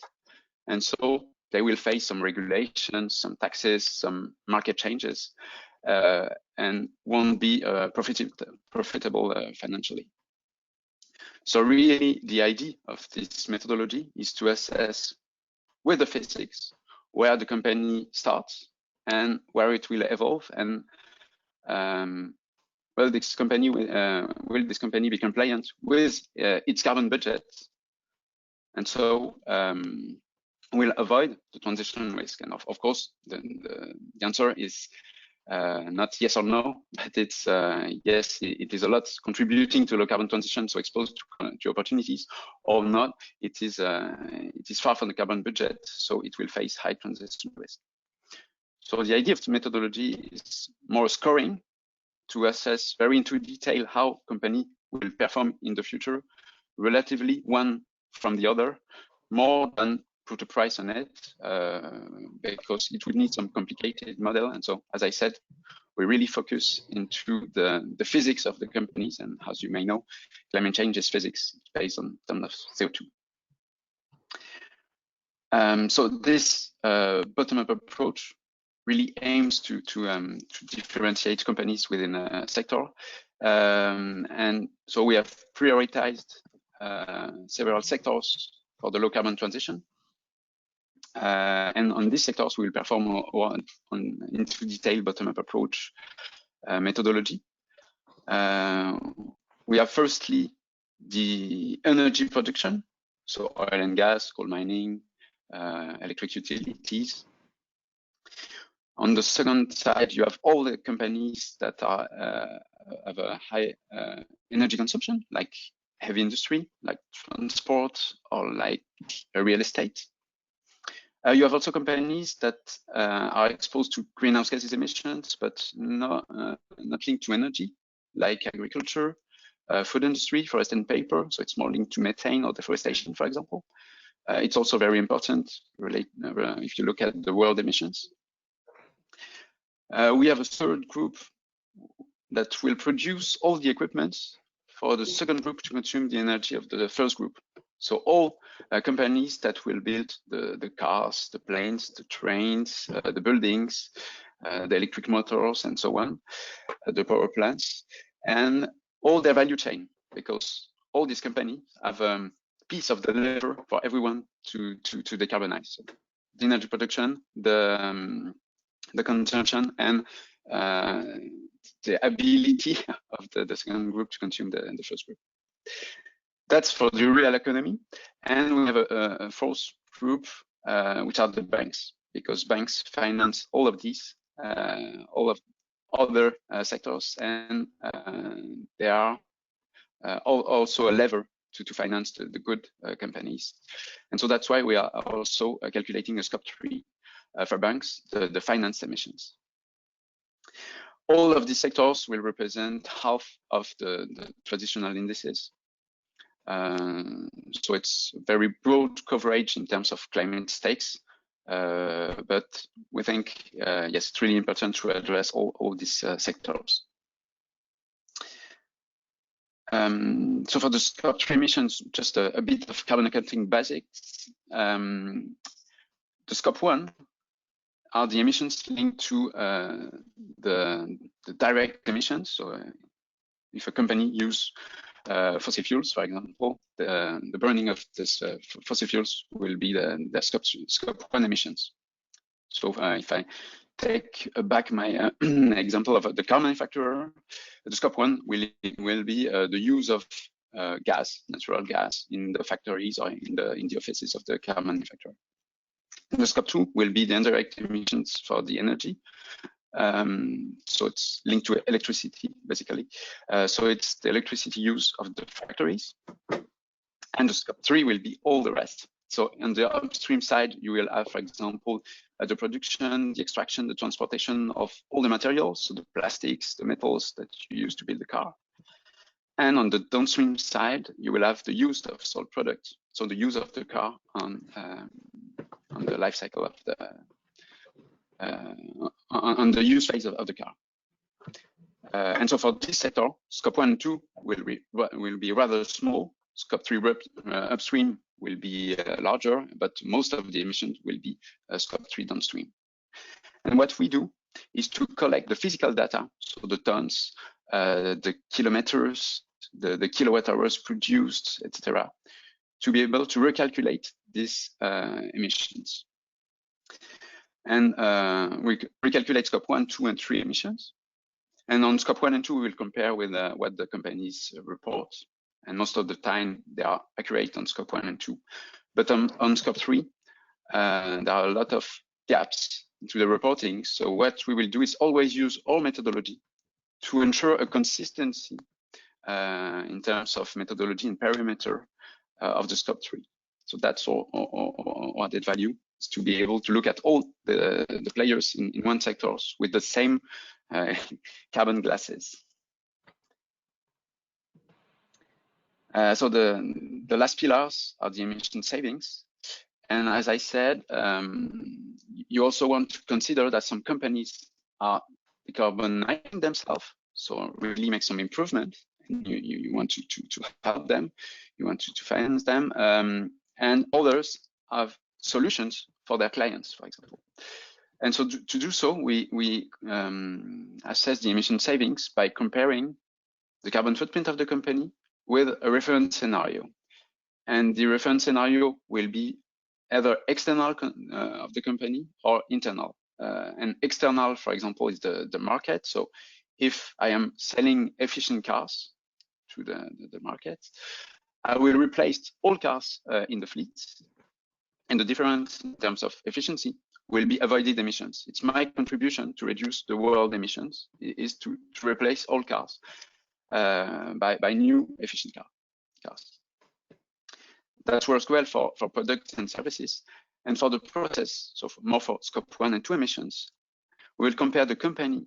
And so they will face some regulations, some taxes, some market changes, and won't be profitable financially. So really, the idea of this methodology is to assess with the physics where the company starts and where it will evolve, and will this company be compliant with its carbon budget, and so will avoid the transition risk. And of course, the answer is not yes or no, but it's yes, it is a lot contributing to low carbon transition, so exposed to opportunities, or not, it is far from the carbon budget, so it will face high transition risk. So the idea of the methodology is more scoring to assess very into detail how company will perform in the future, relatively one from the other, more than put a price on it, because it would need some complicated model. And so, as I said, we really focus into the physics of the companies. And as you may know, climate change is physics based on tons of CO2. So this bottom-up approach really aims to differentiate companies within a sector. And so we have prioritized several sectors for the low carbon transition. And on these sectors, we will perform into detail bottom-up approach methodology. We have firstly the energy production, so oil and gas, coal mining, electric utilities. On the second side, you have all the companies that are have a high energy consumption, like heavy industry, like transport, or like real estate. You have also companies that are exposed to greenhouse gases emissions, but not linked to energy, like agriculture, food industry, forest and paper. So it's more linked to methane or deforestation, for example. It's also very important if you look at the world emissions. We have a third group that will produce all the equipment for the second group to consume the energy of the first group. So all companies that will build the cars, the planes, the trains, the buildings, the electric motors, and so on, the power plants, and all their value chain, because all these companies have a piece of the lever for everyone to decarbonize. So the energy production, the consumption, and the ability of the second group to consume the first group. That's for the real economy. And we have a fourth group, which are the banks, because banks finance all of these, all of other sectors, and they are also a lever to finance the good companies. And so that's why we are also calculating a scope 3 for banks, the finance emissions. All of these sectors will represent half of the traditional indices. So it's very broad coverage in terms of climate stakes, but we think, yes, it's really important to address all these sectors. So for the scope 3 emissions, just a bit of carbon accounting basics. The scope 1 are the emissions linked to the direct emissions. So if a company uses fossil fuels, for example, the burning of this fossil fuels will be the scope 1 emissions. So if I take back my example of the car manufacturer, the scope 1 will be the use of gas, natural gas, in the factories or in the offices of the car manufacturer. And the scope 2 will be the indirect emissions for the energy. So it's linked to electricity, basically. So it's the electricity use of the factories. And the scope 3 will be all the rest. So on the upstream side, you will have, for example, the production, the extraction, the transportation of all the materials, so the plastics, the metals that you use to build the car. And on the downstream side, you will have the use of sold products, so the use of the car on the life cycle of the on the use phase of the car. And so for this sector, scope 1 and 2 will be rather small. Scope 3 upstream will be larger, but most of the emissions will be scope 3 downstream. And what we do is to collect the physical data, so the tons, the kilometers, the kilowatt hours produced, etc., to be able to recalculate these emissions. And we recalculate scope 1, 2, and 3 emissions. And on scope 1 and 2, we will compare with what the companies report. And most of the time, they are accurate on scope 1 and 2. But on scope 3, there are a lot of gaps into the reporting. So what we will do is always use our methodology to ensure a consistency in terms of methodology and parameter of the scope 3. So that's our added value, is to be able to look at all the players in one sector with the same carbon glasses. So the last pillars are the emission savings. And as I said, you also want to consider that some companies are decarbonizing themselves, so really make some improvement. You want to help them, you want to finance them, and others have solutions for their clients, for example. And so to do so, we assess the emission savings by comparing the carbon footprint of the company with a reference scenario. And the reference scenario will be either external of the company or internal. And external, for example, is the market. So if I am selling efficient cars to the market, I will replace all cars in the fleet. And the difference in terms of efficiency will be avoided emissions. It's my contribution to reduce the world emissions is to replace all cars by new efficient cars. That works well for products and services. And for the process, so more for scope 1 and 2 emissions, we will compare the company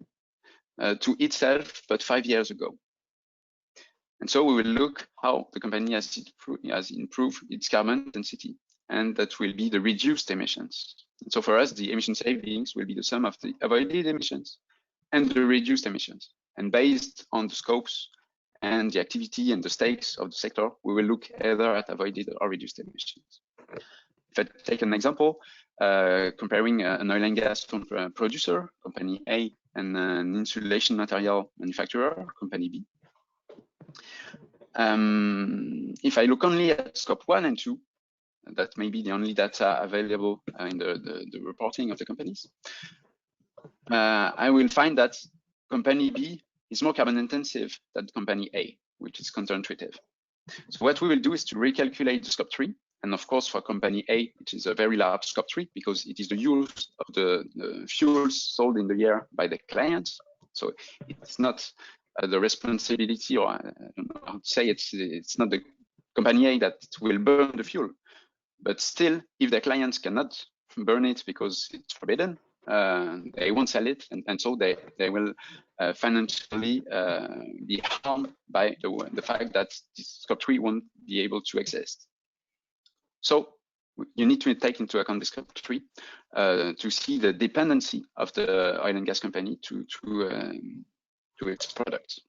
to itself, but 5 years ago. And so we will look how the company has improved its carbon density, and that will be the reduced emissions. And so for us, the emission savings will be the sum of the avoided emissions and the reduced emissions. And based on the scopes and the activity and the stakes of the sector, we will look either at avoided or reduced emissions. If I take an example, comparing an oil and gas producer, company A, and an insulation material manufacturer, company B. If I look only at scope 1 and 2, that may be the only data available in the reporting of the companies, I will find that company B is more carbon intensive than company A, which is counterintuitive. So what we will do is to recalculate the scope 3. And of course, for company A, which is a very large scope 3, because it is the use of the fuels sold in the year by the clients. So it's not the responsibility, or I don't know how to say it, it's not the company A that will burn the fuel. But still, if their clients cannot burn it because it's forbidden, they won't sell it, and so they will financially be harmed by the fact that this scope 3 won't be able to exist. So you need to take into account this scope 3 to see the dependency of the oil and gas company to its product.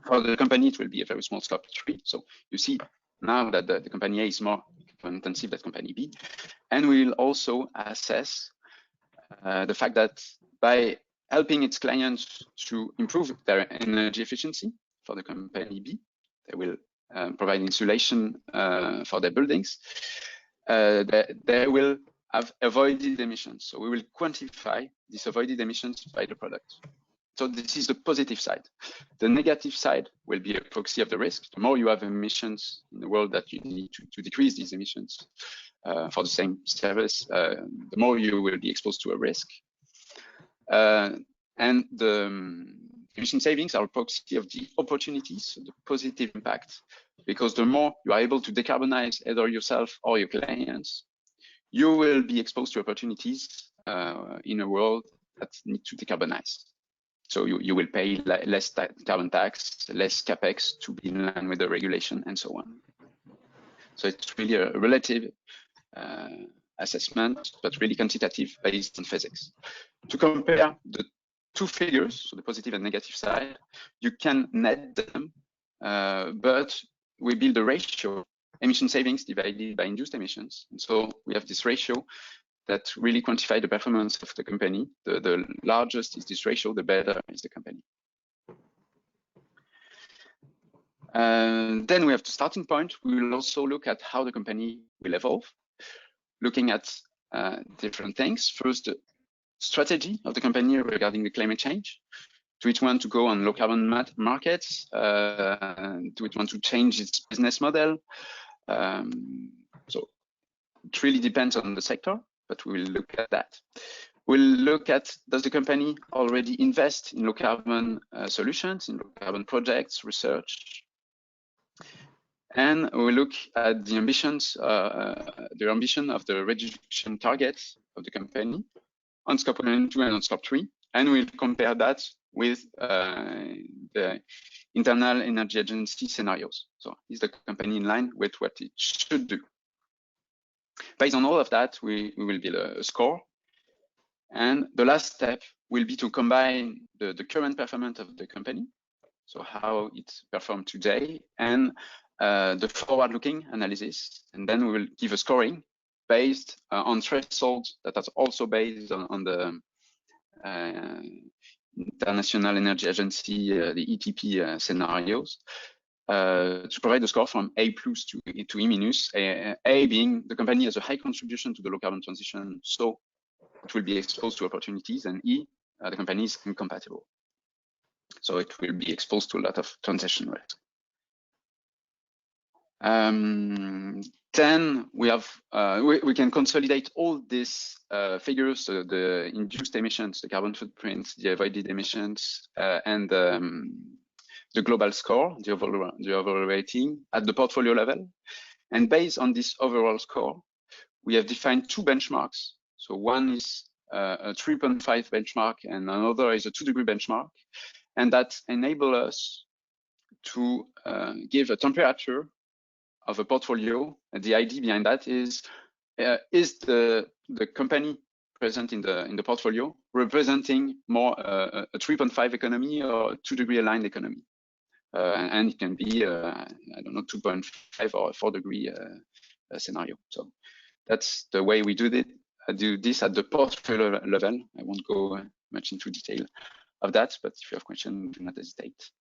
For the company, it will be a very small scope 3. So you see now that the company A is more intensive than company B, and we will also assess the fact that by helping its clients to improve their energy efficiency for the company B, they will provide insulation for their buildings. They will have avoided emissions. So we will quantify these avoided emissions by the product. So this is the positive side. The negative side will be a proxy of the risk. The more you have emissions in the world that you need to decrease these emissions for the same service, the more you will be exposed to a risk. And the emission savings are a proxy of the opportunities, the positive impact, because the more you are able to decarbonize either yourself or your clients, you will be exposed to opportunities in a world that needs to decarbonize. So you will pay less carbon tax, less capex to be in line with the regulation, and so on. So it's really a relative assessment, but really quantitative based on physics. To compare the two figures, so the positive and negative side, you can net them, but we build a ratio, emission savings divided by induced emissions. And so we have this ratio that really quantify the performance of the company. The largest is this ratio, the better is the company. Then we have the starting point. We will also look at how the company will evolve, looking at different things. First, the strategy of the company regarding the climate change. Do it want to go on low carbon markets? Do it want to change its business model? So it really depends on the sector, but we will look at that. We'll look at, does the company already invest in low carbon solutions, in low carbon projects, research? And we'll look at the ambitions, the ambition of the reduction targets of the company on scope 1 and 2 and on scope 3. And we'll compare that with the Internal Energy Agency scenarios. So is the company in line with what it should do? Based on all of that, we will build a score. And the last step will be to combine the current performance of the company, so how it performed today, and the forward-looking analysis. And then we will give a scoring based on thresholds that are also based on the International Energy Agency, the ETP scenarios, to provide a score from A+ to E-. A being the company has a high contribution to the low carbon transition, so it will be exposed to opportunities, and E, the company is incompatible. So it will be exposed to a lot of transition risk. Then we have we can consolidate all these figures, so the induced emissions, the carbon footprint, the avoided emissions, and the global score, the overall rating at the portfolio level. And based on this overall score, we have defined two benchmarks. So one is a 3.5 benchmark and another is a 2-degree benchmark. And that enable us to give a temperature of a portfolio. And the idea behind that is the company present in the portfolio representing more a 3.5 economy or a 2-degree aligned economy. And it can be, I don't know, 2.5 or a 4-degree scenario. So that's the way we do this at the portfolio level. I won't go much into detail of that, but if you have questions, do not hesitate.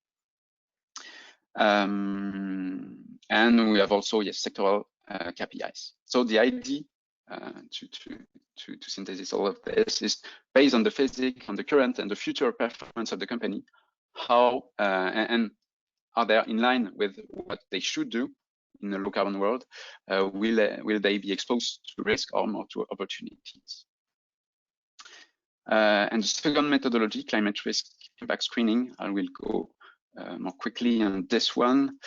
And we have also, yes, sectoral KPIs. So the idea to synthesize all of this is based on the physics, on the current and the future performance of the company, how and are they in line with what they should do in a low carbon world? Will they be exposed to risk or more to opportunities? And the second methodology, climate risk impact screening, I will go more quickly on this one.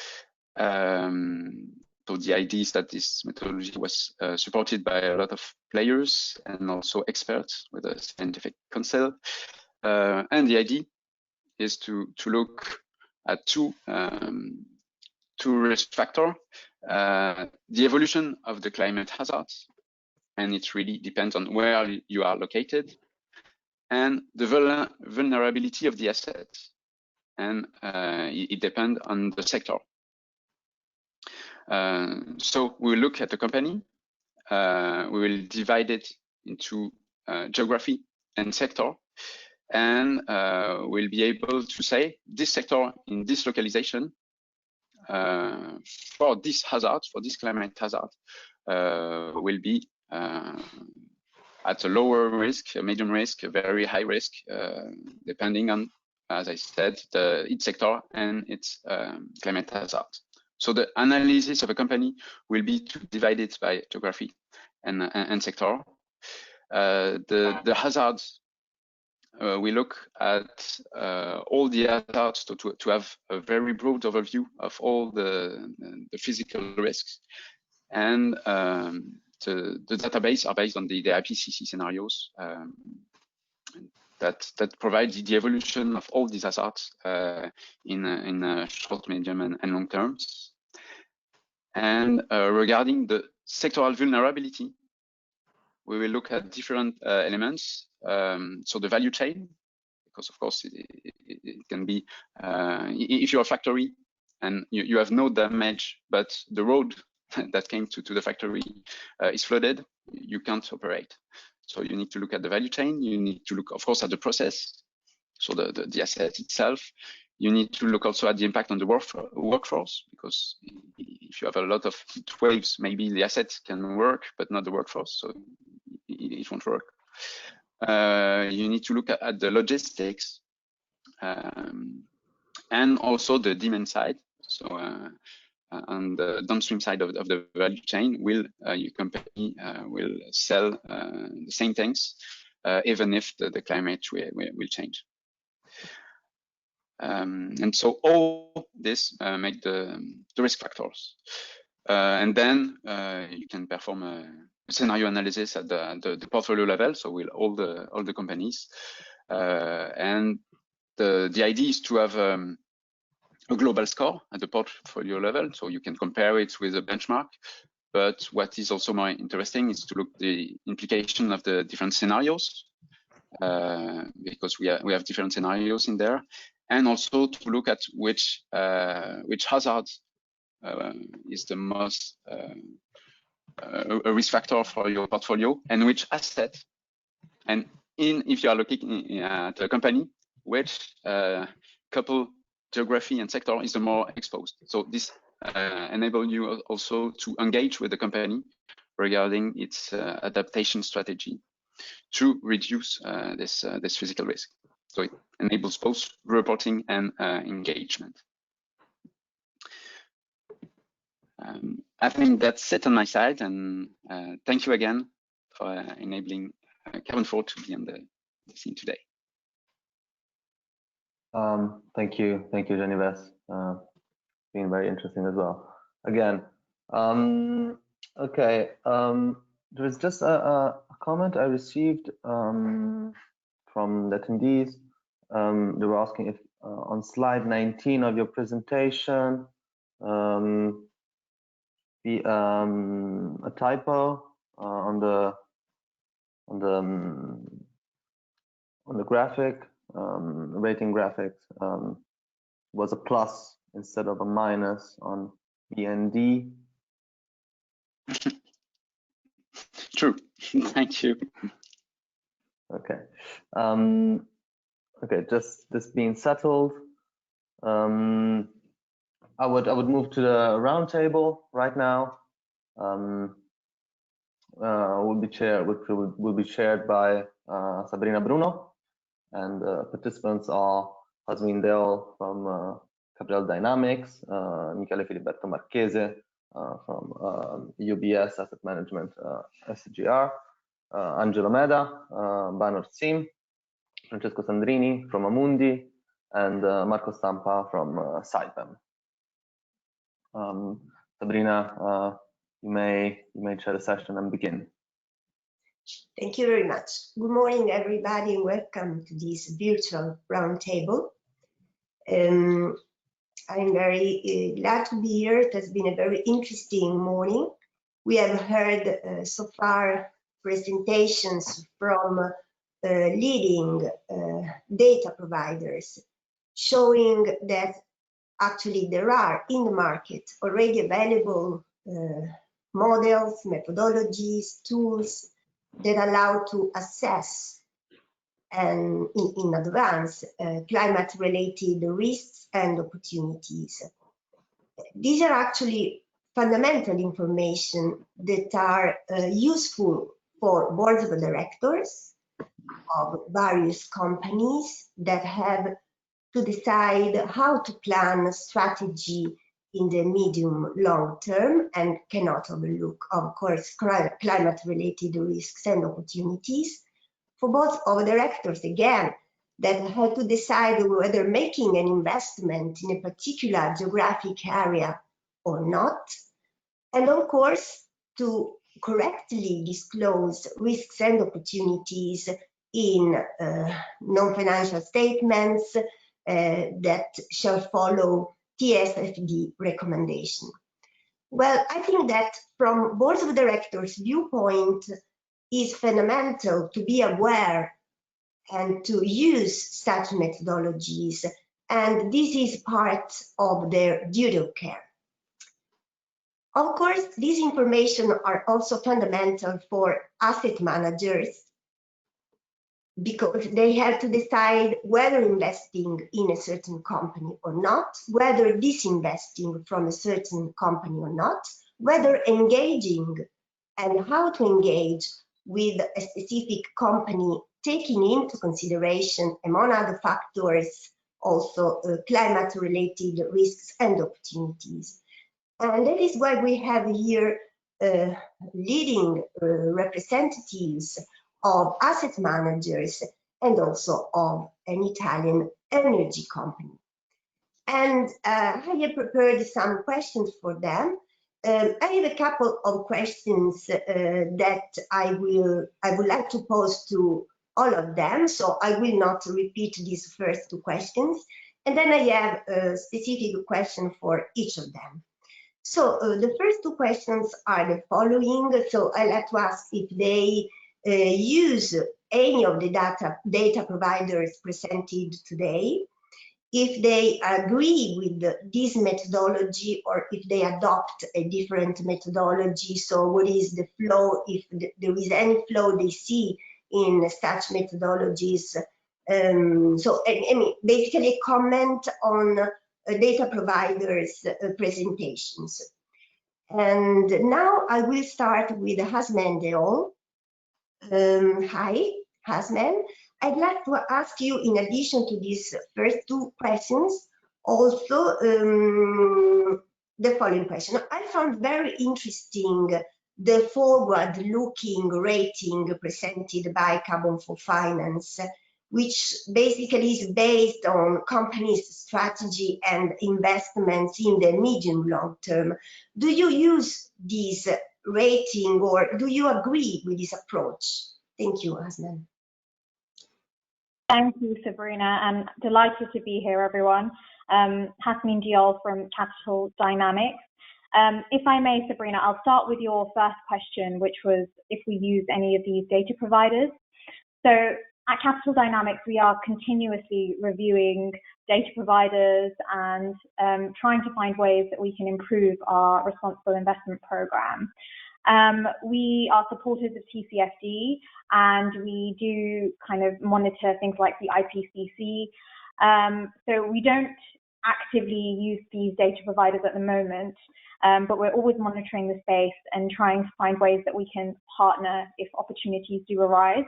So the idea is that this methodology was supported by a lot of players and also experts with a scientific council. And the idea is to look at two risk factors, the evolution of the climate hazards, and it really depends on where you are located, and the vulnerability of the assets, and it depends on the sector. So we will look at the company, we will divide it into geography and sector, and we'll be able to say this sector in this localization for this hazard, for this climate hazard, will be at a lower risk, a medium risk, a very high risk, depending on, as I said, its sector and its climate hazard. So the analysis of a company will be to divide it by geography and sector. The hazards, we look at all the hazards to have a very broad overview of all the physical risks. And the database are based on the IPCC scenarios that provide the evolution of all these hazards in short, medium, and long terms. And regarding the sectoral vulnerability, we will look at different elements. So the value chain, because of course it can be, if you're a factory and you have no damage, but the road that came to the factory is flooded, you can't operate. So you need to look at the value chain. You need to look, of course, at the process, so the asset itself. You need to look also at the impact on the workforce, because if you have a lot of heat waves, maybe the asset can work, but not the workforce, so it won't work. You need to look at the logistics and also the demand side. So on the downstream side of the value chain, your company will sell the same things, even if the climate will change. And so all this make the risk factors. And then you can perform a scenario analysis at the portfolio level, so with all the companies. And the idea is to have a global score at the portfolio level, so you can compare it with a benchmark. But what is also more interesting is to look at the implication of the different scenarios, because we have different scenarios in there, and also to look at which hazard is the most a risk factor for your portfolio, and which asset, and if you are looking at a company, which couple geography and sector is the more exposed. So this enables you also to engage with the company regarding its adaptation strategy to reduce this physical risk. So it enables both reporting and engagement. I think that's it on my side, and thank you again for enabling Carbon 4 to be on the scene today. Thank you, Genevieve. Been very interesting as well. Again, okay. There is just a comment I received from the attendees. They were asking if on slide 19 of your presentation, a typo on the graphic, rating graphics, was a plus instead of a minus on B and D. True. Thank you. Okay. Okay. Just this being settled, I would move to the roundtable right now. Will be chaired by Sabrina Bruno, and participants are Hazmin Dale from Capital Dynamics, Michele Filiberto Marchese from UBS Asset Management SGR, Angelo Meda, Banor Sim Francesco Sandrini from Amundi, and Marco Stampa from Saipem. Sabrina, you may chair the session and begin. Thank you very much. Good morning, everybody, and welcome to this virtual roundtable. I'm very glad to be here. It has been a very interesting morning. We have heard so far presentations from leading data providers showing that actually there are in the market already available models, methodologies, tools that allow to assess and in advance climate-related risks and opportunities. These are actually fundamental information that are useful for boards of directors of various companies that have to decide how to plan strategy in the medium long term and cannot overlook, of course, climate-related risks and opportunities. For both of directors, again, that have to decide whether making an investment in a particular geographic area or not, and of course, to correctly disclose risks and opportunities in non-financial statements that shall follow TCFD recommendation. Well, I think that from boards of directors' viewpoint is fundamental to be aware and to use such methodologies, and this is part of their duty of care. Of course, these information are also fundamental for asset managers because they have to decide whether investing in a certain company or not, whether disinvesting from a certain company or not, whether engaging and how to engage with a specific company, taking into consideration, among other factors, also climate-related risks and opportunities. And that is why we have here leading representatives of asset managers and also of an Italian energy company. And I have prepared some questions for them. I have a couple of questions that I would like to pose to all of them, so I will not repeat these first two questions. And then I have a specific question for each of them. So the first two questions are the following. So I'd like to ask if they use any of the data providers presented today, if they agree with this methodology or if they adopt a different methodology. So what is the flow, if there is any flow they see in such methodologies. So I mean, basically comment on data providers' presentations. And now I will start with Hasman Deol. Hi, Hasman. I'd like to ask you, in addition to these first two questions, also the following question. I found very interesting the forward-looking rating presented by Carbon for Finance, which basically is based on companies' strategy and investments in the medium long term. Do you use this rating or do you agree with this approach? Thank you, Hasman. Thank you, Sabrina, and delighted to be here, everyone. Hasmin Diol from Capital Dynamics. If I may, Sabrina, I'll start with your first question, which was if we use any of these data providers. So at Capital Dynamics, we are continuously reviewing data providers and trying to find ways that we can improve our responsible investment program. We are supporters of TCFD, and we do kind of monitor things like the IPCC. So we don't actively use these data providers at the moment, but we're always monitoring the space and trying to find ways that we can partner if opportunities do arise.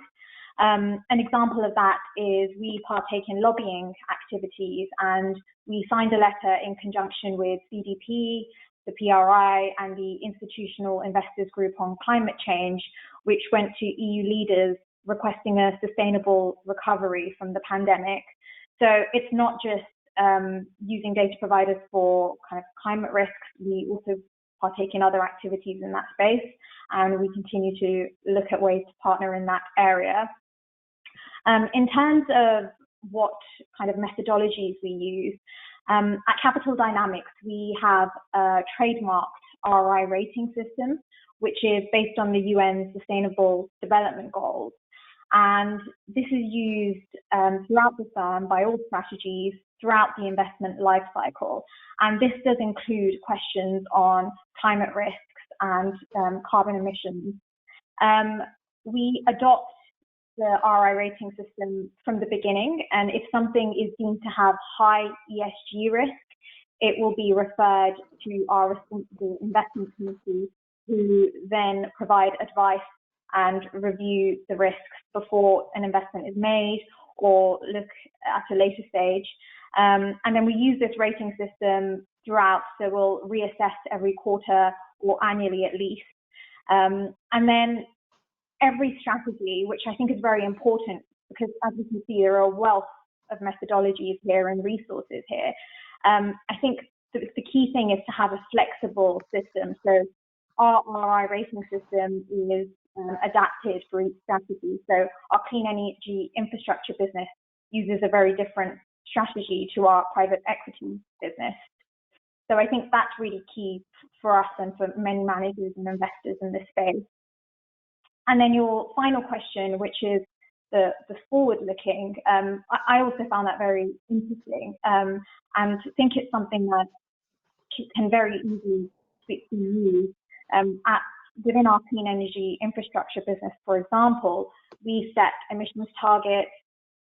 An example of that is we partake in lobbying activities, and we signed a letter in conjunction with CDP, the PRI, and the Institutional Investors Group on Climate Change, which went to EU leaders requesting a sustainable recovery from the pandemic. So it's not just using data providers for kind of climate risks. We also partake in other activities in that space, and we continue to look at ways to partner in that area. In terms of what kind of methodologies we use, at Capital Dynamics, we have a trademarked RI rating system, which is based on the UN Sustainable Development Goals. And this is used throughout the firm by all strategies throughout the investment lifecycle. And this does include questions on climate risks and carbon emissions. We adopt the RI rating system from the beginning, and if something is deemed to have high ESG risk, it will be referred to our responsible investment committee, who then provide advice and review the risks before an investment is made or look at a later stage. And then we use this rating system throughout, so we'll reassess every quarter or annually at least. And then every strategy, which I think is very important, because as you can see, there are a wealth of methodologies here and resources here. I think the key thing is to have a flexible system. So our RI rating system is adapted for each strategy. So our clean energy infrastructure business uses a very different strategy to our private equity business. So I think that's really key for us and for many managers and investors in this space. And then your final question, which is the forward-looking, I also found that very interesting, and think it's something that can very easily be used. Within our clean energy infrastructure business, for example, we set emissions targets,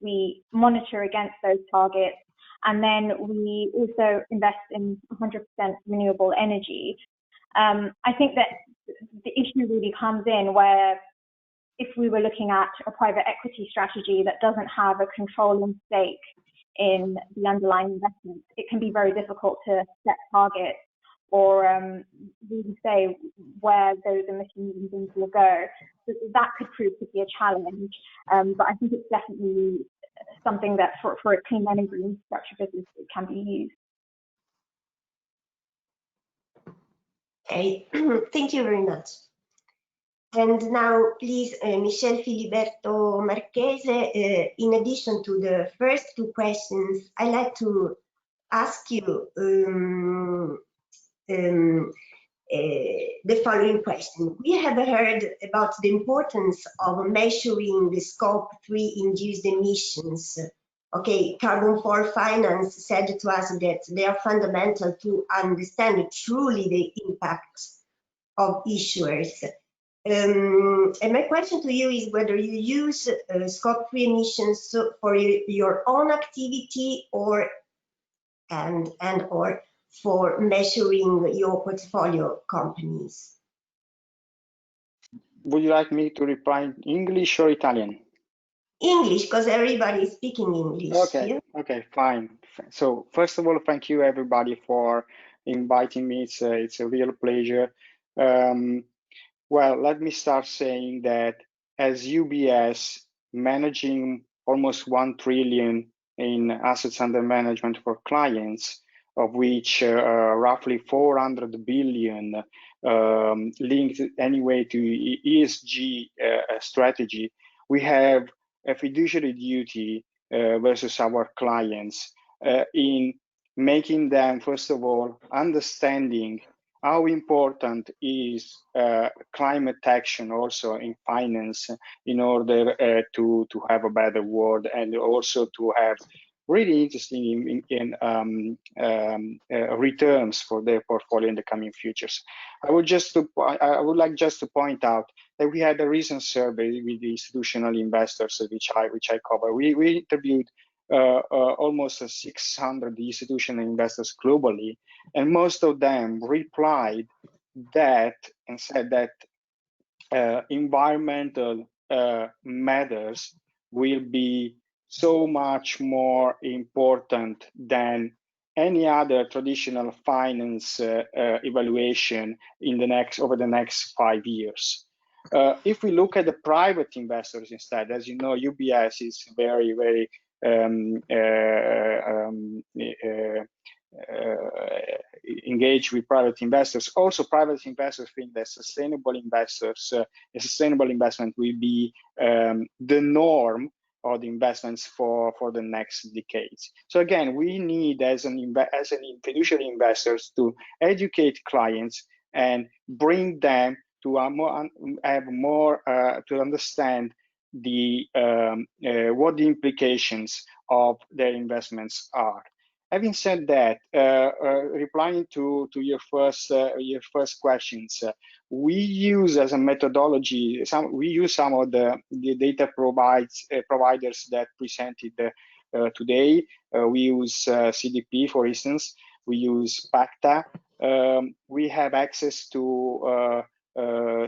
we monitor against those targets, and then we also invest in 100% renewable energy. I think that the issue really comes in where if we were looking at a private equity strategy that doesn't have a controlling stake in the underlying investment, it can be very difficult to set targets or really say where those emissions and things will go. So that could prove to be a challenge, but I think it's definitely something that for a clean energy infrastructure business, it can be used. Okay, thank you very much. And now, please, Michel Filiberto Marchese, in addition to the first two questions, I'd like to ask you the following question. We have heard about the importance of measuring the Scope 3 induced emissions. Okay, Carbon for Finance said to us that they are fundamental to understand truly the impact of issuers. And my question to you is whether you use Scope 3 emissions for your own activity or or for measuring your portfolio companies. Would you like me to reply in English or Italian? English, because everybody is speaking English. Okay, here. okay, fine. So first of all, thank you everybody for inviting me. It's a real pleasure. Well, let me start saying that as UBS, managing almost 1 trillion in assets under management for clients, of which roughly 400 billion linked anyway to ESG strategy, we have a fiduciary duty versus our clients in making them, first of all, understanding how important is climate action also in finance in order to have a better world, and also to have really interesting returns for their portfolio in the coming futures. I would like just to point out that we had a recent survey with the institutional investors, which I cover. We interviewed almost 600 institutional investors globally, and most of them replied that and said that environmental matters will be so much more important than any other traditional finance evaluation in over the next 5 years. If we look at the private investors instead, as you know, UBS is very, very engaged with private investors. Also, private investors think that sustainable investors, a sustainable investment will be the norm of the investments for the next decades. So again, we need as an fiduciary investors to educate clients and bring them to to understand the what the implications of their investments are. Having said that, replying to your first questions, we use as a methodology we use some of the data providers that presented today. We use CDP, for instance. We use PACTA. We have access to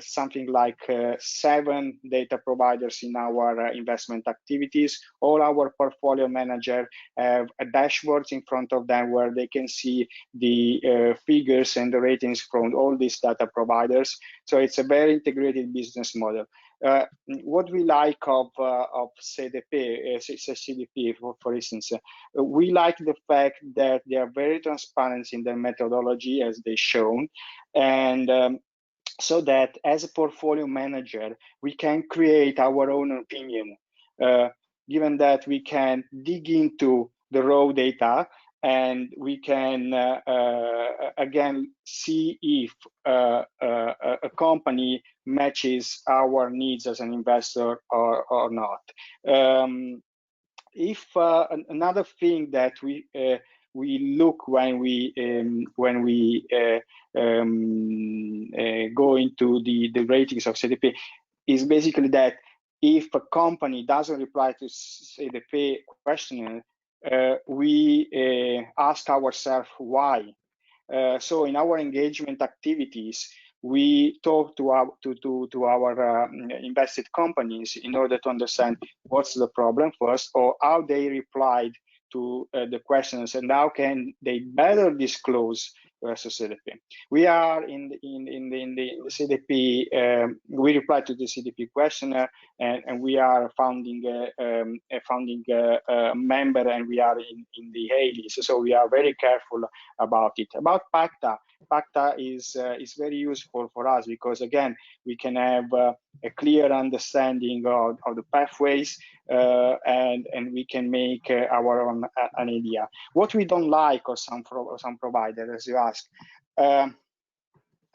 something like 7 data providers in our investment activities. All our portfolio managers have a dashboard in front of them where they can see the figures and the ratings from all these data providers. So it's a very integrated business model. What we like of CDP, for instance, we like the fact that they are very transparent in their methodology, as they shown, and so that as a portfolio manager, we can create our own opinion, given that we can dig into the raw data and we can, again, see if a company matches our needs as an investor or not. Another thing that we look when we go into the ratings of CDP is basically that if a company doesn't reply to CDP questionnaire, we ask ourselves why. So in our engagement activities, we talk to our invested companies in order to understand what's the problem first, or how they replied to the questions, and how can they better disclose versus CDP. We are in the CDP. We reply to the CDP questionnaire, and we are founding member, and we are in the A list. So we are very careful about it. About PACTA, PACTA is very useful for us because again we can have a clear understanding of the pathways, and we can make our own an idea. What we don't like, or some providers, as you ask,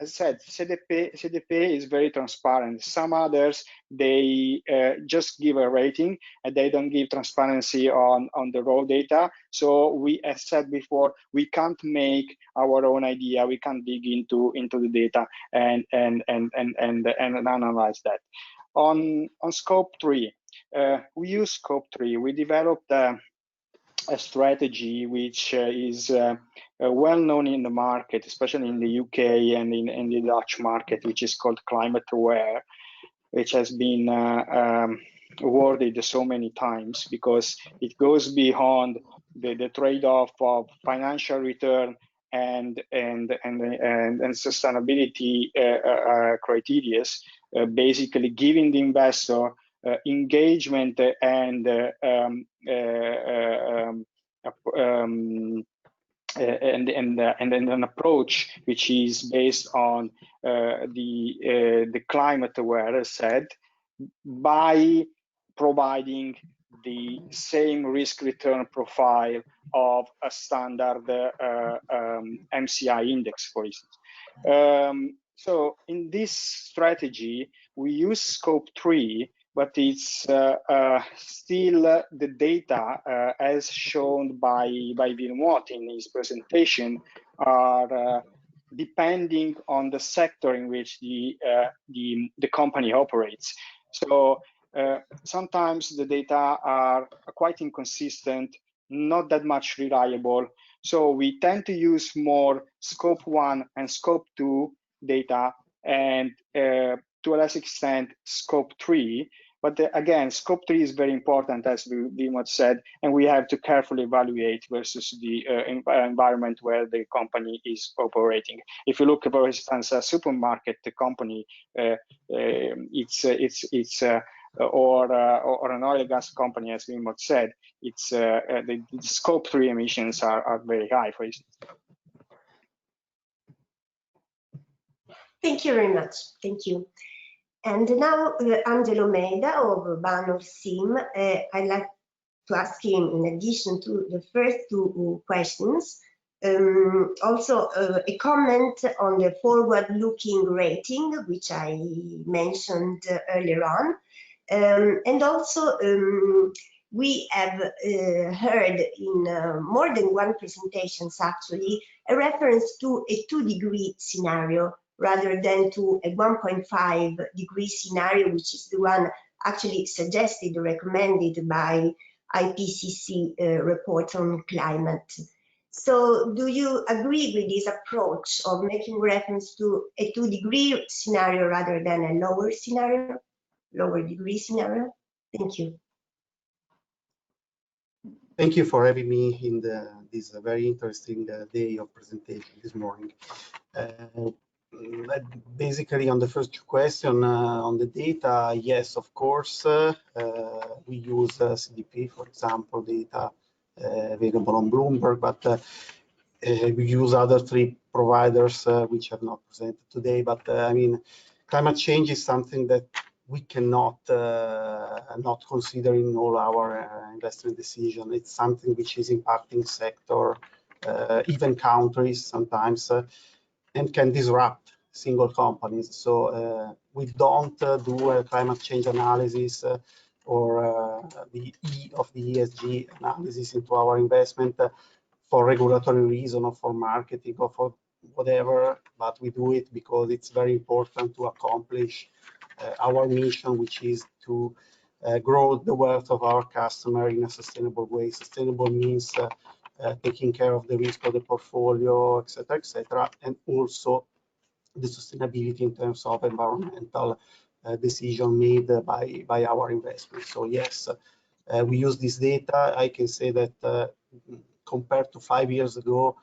as I said, CDP is very transparent. Some others, they just give a rating and they don't give transparency on the raw data. So we, as said before, we can't make our own idea. We can't dig into the data and analyze that. On Scope 3, we use Scope 3. We developed a strategy which is well known in the market, especially in the UK and in the Dutch market, which is called Climate Aware, which has been awarded so many times because it goes beyond the trade-off of financial return and sustainability criteria, basically giving the investor engagement and an approach which is based on the climate aware, as said, by providing the same risk return profile of a standard MCI index, for instance. So in this strategy, we use Scope 3, but it's still the data, as shown by Vilmot in his presentation, are depending on the sector in which the company operates. So sometimes the data are quite inconsistent, not that much reliable. So we tend to use more Scope 1 and Scope 2 data, and to a less extent Scope 3, But again, scope 3 is very important, as Wilmot said, and we have to carefully evaluate versus the environment where the company is operating. If you look, for instance, a supermarket company, or an oil and gas company, as Wilmot said, it's the scope 3 emissions are very high, for instance. Thank you very much. Thank you. And now Angelo Meda of Banor Sim, I'd like to ask him, in addition to the first two questions, also a comment on the forward-looking rating, which I mentioned earlier on. And also, we have heard in more than one presentations, actually, a reference to a 2-degree scenario rather than to a 1.5-degree scenario, which is the one actually suggested or recommended by IPCC report on climate. So do you agree with this approach of making reference to a 2-degree scenario rather than a lower scenario, lower degree scenario? Thank you. Thank you for having me in this very interesting day of presentation this morning. Basically, on the first question on the data, yes, of course, we use CDP, for example, data available on Bloomberg, but we use other 3 providers which are not presented today. But I mean, climate change is something that we cannot not consider in all our investment decision. It's something which is impacting sector, even countries sometimes, and can disrupt single companies. So we don't do a climate change analysis or the E of the ESG analysis into our investment for regulatory reason or for marketing or for whatever, but we do it because it's very important to accomplish our mission, which is to grow the wealth of our customer in a sustainable way. Sustainable means taking care of the risk of the portfolio, etc., and also the sustainability in terms of environmental decision made by our investment. So yes, we use this data. I can say that compared to 5 years ago,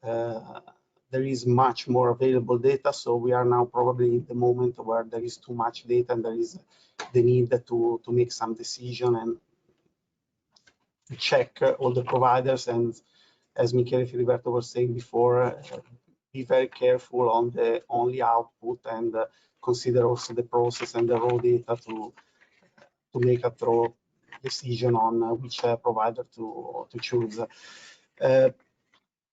there is much more available data. So we are now probably in the moment where there is too much data and there is the need to make some decision and check all the providers. And as Michele Filiberto was saying before, be very careful on the only output and consider also the process and the raw data to make a thorough decision on which provider to choose.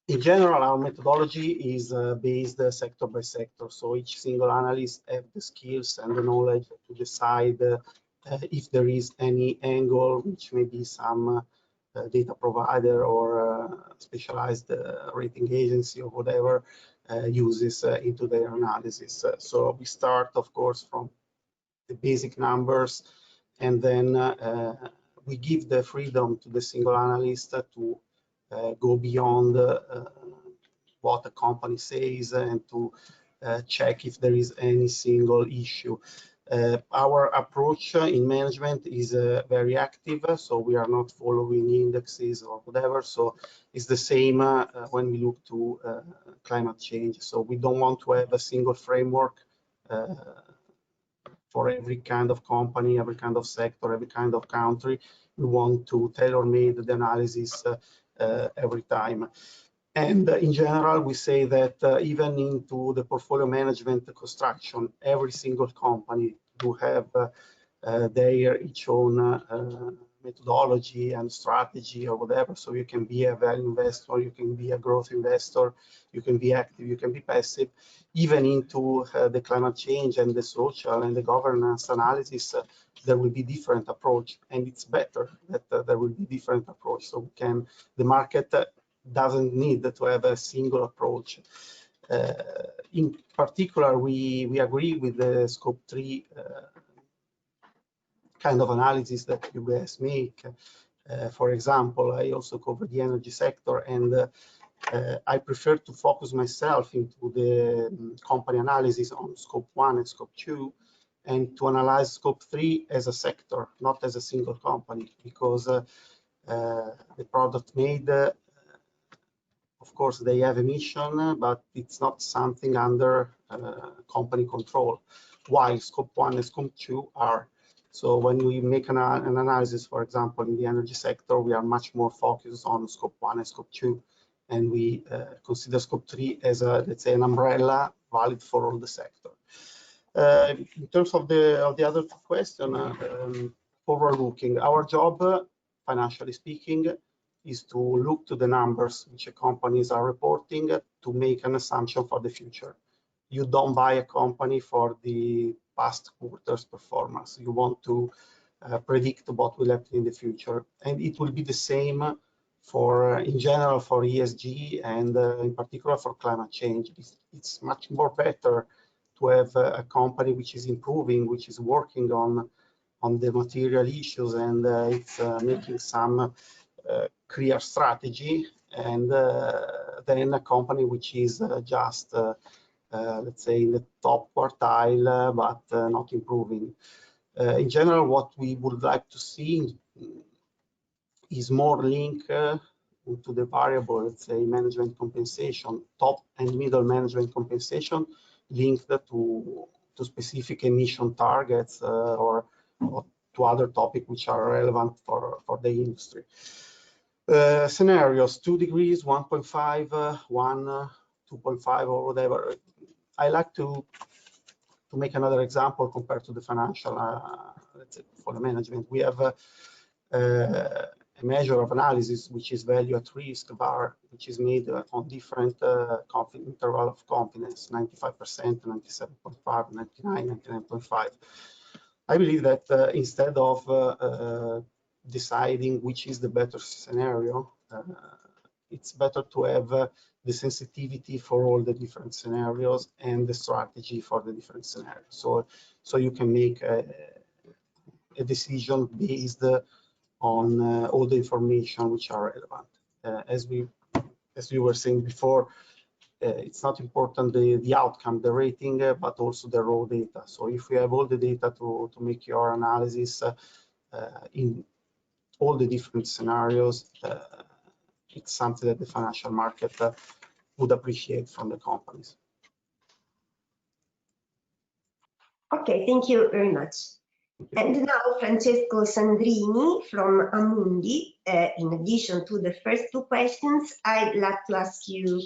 In general, our methodology is based sector by sector. So each single analyst have the skills and the knowledge to decide if there is any angle, which may be some data provider or specialized rating agency or whatever uses into their analysis. So we start, of course, from the basic numbers, and then we give the freedom to the single analyst to go beyond what a company says and to check if there is any single issue. Our approach in management is very active, so we are not following indexes or whatever. So it's the same when we look to climate change. So we don't want to have a single framework for every kind of company, every kind of sector, every kind of country. We want to tailor-made the analysis every time. And in general, we say that even into the portfolio management construction, every single company do have their each own methodology and strategy or whatever. So you can be a value investor, you can be a growth investor, you can be active, you can be passive. Even into the climate change and the social and the governance analysis, there will be different approach, and it's better that there will be different approach. So the market doesn't need to have a single approach. In particular, we agree with the scope 3 kind of analysis that you guys make. For example, I also cover the energy sector, and I prefer to focus myself into the company analysis on scope 1 and scope 2 and to analyze Scope 3 as a sector, not as a single company, because the product made, of course, they have emission, but it's not something under company control, while Scope 1 and Scope 2 are. So when we make an analysis, for example, in the energy sector, we are much more focused on Scope 1 and Scope 2, and we consider Scope 3 as a, let's say, an umbrella valid for all the sector. In terms of the other two questions, forward-looking, our job, financially speaking, is to look to the numbers which companies are reporting to make an assumption for the future. You don't buy a company for the past quarter's performance. You want to predict what will happen in the future, and it will be the same for, in general, for ESG and in particular for climate change. It's much more better to have a company which is improving, which is working on the material issues, and it's making some clear strategy, and then a company which is just let's say in the top quartile but not improving. In general, what we would like to see is more link to the variable, let's say, management compensation, top and middle management compensation linked to specific emission targets or to other topics which are relevant for the industry. Scenarios, 2 degrees, 1.5, 1, 2.5, or whatever. I like to make another example compared to the financial, let's say, for the management. We have a measure of analysis, which is value at risk bar, which is made on different interval of confidence, 95%, 97.5, 99, 99.5. I believe that instead of deciding which is the better scenario, it's better to have the sensitivity for all the different scenarios and the strategy for the different scenarios. So you can make a decision based on all the information which are relevant. As we were saying before, it's not important the outcome, the rating, but also the raw data. So if you have all the data to make your analysis in all the different scenarios, it's something that the financial market would appreciate from the companies. Okay, thank you very much. And now Francesco Sandrini from Amundi. In addition to the first two questions, I'd like to ask you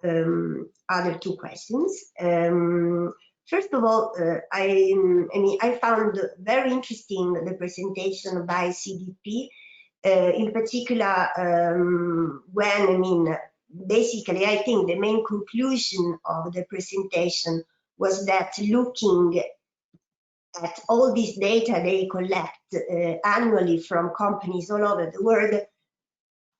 other two questions. First of all, I found very interesting the presentation by CDP, in particular when, basically, I think the main conclusion of the presentation was that looking at all this data they collect annually from companies all over the world,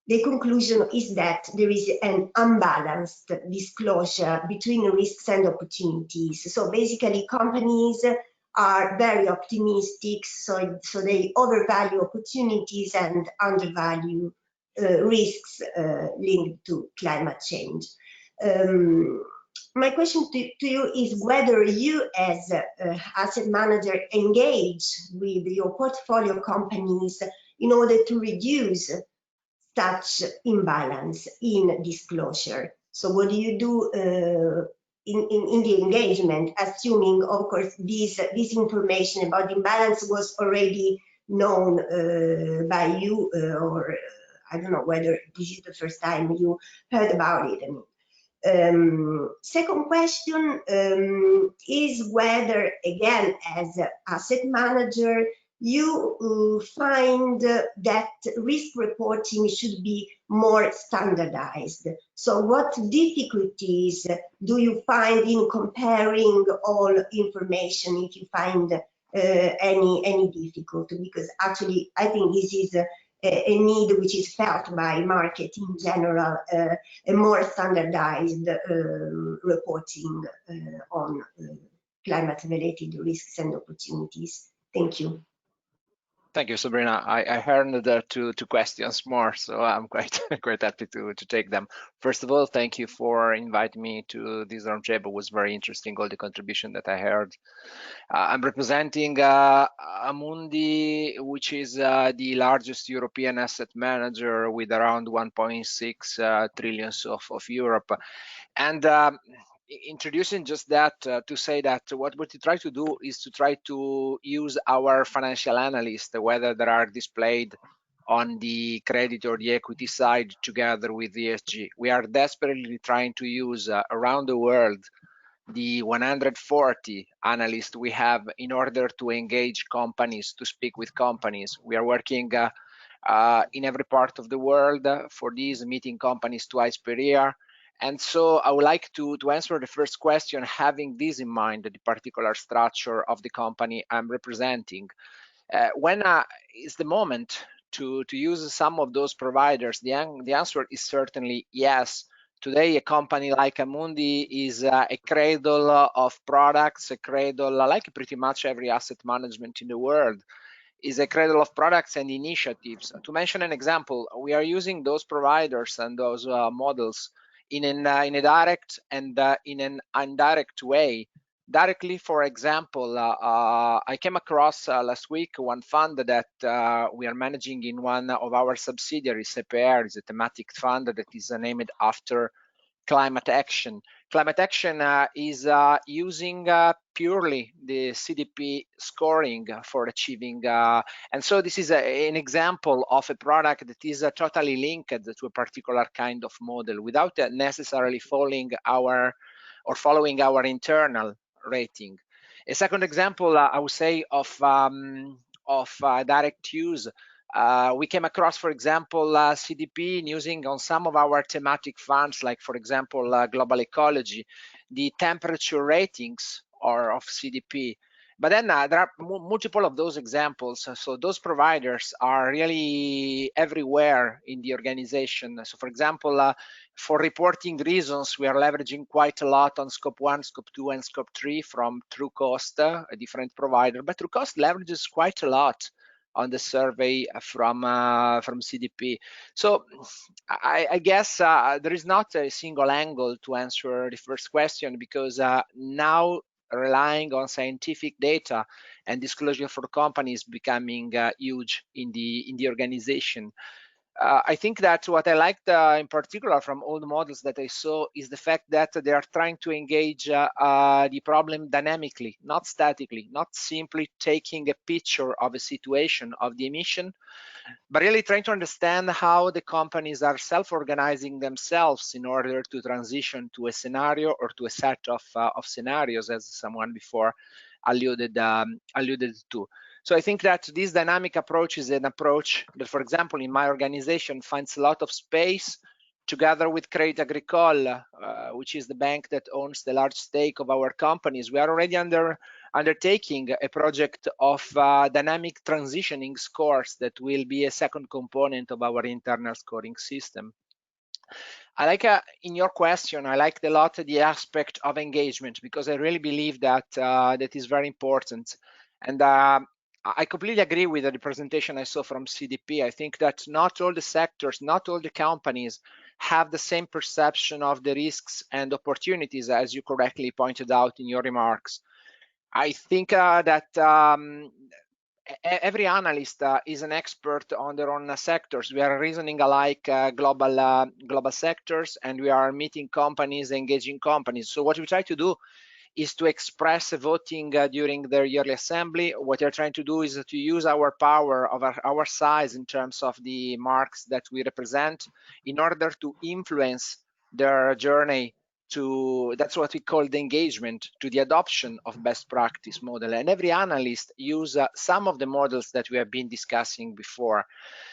the conclusion is that there is an unbalanced disclosure between risks and opportunities. So basically, companies are very optimistic, so they overvalue opportunities and undervalue risks linked to climate change. My question to you is whether you, as an asset manager, engage with your portfolio companies in order to reduce such imbalance in disclosure. So what do you do in the engagement, assuming, of course, this information about imbalance was already known by you, or I don't know whether this is the first time you heard about it. Second question is whether, again, as an asset manager, you find that risk reporting should be more standardized. So what difficulties do you find in comparing all information, if you find any difficulty? Because actually, I think this is a need which is felt by market in general, a more standardized reporting on climate-related risks and opportunities. Thank you. Thank you, Sabrina. I heard the two questions more, so I'm quite happy to take them. First of all, thank you for inviting me to this roundtable. It was very interesting, all the contribution that I heard. I'm representing Amundi, which is the largest European asset manager with around 1.6 trillion of Europe. And introducing just that to say that what we try to do is to try to use our financial analysts, whether they are displayed on the credit or the equity side together with ESG. We are desperately trying to use around the world the 140 analysts we have in order to engage companies, to speak with companies. We are working in every part of the world for these, meeting companies twice per year. And so I would like to answer the first question, having this in mind, the particular structure of the company I'm representing. When is the moment to use some of those providers? The answer is certainly yes. Today, a company like Amundi is a cradle of products, a cradle like pretty much every asset management in the world, is a cradle of products and initiatives. To mention an example, we are using those providers and those models in a direct and in an indirect way. Directly, for example, I came across last week one fund that we are managing in one of our subsidiaries. CPR is a thematic fund that is named after climate action. Climate action is using purely the CDP scoring for achieving, and so this is an example of a product that is totally linked to a particular kind of model without necessarily following our internal rating. A second example, I would say, of direct use. We came across, for example, CDP using on some of our thematic funds, like, for example, global ecology, the temperature ratings of CDP. But then there are multiple of those examples. So those providers are really everywhere in the organization. So for example, for reporting reasons, we are leveraging quite a lot on Scope 1, Scope 2, and Scope 3 from Trucost, a different provider. But Trucost leverages quite a lot on the survey from CDP. So I guess there is not a single angle to answer the first question, because now relying on scientific data and disclosure for companies becoming huge in the organization. I think that what I liked in particular from all the models that I saw is the fact that they are trying to engage the problem dynamically, not statically, not simply taking a picture of a situation of the emission, but really trying to understand how the companies are self-organizing themselves in order to transition to a scenario or to a set of scenarios, as someone before alluded to. So I think that this dynamic approach is an approach that, for example, in my organization finds a lot of space together with Crédit Agricole, which is the bank that owns the large stake of our companies. We are already undertaking a project of dynamic transitioning scores that will be a second component of our internal scoring system. I like in your question, I liked a lot the aspect of engagement, because I really believe that that is very important. And I completely agree with the presentation I saw from CDP. I think that not all the sectors, not all the companies have the same perception of the risks and opportunities, as you correctly pointed out in your remarks. I think that every analyst is an expert on their own sectors. We are reasoning alike global sectors, and we are meeting companies, engaging companies. So what we try to do is to express a voting during their yearly assembly. What they're trying to do is to use our power of our size in terms of the marks that we represent in order to influence their journey to, that's what we call the engagement, to the adoption of best practice model. And every analyst use some of the models that we have been discussing before.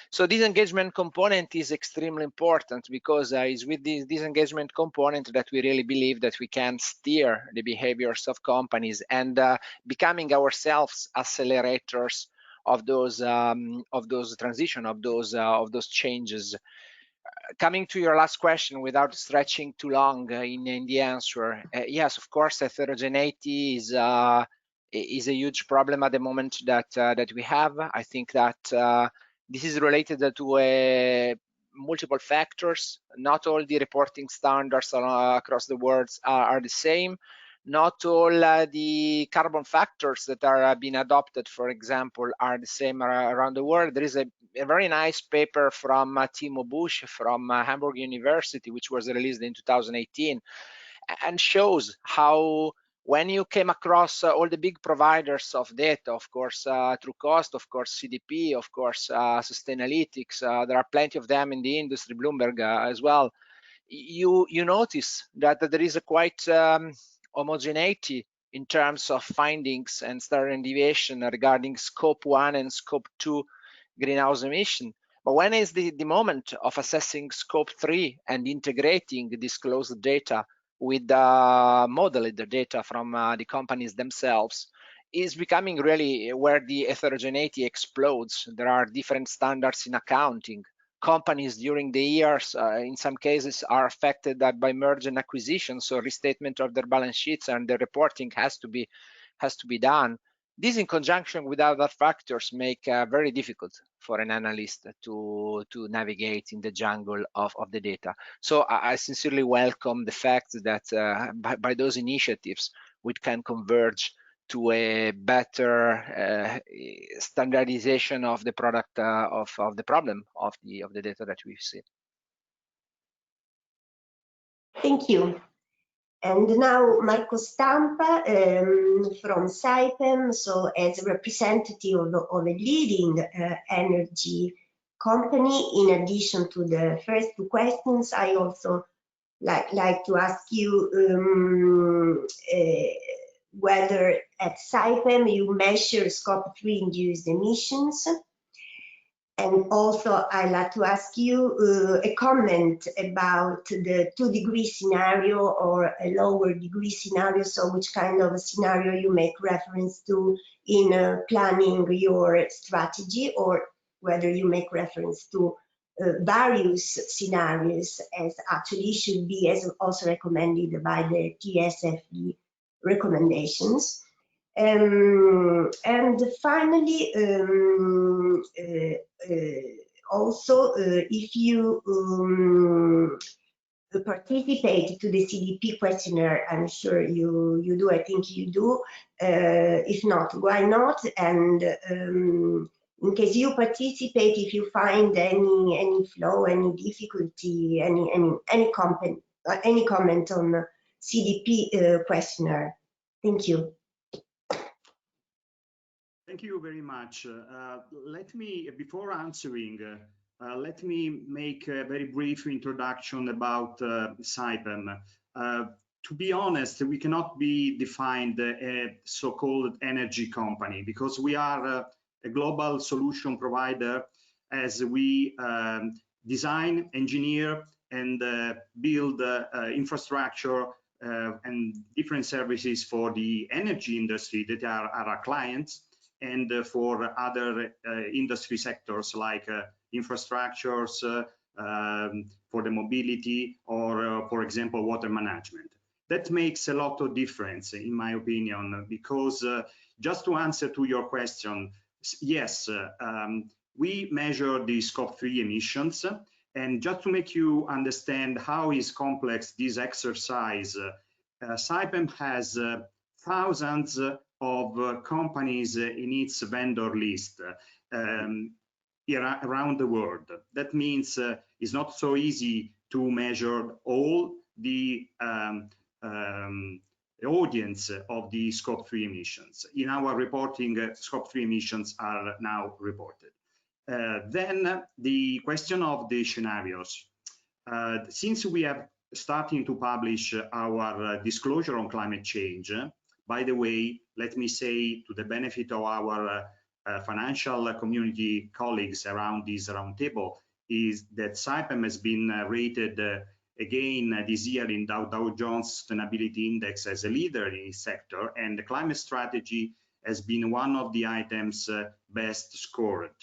So this engagement component is extremely important, because it's with this engagement component that we really believe that we can steer the behaviors of companies and becoming ourselves accelerators of those transition, of those changes. Coming to your last question, without stretching too long in the answer, yes, of course, heterogeneity is is a huge problem at the moment that we have. I think that this is related to multiple factors. Not all the reporting standards across the world are the same. Not all the carbon factors that are being adopted, for example, are the same around the world. There is a very nice paper from Timo Busch from Hamburg University, which was released in 2018, and shows how when you came across all the big providers of data, of course, Trucost, of course, CDP, of course, Sustainalytics, there are plenty of them in the industry, Bloomberg as well, you notice that there is a quite homogeneity in terms of findings and standard deviation regarding scope 1 and scope 2 greenhouse emission. But when is the moment of assessing scope 3 and integrating the disclosed data with the modeled data from the companies themselves is becoming really where the heterogeneity explodes. There are different standards in accounting. Companies during the years, in some cases, are affected by merger and acquisition, so restatement of their balance sheets and the reporting has to be done. This, in conjunction with other factors, make very difficult for an analyst to navigate in the jungle of the data. So I sincerely welcome the fact that by those initiatives, we can converge to a better standardization of the product of the problem of the data that we see. Thank you. And now Marco Stampa from Saipem, so as a representative of a leading energy company. In addition to the first two questions, I also like to ask you whether at Saipem you measure scope 3 induced emissions. And also I'd like to ask you a comment about the 2-degree scenario or a lower degree scenario, so which kind of a scenario you make reference to in planning your strategy, or whether you make reference to various scenarios as actually should be as also recommended by the TCFD recommendations. And finally, also, if you participate to the CDP questionnaire, I'm sure you do, I think you do. If not, why not? And in case you participate, if you find any flaw, any difficulty, any comment on the CDP questionnaire. Thank you. Thank you very much. Let me, before answering, let me make a very brief introduction about Saipem. To be honest, we cannot be defined a so-called energy company because we are a global solution provider as we design, engineer, and build infrastructure and different services for the energy industry that are our clients, and for other industry sectors like infrastructures, for the mobility, or for example, water management. That makes a lot of difference, in my opinion, because just to answer to your question, yes, we measure the scope 3 emissions, and just to make you understand how is complex this exercise, Saipem has thousands of companies in its vendor list around the world. That means it's not so easy to measure all the audience of the scope 3 emissions. In our reporting, scope 3 emissions are now reported. Then the question of the scenarios. Since we have starting to publish our disclosure on climate change, by the way, let me say to the benefit of our financial community colleagues around this roundtable, is that Saipem has been rated again this year in Dow Jones Sustainability Index as a leader in its sector, and the climate strategy has been one of the items best scored.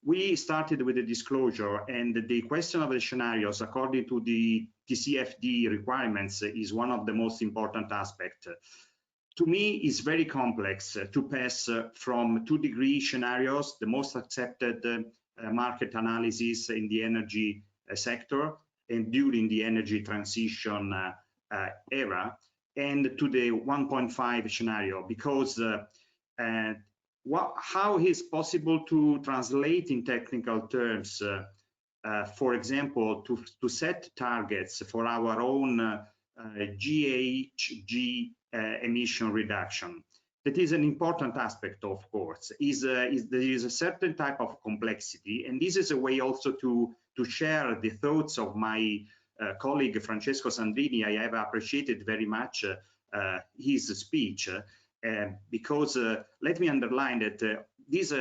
We started with the disclosure, and the question of the scenarios according to the TCFD requirements is one of the most important aspects. to me, it's very complex to pass from 2-degree scenarios, the most accepted market analysis in the energy sector and during the energy transition era, and to the 1.5 scenario, because how is possible to translate in technical terms, for example, to set targets for our own GHG emission reduction. That is an important aspect, of course. There is a certain type of complexity, and this is a way also to share the thoughts of my colleague Francesco Sandrini. I have appreciated very much his speech because let me underline that these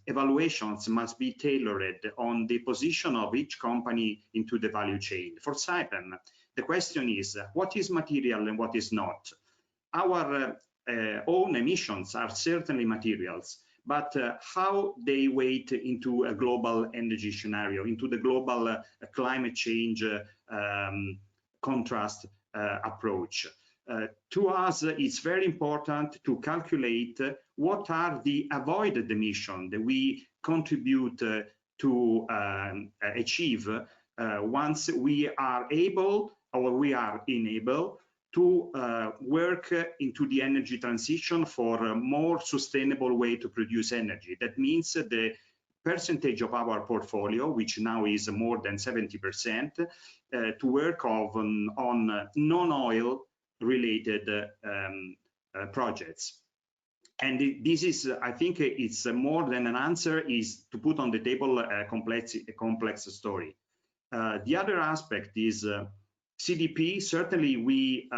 evaluations must be tailored on the position of each company into the value chain. For Saipem, the question is what is material and what is not. Our own emissions are certainly materials, but how they weight into a global energy scenario, into the global climate change contrast approach. To us, it's very important to calculate what are the avoided emissions that we contribute to achieve once we are able or we are enabled to work into the energy transition for a more sustainable way to produce energy. That means the percentage of our portfolio, which now is more than 70%, to work on non-oil related projects. And this is, I think it's more than an answer, is to put on the table a complex story. The other aspect is CDP. Certainly we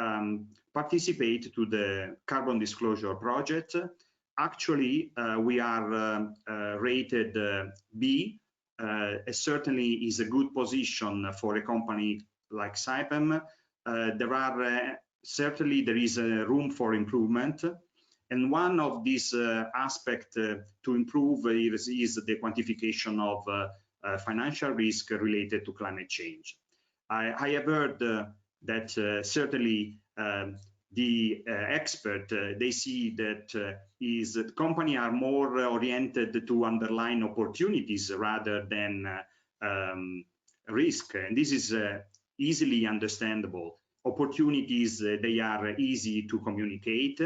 participate to the Carbon Disclosure Project. Actually, we are rated B. Certainly is a good position for a company like Saipem. Certainly there is room for improvement. And one of these aspects to improve is the quantification of financial risk related to climate change. I have heard that certainly the expert, they see that companies are more oriented to underline opportunities rather than risk. And this is easily understandable. Opportunities, they are easy to communicate.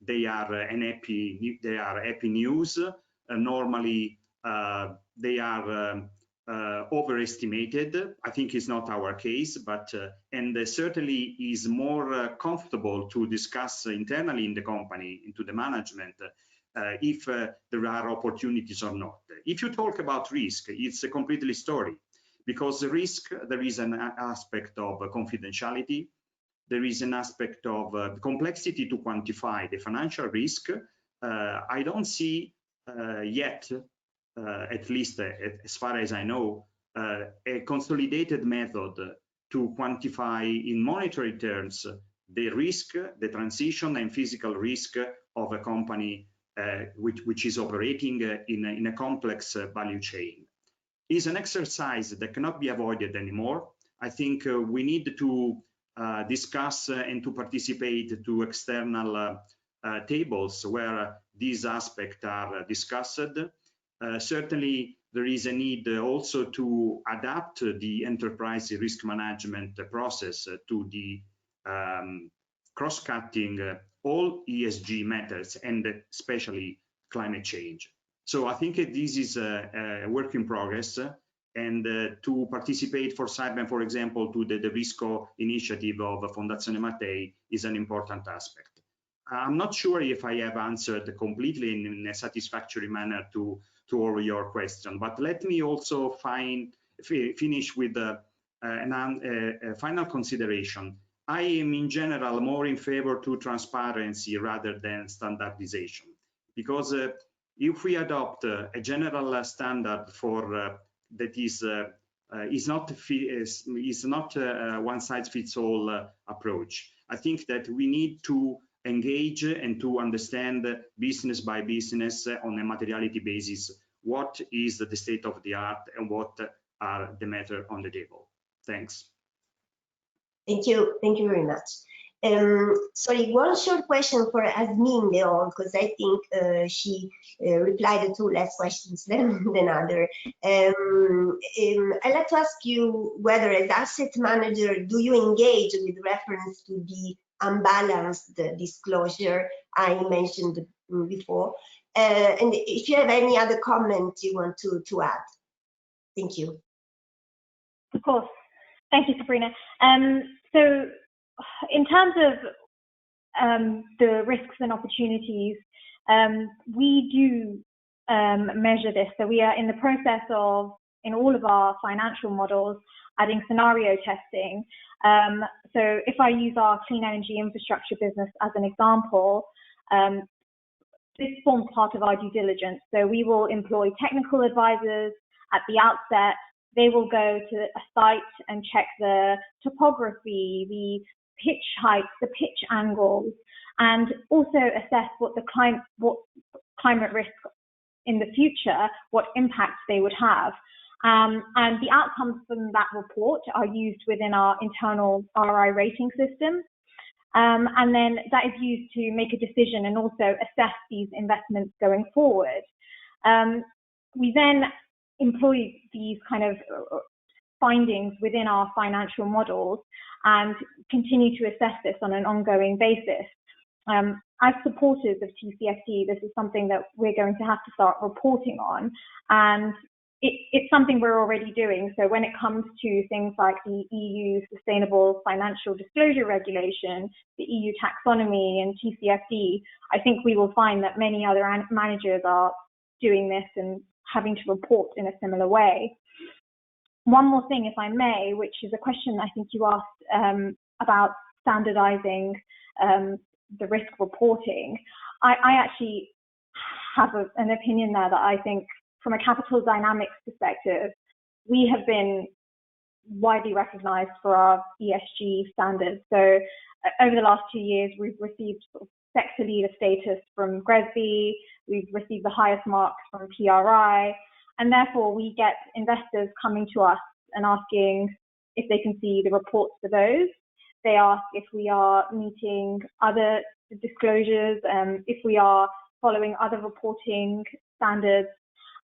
They are happy news. Normally, they are overestimated. I think it's not our case, but and certainly is more comfortable to discuss internally in the company, into the management, if there are opportunities or not. If you talk about risk, it's a completely story, because the risk, there is an aspect of confidentiality. There is an aspect of complexity to quantify the financial risk. I don't see yet, at least as far as I know, a consolidated method to quantify in monetary terms the risk, the transition and physical risk of a company which is operating in a complex value chain. It's an exercise that cannot be avoided anymore. I think we need to discuss and to participate to external tables where these aspects are discussed. Certainly, there is a need also to adapt the enterprise risk management process to the cross-cutting all ESG matters and especially climate change. So I think this is a work in progress, and to participate for Saipem, for example, to the Risco initiative of Fondazione Mattei is an important aspect. I'm not sure if I have answered completely in a satisfactory manner to all your questions, but let me also finish with a final consideration. I am in general more in favor to transparency rather than standardization, because if we adopt a general standard for that is not a one-size-fits-all approach. I think that we need to engage and to understand business by business on a materiality basis what is the state of the art and what are the matter on the table. Thanks. Thank you very much. Sorry, one short question for Asmin Leon, because I think she replied to less questions than other. I'd like to ask you whether, as asset manager, do you engage with reference to the unbalanced disclosure I mentioned before? And if you have any other comments you want to add. Thank you. Of course. Thank you, Sabrina. So in terms of the risks and opportunities, we do measure this. So we are in the process of, in all of our financial models, adding scenario testing. So if I use our clean energy infrastructure business as an example, this forms part of our due diligence. So we will employ technical advisors at the outset. They will go to a site and check the topography, the pitch heights, the pitch angles, and also assess what the climate risk in the future, what impacts they would have. And the outcomes from that report are used within our internal RI rating system. And then that is used to make a decision and also assess these investments going forward. We then employ these kind of findings within our financial models and continue to assess this on an ongoing basis. As supporters of TCFD, this is something that we're going to have to start reporting on, and it's something we're already doing. So when it comes to things like the EU Sustainable Financial Disclosure Regulation, the EU Taxonomy and TCFD, I think we will find that many other managers are doing this and having to report in a similar way. One more thing, if I may, which is a question I think you asked about standardizing the risk reporting. I actually have an opinion there that I think, from a capital dynamics perspective, we have been widely recognized for our ESG standards. So over the last 2 years, we've received sort of sector leader status from GRESB, we've received the highest marks from PRI, and therefore we get investors coming to us and asking if they can see the reports for those. They ask if we are meeting other disclosures, if we are following other reporting standards.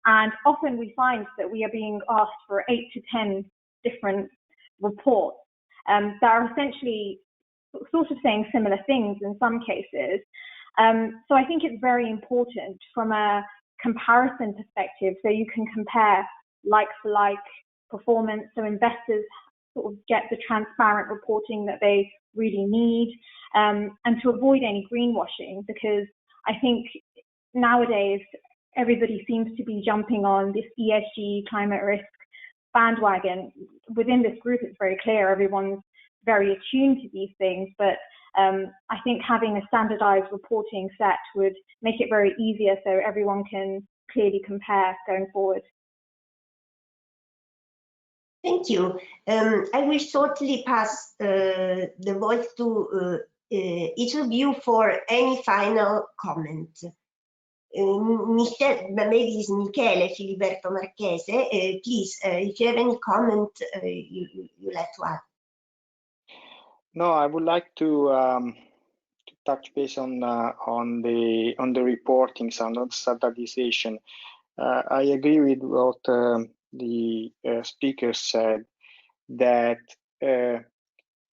And often we find that we are being asked for 8 to 10 different reports that are essentially sort of saying similar things in some cases. So I think it's very important from a comparison perspective, so you can compare like for like performance, so investors sort of get the transparent reporting that they really need, and to avoid any greenwashing, because I think nowadays everybody seems to be jumping on this ESG climate risk bandwagon. Within this group, it's very clear everyone's very attuned to these things, but I think having a standardized reporting set would make it very easier so everyone can clearly compare going forward. Thank you. I will shortly pass the voice to each of you for any final comment. Maybe it's Michele Filiberto Marchese. Please, if you have any comment, you like to add. No, I would like to touch base on the reporting and on standardization. I agree with what the speaker said, that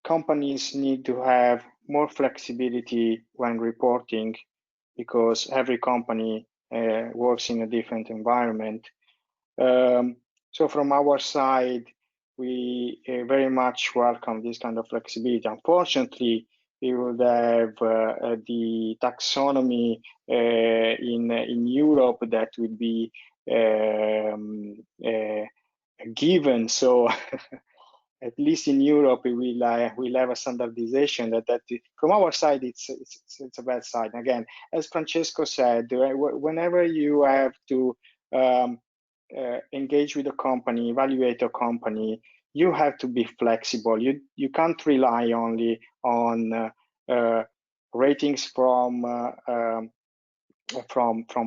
companies need to have more flexibility when reporting, because every company works in a different environment. So from our side, we very much welcome this kind of flexibility. Unfortunately, we would have the taxonomy in Europe that would be given. So at least in Europe, we'll have a standardization that from our side, it's a bad side. Again, as Francesco said, whenever you have to engage with a company, evaluate a company, you have to be flexible. You can't rely only on ratings from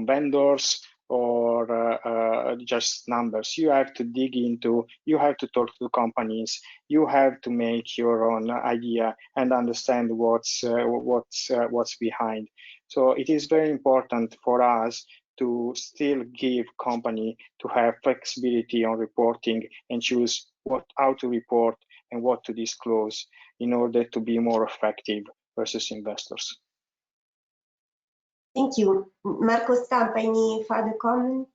vendors or just numbers. You have to dig into, you have to talk to companies, you have to make your own idea and understand what's behind. So it is very important for us to still give company to have flexibility on reporting and choose how to report and what to disclose in order to be more effective versus investors. Thank you. Marco Stampa, any further comment?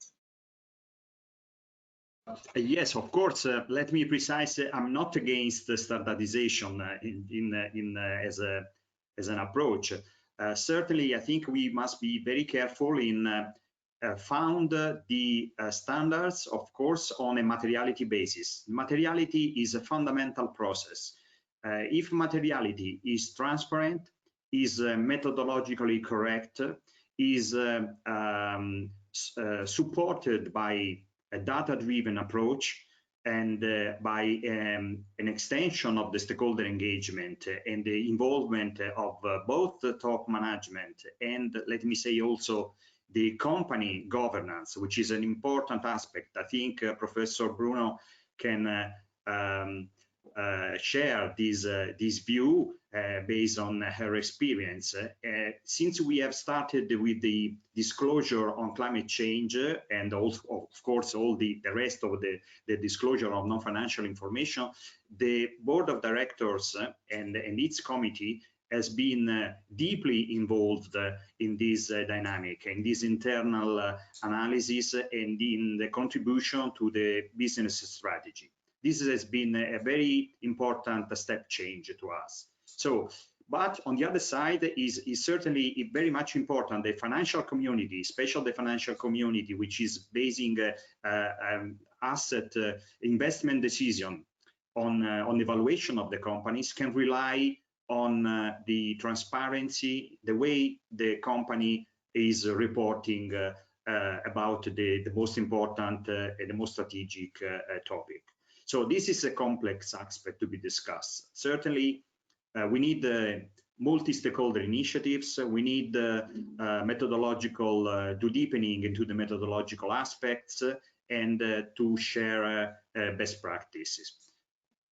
Yes, of course. Let me precise. I'm not against the standardization as an approach. Certainly, I think we must be very careful in found the standards, of course, on a materiality basis. Materiality is a fundamental process. If materiality is transparent, is methodologically correct, is supported by a data-driven approach and by an extension of the stakeholder engagement and the involvement of both the top management and, let me say, also the company governance, which is an important aspect. I think Professor Bruno can share this view based on her experience. Since we have started with the disclosure on climate change and also, of course, all the rest of the disclosure of non-financial information, the board of directors and its committee has been deeply involved in this dynamic, in this internal analysis and in the contribution to the business strategy. This has been a very important step change to us. So, but on the other side is certainly very much important, the financial community, especially the financial community, which is basing asset investment decision on evaluation of the companies, can rely on the transparency, the way the company is reporting about the most important and the most strategic topic. So this is a complex aspect to be discussed. Certainly, we need multi-stakeholder initiatives. We need methodological deepening into the methodological aspects and to share best practices.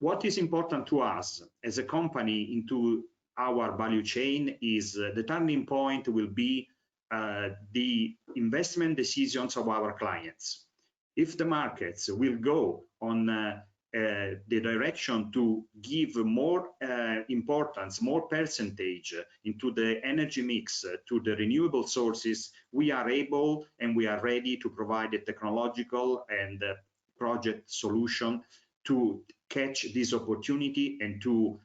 What is important to us as a company into our value chain is the turning point will be the investment decisions of our clients. If the markets will go on the direction to give more importance, more percentage into the energy mix to the renewable sources, we are able and we are ready to provide a technological and project solution to catch this opportunity and to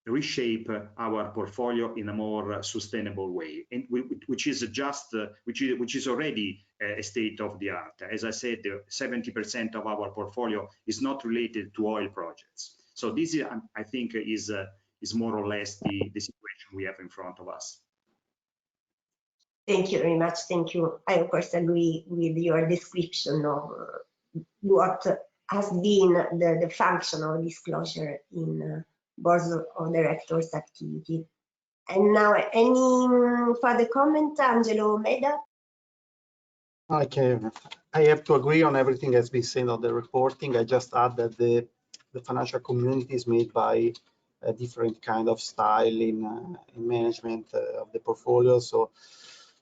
reshape our portfolio in a more sustainable way, and which is already a state of the art. As I said, 70% of our portfolio is not related to oil projects. So this is, I think, is more or less the situation we have in front of us. Thank you very much. Thank you. I of course agree with your description of what has been the function of disclosure in board of directors activity. And now, any further comment, Angelo Meda? Okay, I have to agree on everything that's been said on the reporting. I just add that the financial community is made by a different kind of style in management of the portfolio. So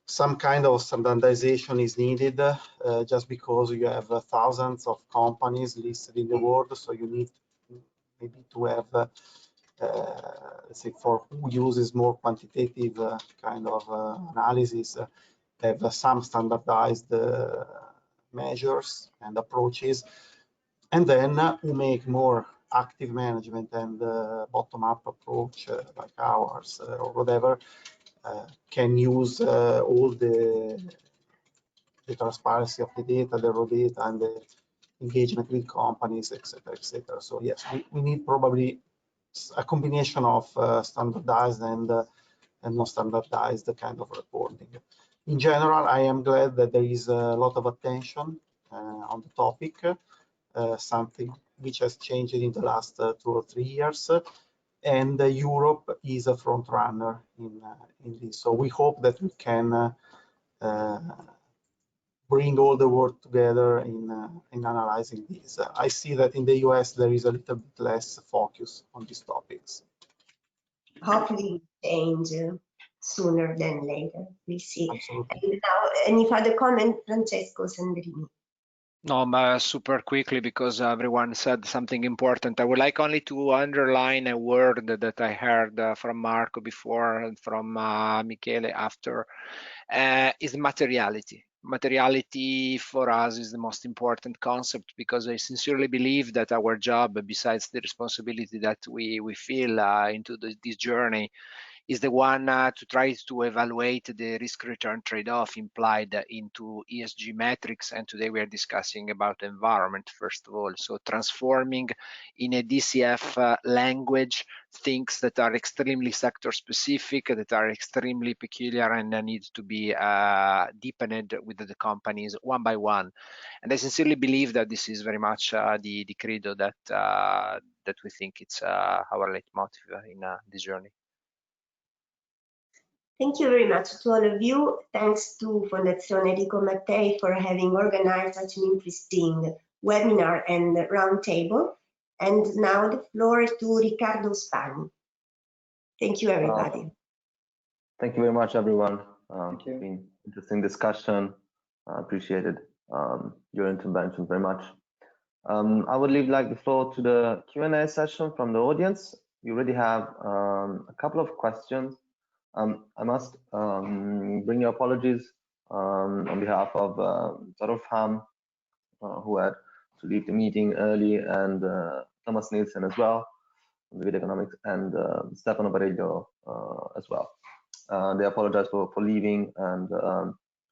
some kind of standardization is needed just because you have thousands of companies listed in the world. So you need maybe to have let's say for who uses more quantitative kind of analysis, have some standardized measures and approaches, and then who make more active management and bottom-up approach like ours or whatever can use all the transparency of the data, the raw data, and the engagement with companies, etc., etc. So yes, we need probably a combination of standardized and not standardized kind of reporting. In general, I am glad that there is a lot of attention on the topic, something which has changed in the last 2 or 3 years, and Europe is a front runner in this. So we hope that we can bring all the work together in analyzing this. I see that in the US there is a little bit less focus on these topics. Hopefully change sooner than later. We see. Absolutely. And now, any further comment, Francesco Sandrini? No, super quickly, because everyone said something important. I would like only to underline a word that I heard from Marco before and from Michele after, is materiality. Materiality for us is the most important concept, because I sincerely believe that our job, besides the responsibility that we feel into this journey, is the one to try to evaluate the risk-return trade-off implied into ESG metrics. And today we are discussing about environment, first of all. So transforming in a DCF language things that are extremely sector-specific, that are extremely peculiar, and need to be deepened with the companies one by one. And I sincerely believe that this is very much the credo that we think it's our leitmotiv in this journey. Thank you very much to all of you. Thanks to Fondazione Enrico Mattei for having organized such an interesting webinar and roundtable. And now the floor to Riccardo Spani. Thank you, everybody. Thank you very much, everyone. It's been an interesting discussion. I appreciated your intervention very much. I would leave the floor to the Q&A session from the audience. We already have a couple of questions. I must bring your apologies on behalf of Toro Thumb, who had to leave the meeting early, and Thomas Nielsen as well, Vivid Economics, and Stefano Bareglio as well. They apologize for leaving, and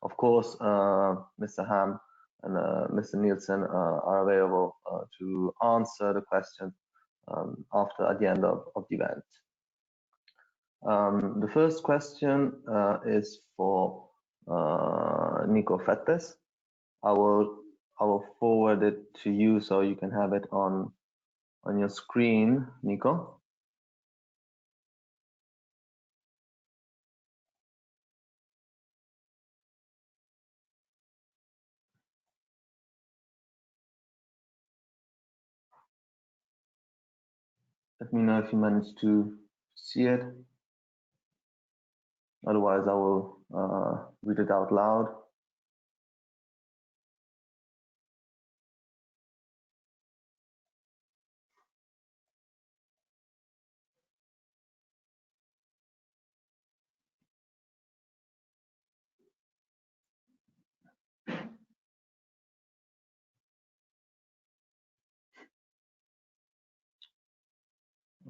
of course, Mr. Ham and Mr. Nielsen are available to answer the questions at the end of the event. The first question is for Nico Fettes. I will forward it to you so you can have it on your screen, Nico. Let me know if you manage to see it. Otherwise, I will read it out loud.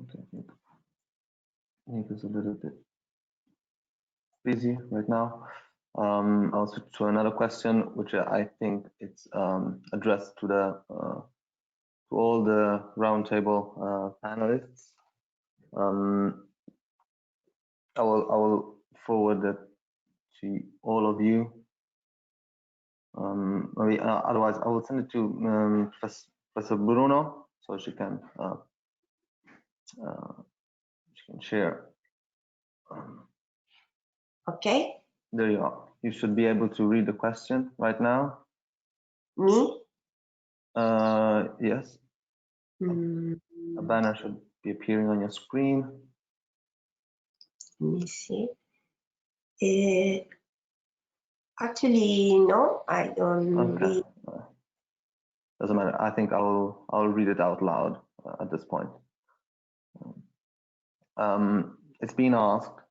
Okay, Nico's a little bit busy right now. I'll switch to another question, which I think it's addressed to to all the roundtable panelists. I will forward it to all of you. Otherwise, I will send it to Professor Bruno, so she can share. Okay. There you are. You should be able to read the question right now. Me? Yes. A banner should be appearing on your screen. Let me see. Actually, no, I don't. Okay. Doesn't matter. I think I'll read it out loud at this point. It's been asked,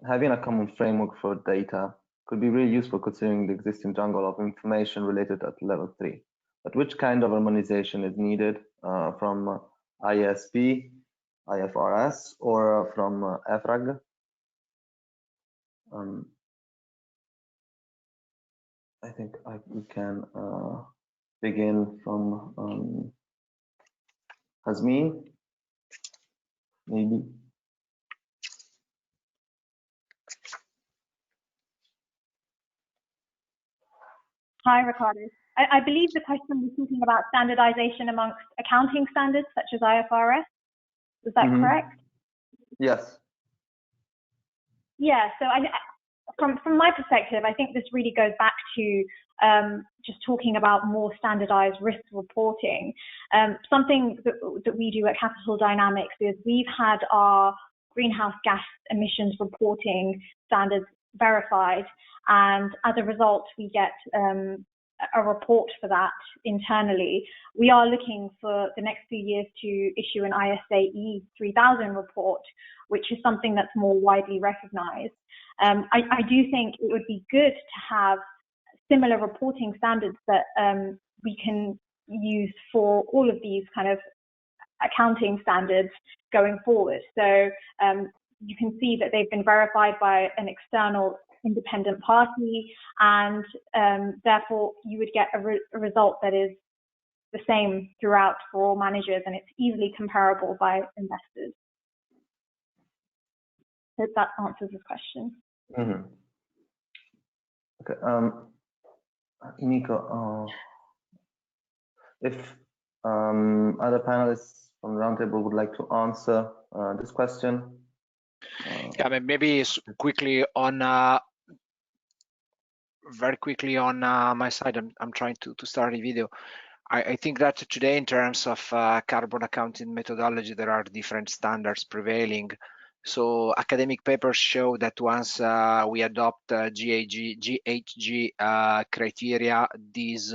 having a common framework for data could be really useful considering the existing jungle of information related at level 3. But which kind of harmonization is needed from ISB, IFRS, or from EFRAG? I think we can begin from Hasmin, maybe. Hi, Riccardo. I believe the question was talking about standardization amongst accounting standards such as IFRS. Was that correct? Yes. Yeah, so from my perspective, I think this really goes back to just talking about more standardized risk reporting. Something that we do at Capital Dynamics is we've had our greenhouse gas emissions reporting standards verified, and as a result, we get a report for that internally. We are looking for the next few years to issue an ISA E3000 report, which is something that's more widely recognized. I do think it would be good to have similar reporting standards that we can use for all of these kind of accounting standards going forward. So you can see that they've been verified by an external independent party, and therefore you would get a result that is the same throughout for all managers, and it's easily comparable by investors. Hope that answers this question. Mm-hmm. Okay, Nico, if other panelists from the roundtable would like to answer this question. Yeah, maybe quickly on very quickly on my side, I'm trying to start a video. I think that today, in terms of carbon accounting methodology, there are different standards prevailing. So academic papers show that once we adopt GHG criteria, these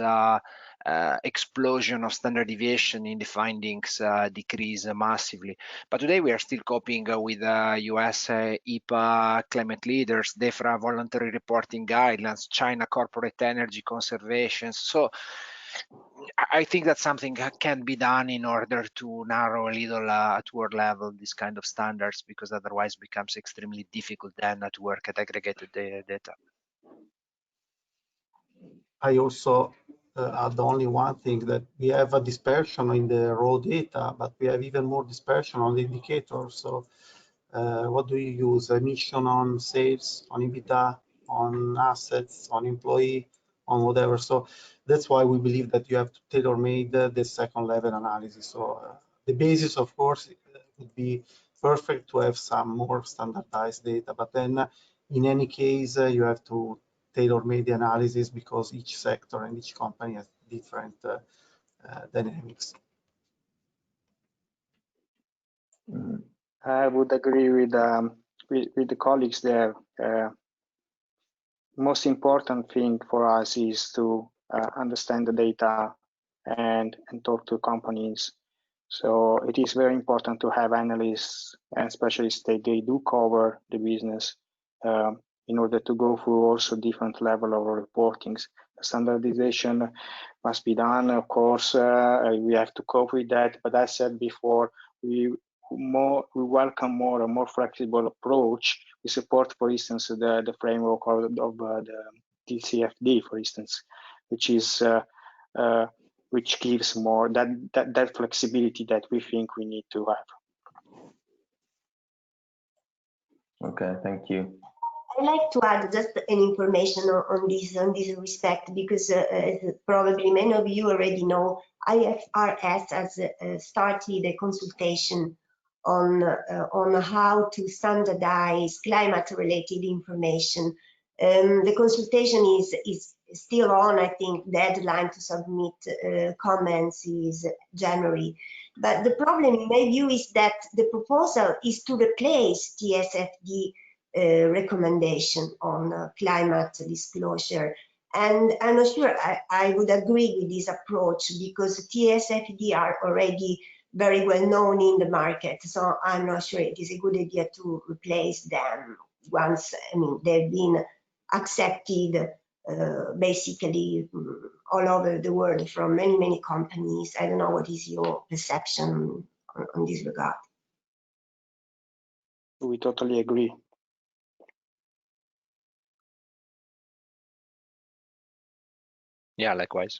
explosion of standard deviation in the findings decrease massively. But today we are still coping with US EPA climate leaders, DEFRA voluntary reporting guidelines, China corporate energy conservation. So I think that something can be done in order to narrow a little at world level this kind of standards, because otherwise it becomes extremely difficult then to work at aggregated data. I also add only one thing, that we have a dispersion in the raw data, but we have even more dispersion on the indicators. So what do you use? Emission on sales, on EBITDA, on assets, on employee, on whatever. So that's why we believe that you have to tailor-made the second level analysis. So the basis, of course, would be perfect to have some more standardized data, but then in any case, you have to tailor-made the analysis, because each sector and each company has different dynamics. I would agree with the colleagues there. Most important thing for us is to understand the data and talk to companies. So it is very important to have analysts and specialists that they do cover the business in order to go through also different level of reportings. Standardization must be done, of course. We have to cope with that, but as I said before, we welcome a more flexible approach. We support, for instance, the framework of the TCFD, for instance, which is which gives more that flexibility that we think we need to have. Okay, thank you. I'd like to add just an information on this respect, because probably many of you already know, IFRS has started a consultation on how to standardize climate-related information. The consultation is still on. I think deadline to submit comments is January. But the problem in my view is that the proposal is to replace TCFD recommendation on climate disclosure. And I'm not sure I would agree with this approach, because TCFD are already very well known in the market. So I'm not sure it is a good idea to replace them once, I mean, they've been accepted basically all over the world from many companies. I don't know, what is your perception on this regard? We totally agree. Yeah, likewise.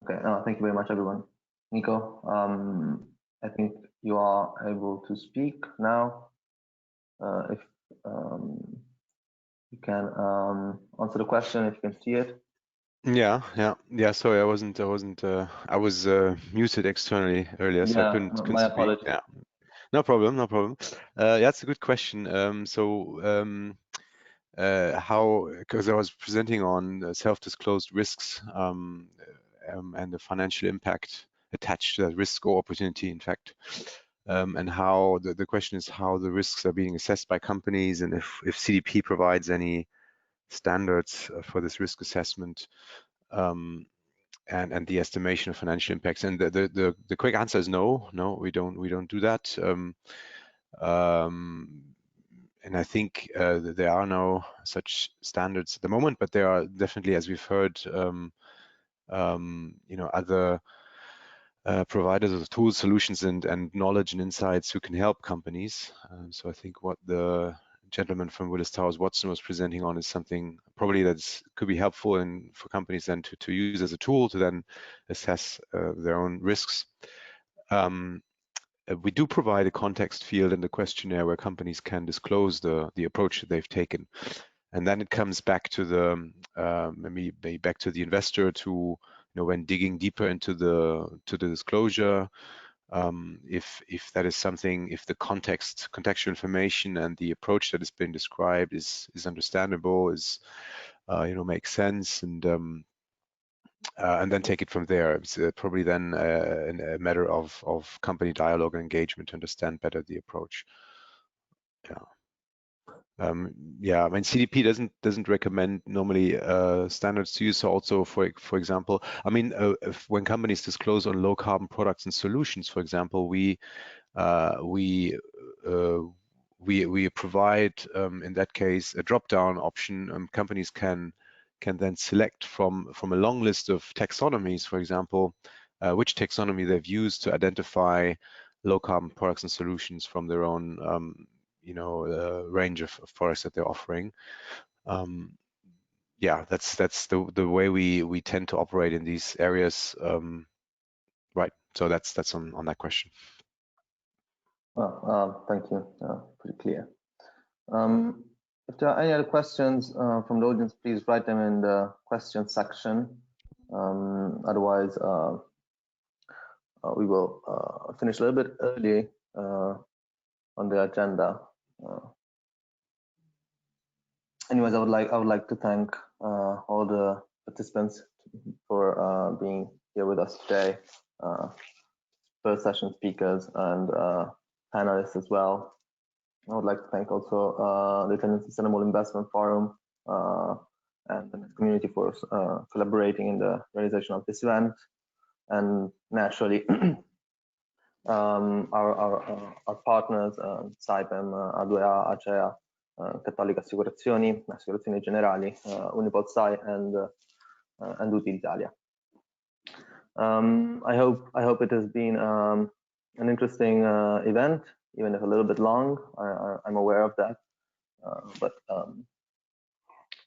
Okay, thank you very much, everyone. Nico, I think you are able to speak now. If you can answer the question, if you can see it. Yeah. Sorry, I was muted externally earlier, so I couldn't my speak. apologies. Yeah, no problem. Yeah, it's a good question. How, because I was presenting on self-disclosed risks and the financial impact attached to that risk or opportunity, in fact, and how the question is how the risks are being assessed by companies, and if CDP provides any standards for this risk assessment and the estimation of financial impacts. And the quick answer is no, we don't do that. And I think there are no such standards at the moment, but there are definitely, as we've heard, other providers of tools, solutions, and knowledge and insights who can help companies. So I think what the gentleman from Willis Towers Watson was presenting on is something probably that could be helpful for companies then to use as a tool to then assess their own risks. We do provide a context field in the questionnaire where companies can disclose the approach that they've taken, and then it comes back to the maybe back to the investor to when digging deeper into the disclosure, if that is something, if the contextual information and the approach that has been described is understandable, makes sense, and then take it from there. It's probably then a matter of company dialogue and engagement to understand better the approach. I mean, CDP doesn't recommend normally standards to use. So also, for example, I mean, when companies disclose on low carbon products and solutions, for example, we provide in that case a drop-down option. Companies can then select from a long list of taxonomies, for example, which taxonomy they've used to identify low carbon products and solutions from their own range of products that they're offering. That's the way we tend to operate in these areas, right? So that's on that question. Well, thank you. Pretty clear. If there are any other questions from the audience, please write them in the question section. Otherwise, we will finish a little bit early on the agenda. Anyways, I would like to thank all the participants for being here with us today, first session speakers and panelists as well. I would like to thank also the Tendency Sustainable Investment Forum and the community for collaborating in the realization of this event, and naturally our partners, CIPEM, A2A, Acea, Cattolica Assicurazioni, Assicurazioni Generali, Unipol-SAI, and UTI Italia. I hope it has been an interesting event, even if a little bit long. I'm aware of that, but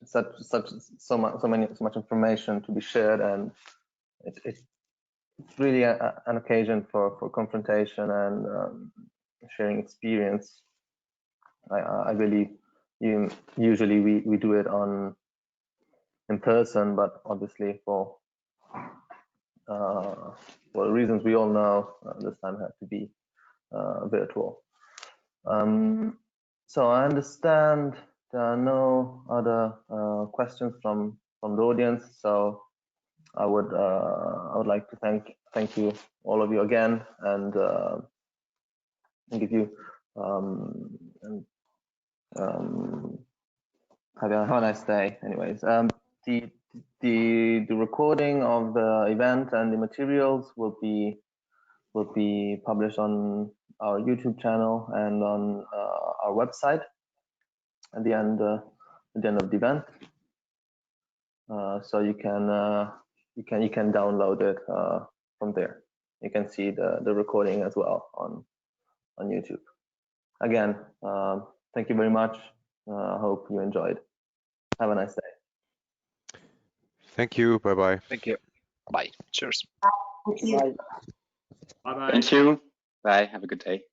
so much information to be shared, and it's really an occasion for confrontation and sharing experience. I believe usually we do it in person, but obviously for reasons we all know, this time had to be virtual. So I understand there are no other questions from the audience. So I would like to thank you, all of you again, and give you have a nice day. Anyways, the recording of the event and the materials will be published on our YouTube channel and on our website at the end of the event. So you can download it from there. You can see the recording as well on YouTube. Again, thank you very much. I hope you enjoyed. Have a nice day. Thank you. Bye-bye. Thank you. Bye. Cheers. Thank you. Bye. Bye-bye. Thank you. Bye. Have a good day.